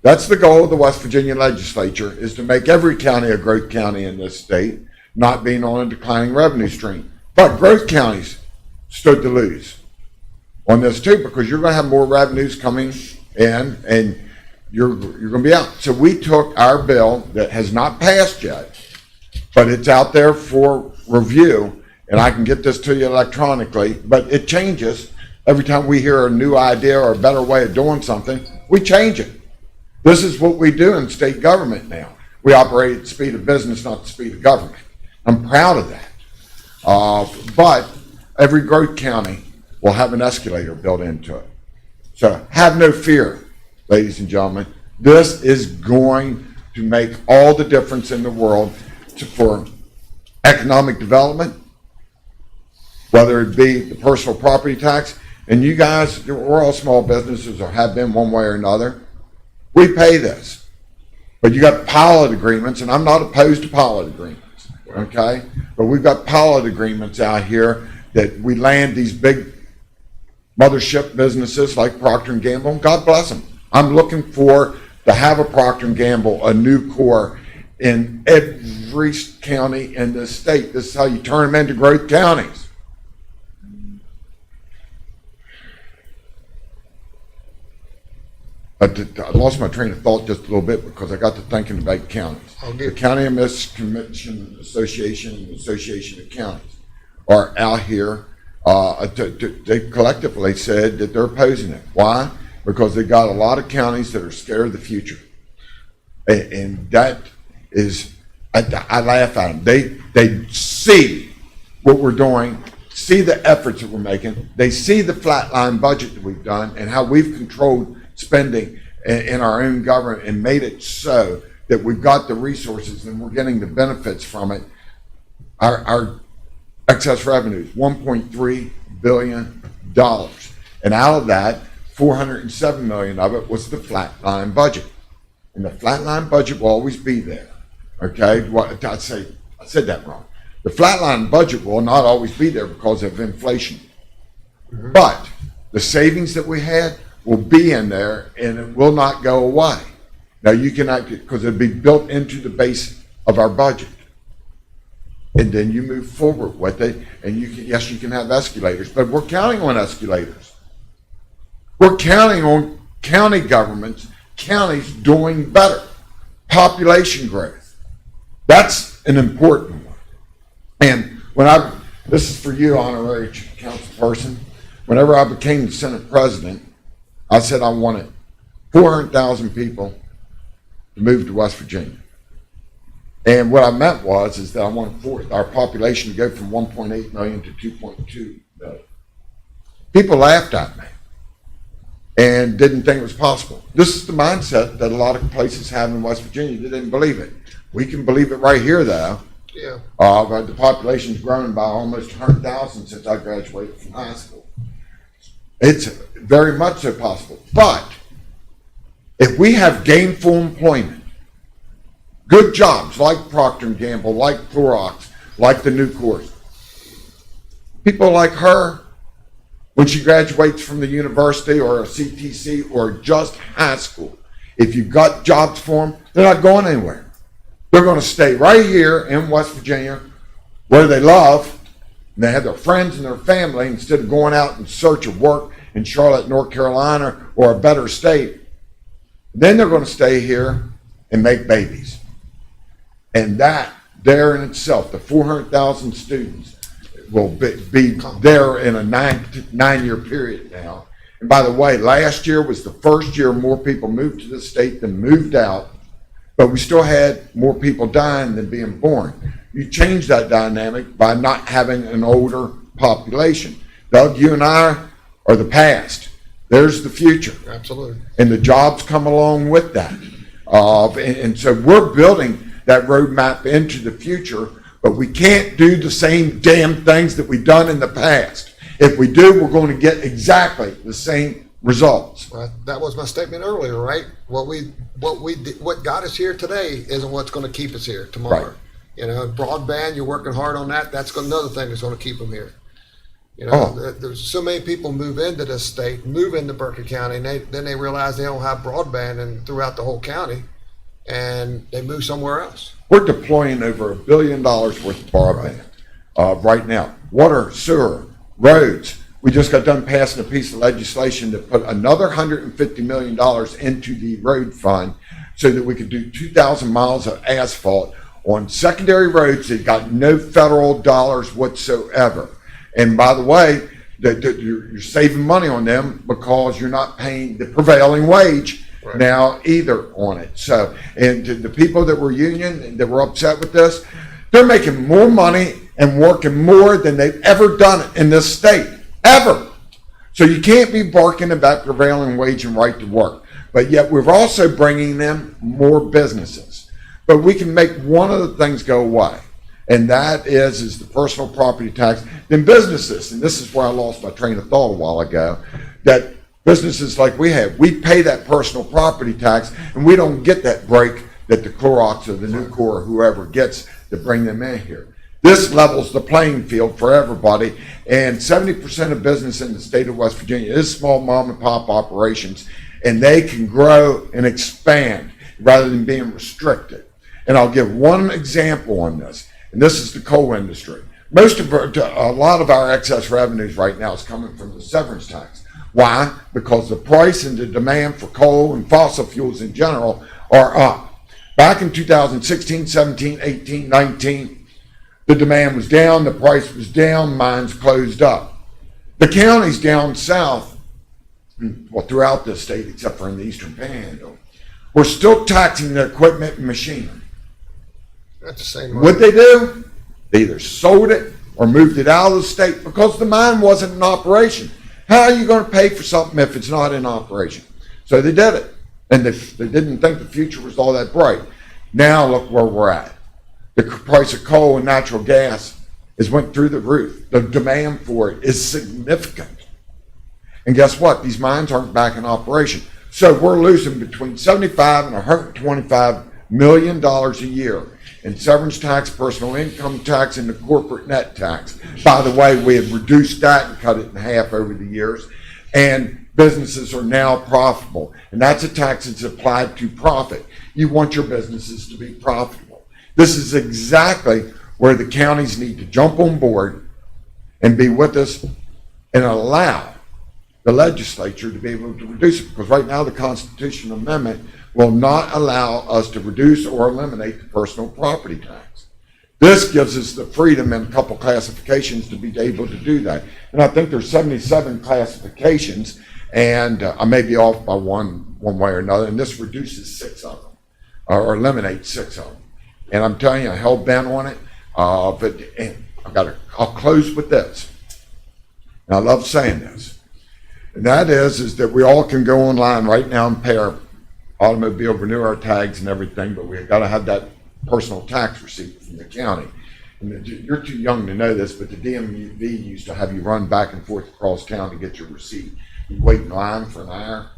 That's the goal of the West Virginia legislature, is to make every county a growth county in this state, not being on a declining revenue stream. But growth counties stood to lose on this too, because you're going to have more revenues coming in and you're going to be out. So we took our bill that has not passed yet, but it's out there for review, and I can get this to you electronically, but it changes every time we hear a new idea or a better way of doing something. We change it. This is what we do in state government now. We operate at the speed of business, not the speed of government. I'm proud of that. But every growth county will have an escalator built into it. So have no fear, ladies and gentlemen. This is going to make all the difference in the world for economic development, whether it be the personal property tax. And you guys, we're all small businesses, or have been one way or another. We pay this. But you got pilot agreements, and I'm not opposed to pilot agreements, okay? But we've got pilot agreements out here that we land these big mothership businesses like Procter & Gamble. God bless them. I'm looking to have a Procter & Gamble, a new core in every county in this state. This is how you turn them into growth counties. I lost my train of thought just a little bit, because I got to thinking about counties. The County Commission Association and the Association of Counties are out here. They collectively said that they're opposing it. Why? Because they got a lot of counties that are scared of the future. And that is, I laugh at them. They see what we're doing, see the efforts that we're making. They see the flatline budget that we've done and how we've controlled spending in our own government and made it so that we've got the resources and we're getting the benefits from it. Our excess revenues, $1.3 billion. And out of that, $407 million of it was the flatline budget. And the flatline budget will always be there. Okay? I said that wrong. The flatline budget will not always be there because of inflation. But the savings that we had will be in there, and it will not go away. Now you cannot, because it'll be built into the base of our budget. And then you move forward with it, and you can have escalators, but we're counting on escalators. We're counting on county governments, counties doing better. Population growth. That's an important one. And this is for you, honorary council person. Whenever I became the Senate president, I said I wanted 400,000 people to move to West Virginia. And what I meant is that I wanted our population to go from 1.8 million to 2.2 million. People laughed at me. and didn't think it was possible. This is the mindset that a lot of places have in West Virginia. They didn't believe it. We can believe it right here, though. Yeah. But the population's grown by almost 100,000 since I graduated from high school. It's very much so possible. But if we have gainful employment, good jobs like Procter & Gamble, like Clorox, like the new course, people like her, when she graduates from the university or a CTC or just high school, if you've got jobs for them, they're not going anywhere. They're going to stay right here in West Virginia where they love, and they have their friends and their family instead of going out in search of work in Charlotte, North Carolina, or a better state. Then they're going to stay here and make babies. And that there in itself, the 400,000 students will be there in a nine-year period now. And by the way, last year was the first year more people moved to the state than moved out, but we still had more people dying than being born. You change that dynamic by not having an older population. Doug, you and I are the past. There's the future. Absolutely. And the jobs come along with that. And so we're building that roadmap into the future, but we can't do the same damn things that we've done in the past. If we do, we're going to get exactly the same results. Well, that was my statement earlier, right? What got us here today isn't what's going to keep us here tomorrow. Right. You know, broadband, you're working hard on that. That's another thing that's going to keep them here. You know, there's so many people move into this state, move into Berkeley County, and then they realize they don't have broadband throughout the whole county, and they move somewhere else. We're deploying over $1 billion worth of broadband right now. Water, sewer, roads. We just got done passing a piece of legislation to put another $150 million into the road fund so that we could do 2,000 miles of asphalt on secondary roads that got no federal dollars whatsoever. And by the way, you're saving money on them because you're not paying the prevailing wage now either on it. So, and to the people that were union and that were upset with this, they're making more money and working more than they've ever done in this state, ever. So you can't be barking about prevailing wage and right to work. But yet we're also bringing them more businesses. But we can make one of the things go away. And that is the personal property tax. Then businesses, and this is where I lost my train of thought a while ago, that businesses like we have, we pay that personal property tax, and we don't get that break that the Clorox or the Nucor or whoever gets to bring them in here. This levels the playing field for everybody, and 70% of business in the state of West Virginia is small mom and pop operations, and they can grow and expand rather than being restricted. And I'll give one example on this. And this is the coal industry. A lot of our excess revenues right now is coming from the severance tax. Why? Because the price and the demand for coal and fossil fuels in general are up. Back in 2016, 17, 18, 19, the demand was down, the price was down, mines closed up. The counties down south, well, throughout the state except for in the Eastern Panhandle, were still taxing their equipment and machinery. That's the same. What they do? They either sold it or moved it out of the state because the mine wasn't in operation. How are you going to pay for something if it's not in operation? So they did it. And they didn't think the future was all that bright. Now look where we're at. The price of coal and natural gas has went through the roof. The demand for it is significant. And guess what? These mines aren't back in operation. So we're losing between $75 and $125 million a year in severance tax, personal income tax, and the corporate net tax. By the way, we have reduced that and cut it in half over the years, and businesses are now profitable. And that's a tax that's applied to profit. You want your businesses to be profitable. This is exactly where the counties need to jump on board and be with us and allow the legislature to be able to reduce it. Because right now the Constitutional Amendment will not allow us to reduce or eliminate the personal property tax. This gives us the freedom in a couple classifications to be able to do that. And I think there's 77 classifications, and I may be off by one way or another, and this reduces 6 of them, or eliminates 6 of them. And I'm telling you, I'm hell bent on it, but I'll close with this. And I love saying this. And that is that we all can go online right now and pay our automobile, renew our tags and everything, but we've got to have that personal tax receipt from the county. And you're too young to know this, but the DMV used to have you run back and forth across town to get your receipt. You wait in line for an hour,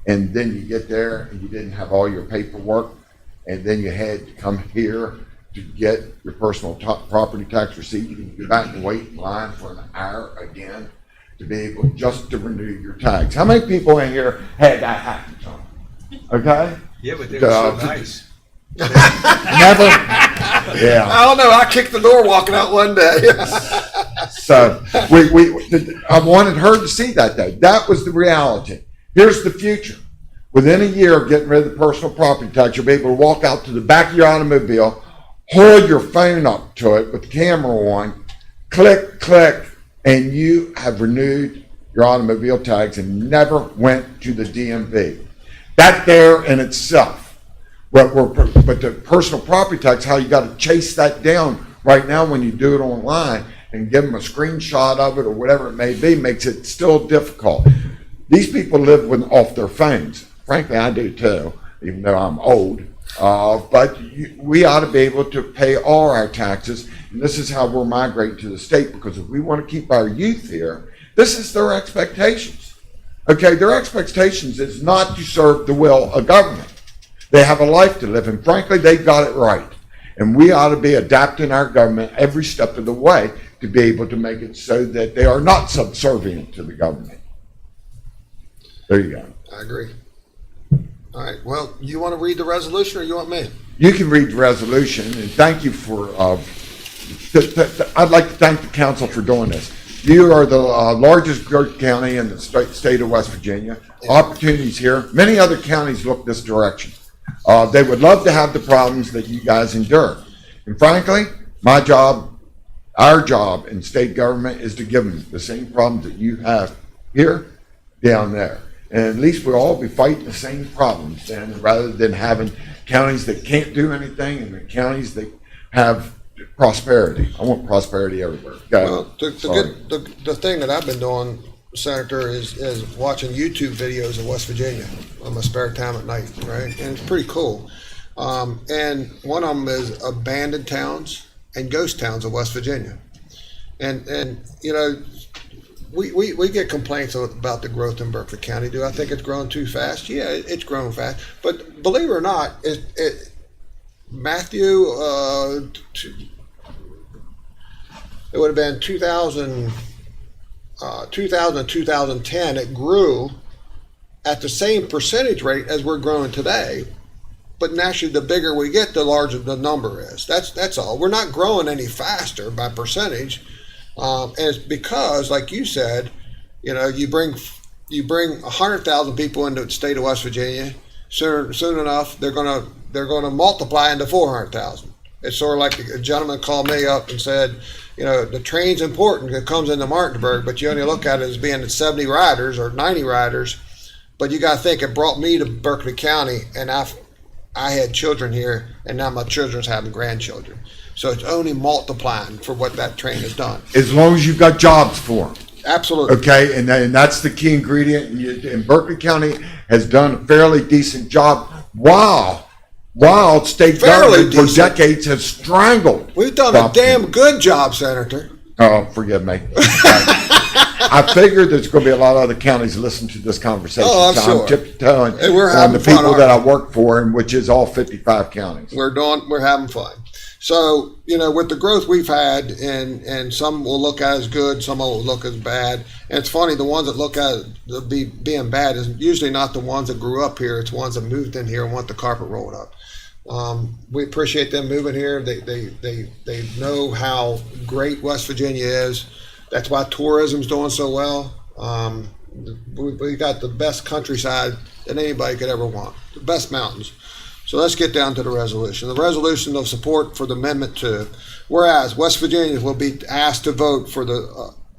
and then you get there and you didn't have all your paperwork, and then you had to come here to get your personal property tax receipt. You can go back and wait in line for an hour again to be able just to renew your tags. How many people in here had that happen to them? Okay? Yeah, but they were so nice. Never. Yeah. I don't know. I kicked the door walking out one day. So I wanted her to see that though. That was the reality. Here's the future. Within a year of getting rid of the personal property tax, you'll be able to walk out to the back of your automobile, hold your phone up to it with the camera on, click, click, and you have renewed your automobile tags and never went to the DMV. That there in itself. But the personal property tax, how you got to chase that down right now when you do it online and give them a screenshot of it or whatever it may be, makes it still difficult. These people live off their phones. Frankly, I do too, even though I'm old. But we ought to be able to pay all our taxes. And this is how we're migrating to the state, because if we want to keep our youth here, this is their expectations. Okay, their expectations is not to serve the will of government. They have a life to live, and frankly, they got it right. And we ought to be adapting our government every step of the way to be able to make it so that they are not subservient to the government. There you go. I agree. All right. Well, you want to read the resolution or you want me? You can read the resolution, and thank you for, I'd like to thank the council for doing this. You are the largest county in the state of West Virginia. Opportunities here. Many other counties look this direction. They would love to have the problems that you guys endure. And frankly, my job, our job in state government is to give them the same problems that you have here, down there. And at least we'll all be fighting the same problems then, rather than having counties that can't do anything and the counties that have prosperity. I want prosperity everywhere. Well, the thing that I've been doing, Senator, is watching YouTube videos of West Virginia on my spare time at night, right? And it's pretty cool. And one of them is abandoned towns and ghost towns of West Virginia. And you know, we get complaints about the growth in Berkeley County. Do I think it's growing too fast? Yeah, it's growing fast. But believe it or not, Matthew, it would have been 2000 and 2010, it grew at the same percentage rate as we're growing today. But naturally, the bigger we get, the larger the number is. That's all. We're not growing any faster by percentage. And it's because, like you said, you know, you bring 100,000 people into the state of West Virginia. Soon enough, they're gonna multiply into 400,000. It's sort of like a gentleman called me up and said, you know, the train's important. It comes into Martinsburg, but you only look at it as being 70 riders or 90 riders. But you got to think, it brought me to Berkeley County, and I had children here, and now my children's having grandchildren. So it's only multiplying for what that train has done. As long as you've got jobs for them. Absolutely. Okay, and that's the key ingredient. And Berkeley County has done a fairly decent job while state government for decades has strangled. We've done a damn good job, Senator. Oh, forgive me. I figured there's going to be a lot of other counties listening to this conversation. Oh, I'm so sure. I'm tiptoeing on the people that I work for, and which is all 55 counties. We're having fun. So, you know, with the growth we've had, and some will look at as good, some will look as bad. And it's funny, the ones that look at being bad is usually not the ones that grew up here. It's ones that moved in here and want the carpet rolled up. We appreciate them moving here. They know how great West Virginia is. That's why tourism's doing so well. We got the best countryside that anybody could ever want, the best mountains. So let's get down to the resolution. The resolution of support for the Amendment 2. Whereas West Virginians will be asked to vote for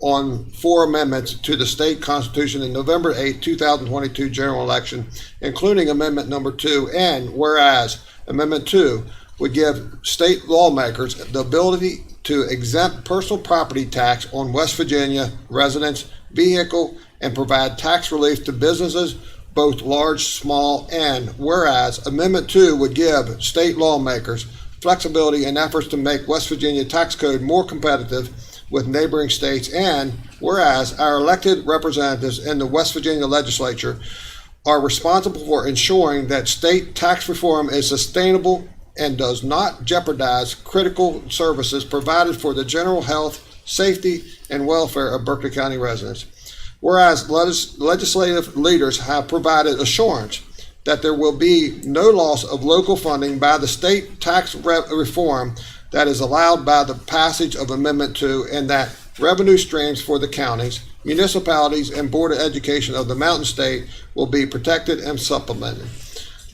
on 4 amendments to the state constitution in November 8, 2022 general election, including Amendment number 2. And whereas Amendment 2 would give state lawmakers the ability to exempt personal property tax on West Virginia residents, vehicle, and provide tax relief to businesses, both large, small, and whereas Amendment 2 would give state lawmakers flexibility in efforts to make West Virginia tax code more competitive with neighboring states, and whereas our elected representatives in the West Virginia legislature are responsible for ensuring that state tax reform is sustainable and does not jeopardize critical services provided for the general health, safety, and welfare of Berkeley County residents. Whereas legislative leaders have provided assurance that there will be no loss of local funding by the state tax reform that is allowed by the passage of Amendment 2, and that revenue streams for the counties, municipalities, and Board of Education of the Mountain State will be protected and supplemented.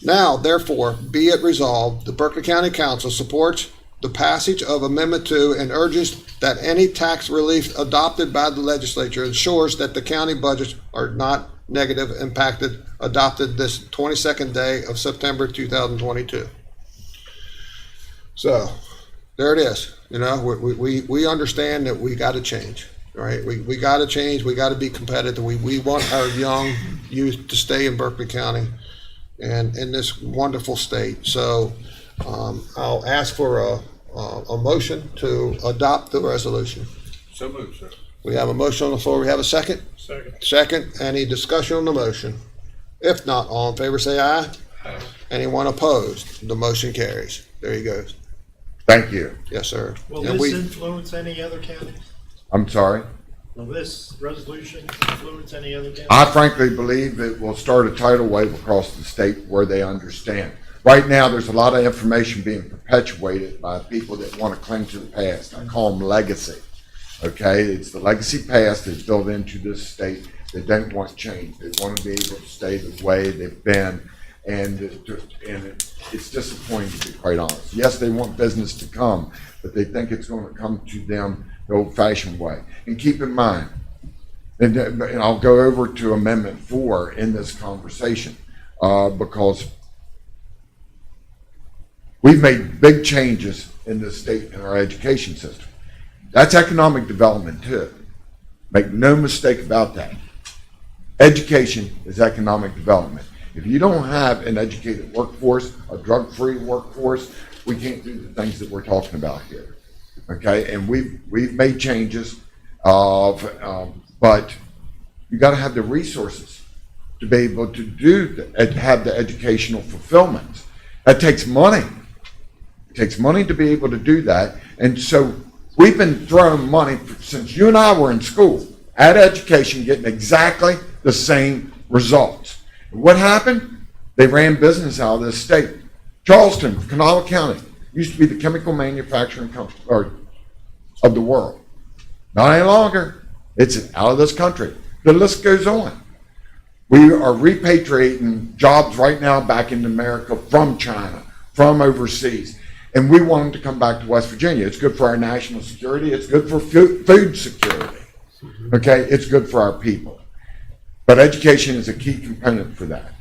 Now, therefore, be it resolved, the Berkeley County Council supports the passage of Amendment 2 and urges that any tax relief adopted by the legislature ensures that the county budgets are not negative impacted, adopted this 22nd day of September 2022. So, there it is. You know, we understand that we got to change, right? We got to change. We got to be competitive. We want our young youth to stay in Berkeley County and in this wonderful state. So I'll ask for a motion to adopt the resolution. So moved, sir. We have a motion on the floor. We have a second? Second. Second. Any discussion on the motion? If not, all in favor say aye. Aye. Anyone opposed? The motion carries. There you go. Thank you. Yes, sir. Will And this influence any other counties? I'm sorry. Will this resolution influence any other counties? I frankly believe it will start a tidal wave across the state where they understand. Right now, there's a lot of information being perpetuated by people that want to cling to the past. I call them legacy. Okay, it's the legacy past that's built into this state that don't want change. They want to be able to stay the way they've been, and it's disappointing, to be quite honest. Yes, they want business to come, but they think it's going to come to them the old-fashioned way. And keep in mind, and I'll go over to Amendment 4 in this conversation, because we've made big changes in this state in our education system. That's economic development too. Make no mistake about that. Education is economic development. If you don't have an educated workforce, a drug-free workforce, we can't do the things that we're talking about here. Okay, and we've made changes, but you got to have the resources to be able to have the educational fulfillment. That takes money. It takes money to be able to do that, and so we've been throwing money since you and I were in school at education, getting exactly the same results. And what happened? They ran business out of this state. Charleston, Kanawha County, used to be the chemical manufacturing company of the world. Not any longer. It's out of this country. The list goes on. We are repatriating jobs right now back into America from China, from overseas. And we want them to come back to West Virginia. It's good for our national security. It's good for food security. Okay, it's good for our people. But education is a key component for that.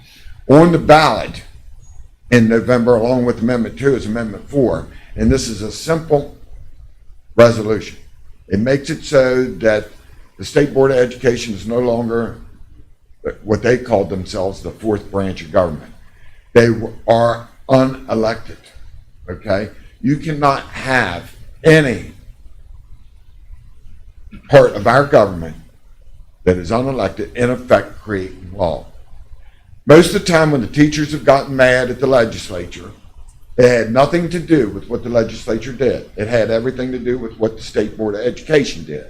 On the ballot in November, along with Amendment 2, is Amendment 4. And this is a simple resolution. It makes it so that the State Board of Education is no longer what they called themselves the fourth branch of government. They are unelected. Okay? You cannot have any part of our government that is unelected in effect creating law. Most of the time when the teachers have gotten mad at the legislature, it had nothing to do with what the legislature did. It had everything to do with what the State Board of Education did,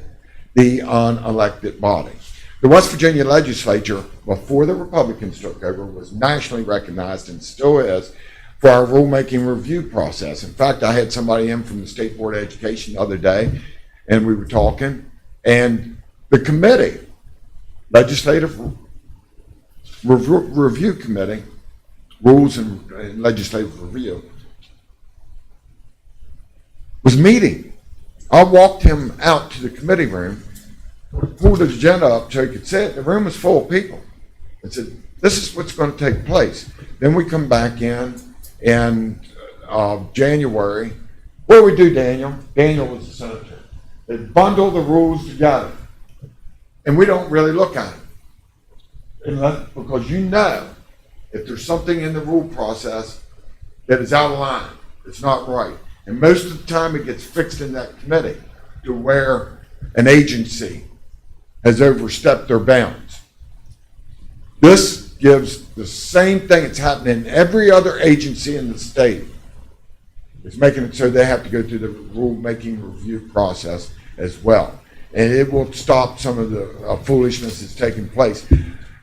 the unelected body. The West Virginia legislature, before the Republicans took over, was nationally recognized and still is for our rulemaking review process. In fact, I had somebody in from the State Board of Education the other day, and we were talking, and the committee, Legislative Review Committee, Rules and Legislative Review, was meeting. I walked him out to the committee room, pulled his agenda up so he could sit. The room was full of people. I said, this is what's going to take place. Then we come back in January. What do we do, Daniel? Daniel was the senator. They bundle the rules together. And we don't really look at it. Because you know, if there's something in the rule process that is out of line, it's not right. And most of the time it gets fixed in that committee to where an agency has overstepped their bounds. This gives the same thing that's happening in every other agency in the state. It's making it so they have to go through the rule-making review process as well. And it will stop some of the foolishness that's taking place.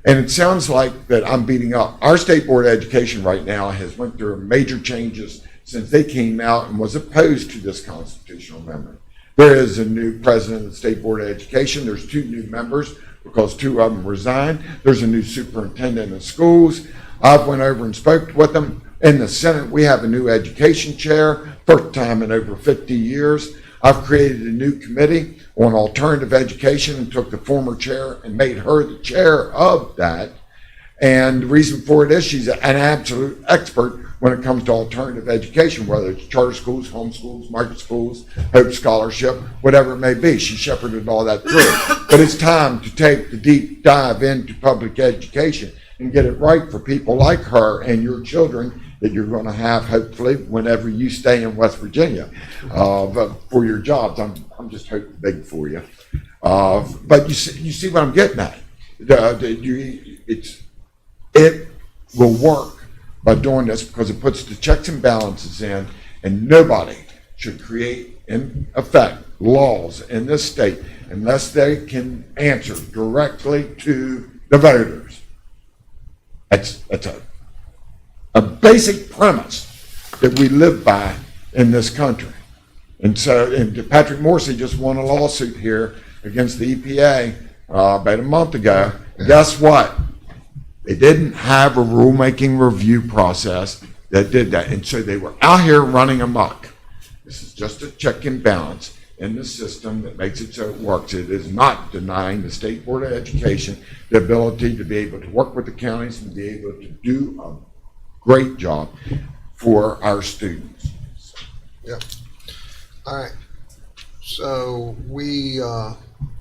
And it sounds like that I'm beating up. Our State Board of Education right now has went through major changes since they came out and was opposed to this constitutional amendment. There is a new president of the State Board of Education. There's 2 new members because 2 of them resigned. There's a new superintendent of schools. I've went over and spoke with them. In the Senate, we have a new education chair, first time in over 50 years. I've created a new committee on alternative education and took the former chair and made her the chair of that. And the reason for it is she's an absolute expert when it comes to alternative education, whether it's charter schools, homeschools, market schools, Hope Scholarship, whatever it may be. She shepherded all that through. But it's time to take the deep dive into public education and get it right for people like her and your children that you're going to have, hopefully, whenever you stay in West Virginia for your jobs. I'm just hoping big for you. But you see what I'm getting at. It will work by doing this because it puts the checks and balances in, and nobody should create, in effect, laws in this state unless they can answer directly to the voters. That's a basic premise that we live by in this country. And so, and Patrick Morrissey just won a lawsuit here against the EPA about a month ago. Guess what? They didn't have a rulemaking review process that did that. And so they were out here running amok. This is just a check and balance in the system that makes it so it works. It is not denying the State Board of Education the ability to be able to work with the counties and be able to do a great job for our students. Yep. All right. So we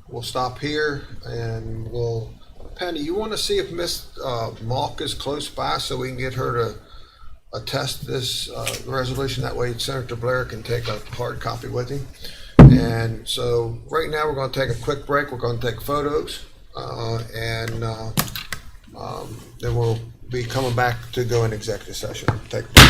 will stop here and we'll. Penny, you want to see if Miss Malk is close by so we can get her to attest this resolution? That way Senator Blair can take a hard copy with him. And so right now we're going to take a quick break. We're going to take photos and then we'll be coming back to go in executive session. Take a break.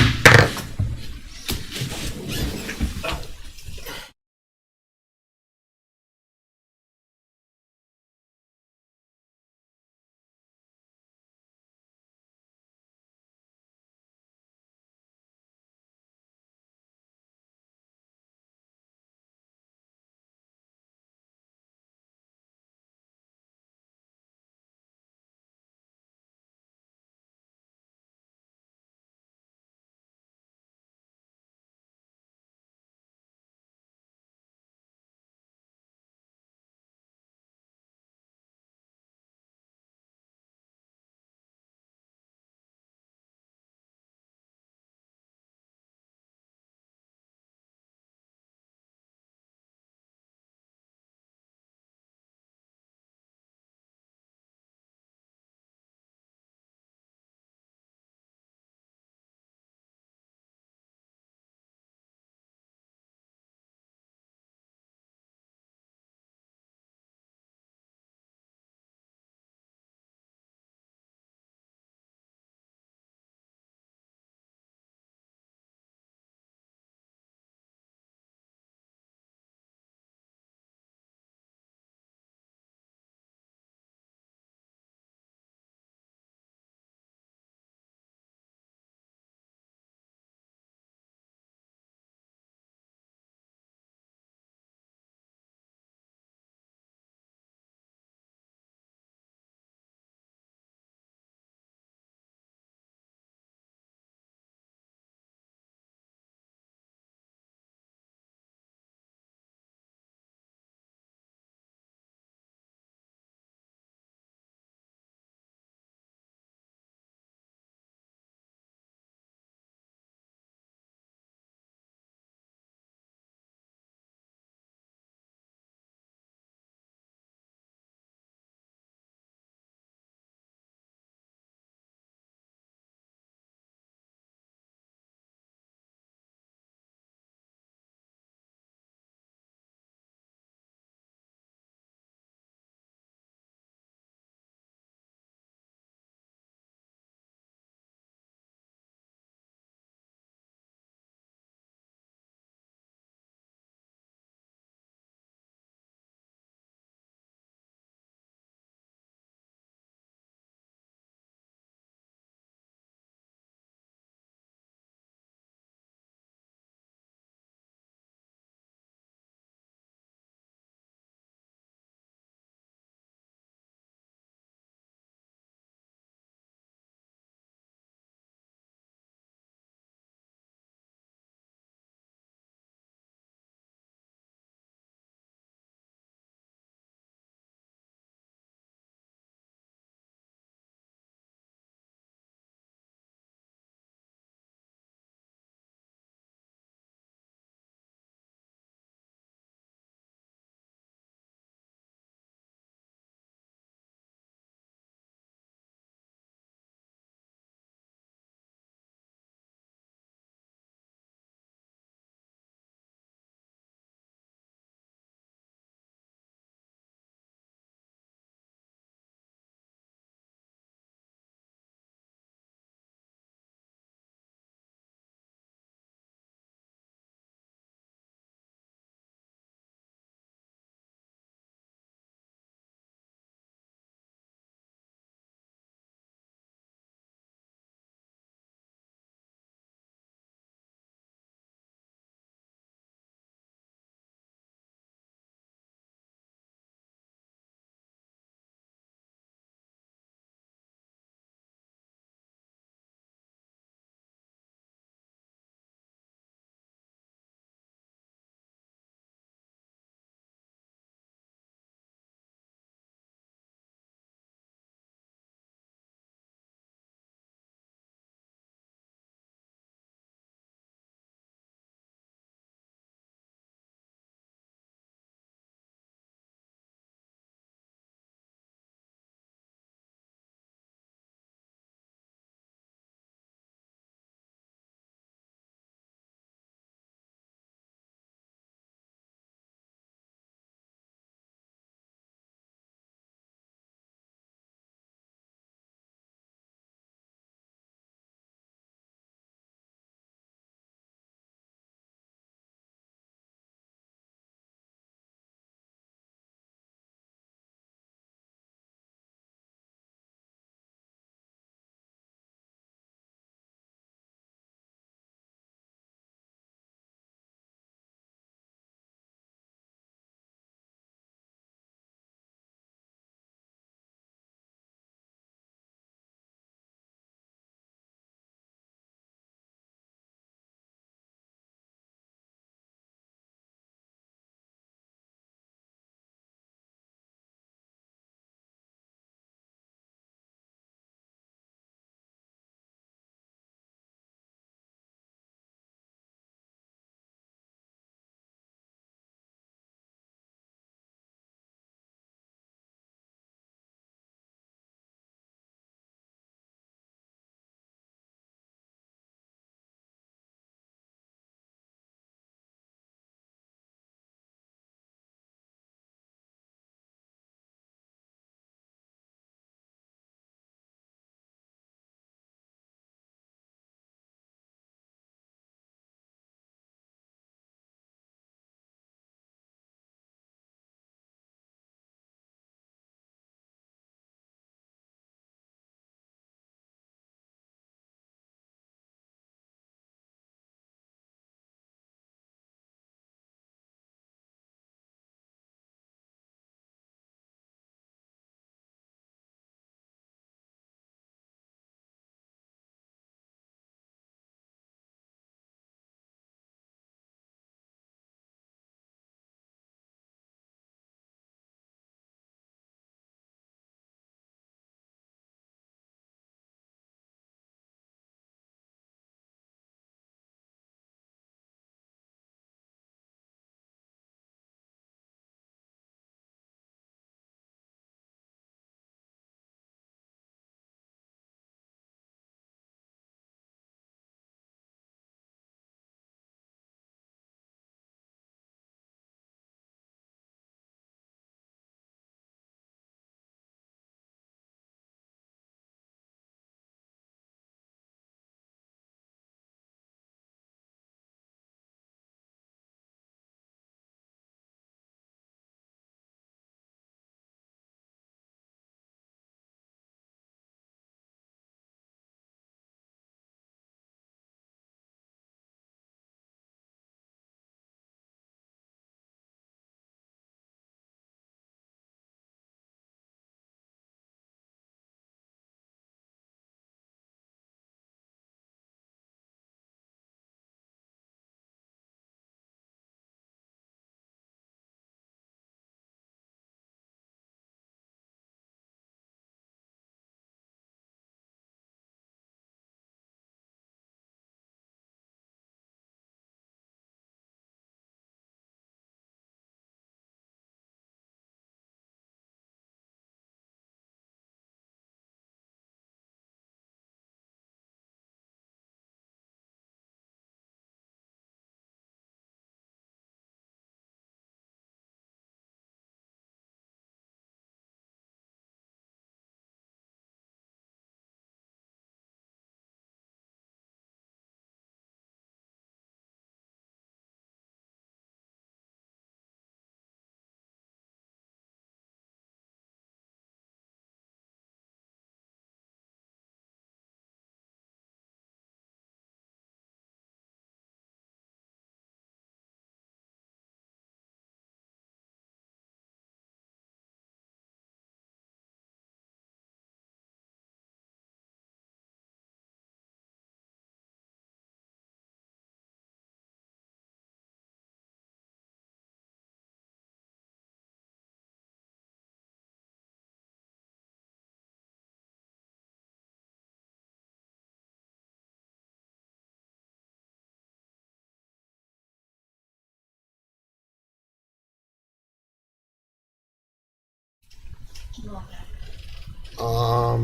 All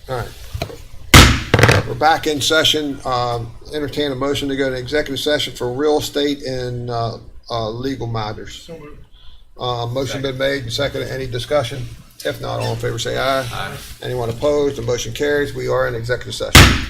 right. We're back in session. Entertain a motion to go to executive session for real estate and legal matters. So moved. Motion been made and seconded. Any discussion? If not, all in favor say aye. Aye. Anyone opposed? The motion carries. We are in executive session.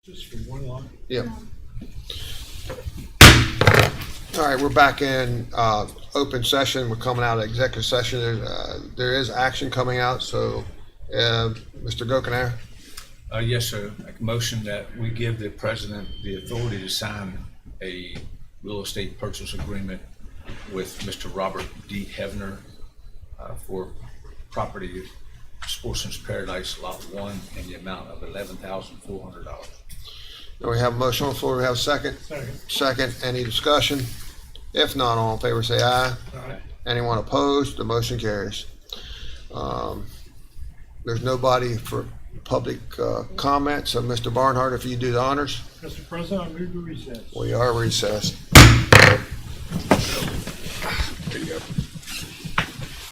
Just for one line. Yep. All right, we're back in open session. We're coming out of executive session. There is action coming out, so Mr. Gokenhour. Yes, sir. Make a motion that we give the president the authority to sign a real estate purchase agreement with Mr. Robert D. Hevner for property Sportsman's Paradise Lot 1 in the amount of $11,400. We have a motion on the floor. We have a second. Second. Any discussion? If not, all in favor say aye. Aye. Anyone opposed? The motion carries. There's nobody for public comment, so Mr. Barnhart, if you do the honors. Mr. President, I move to recess. We are recessed. There you go.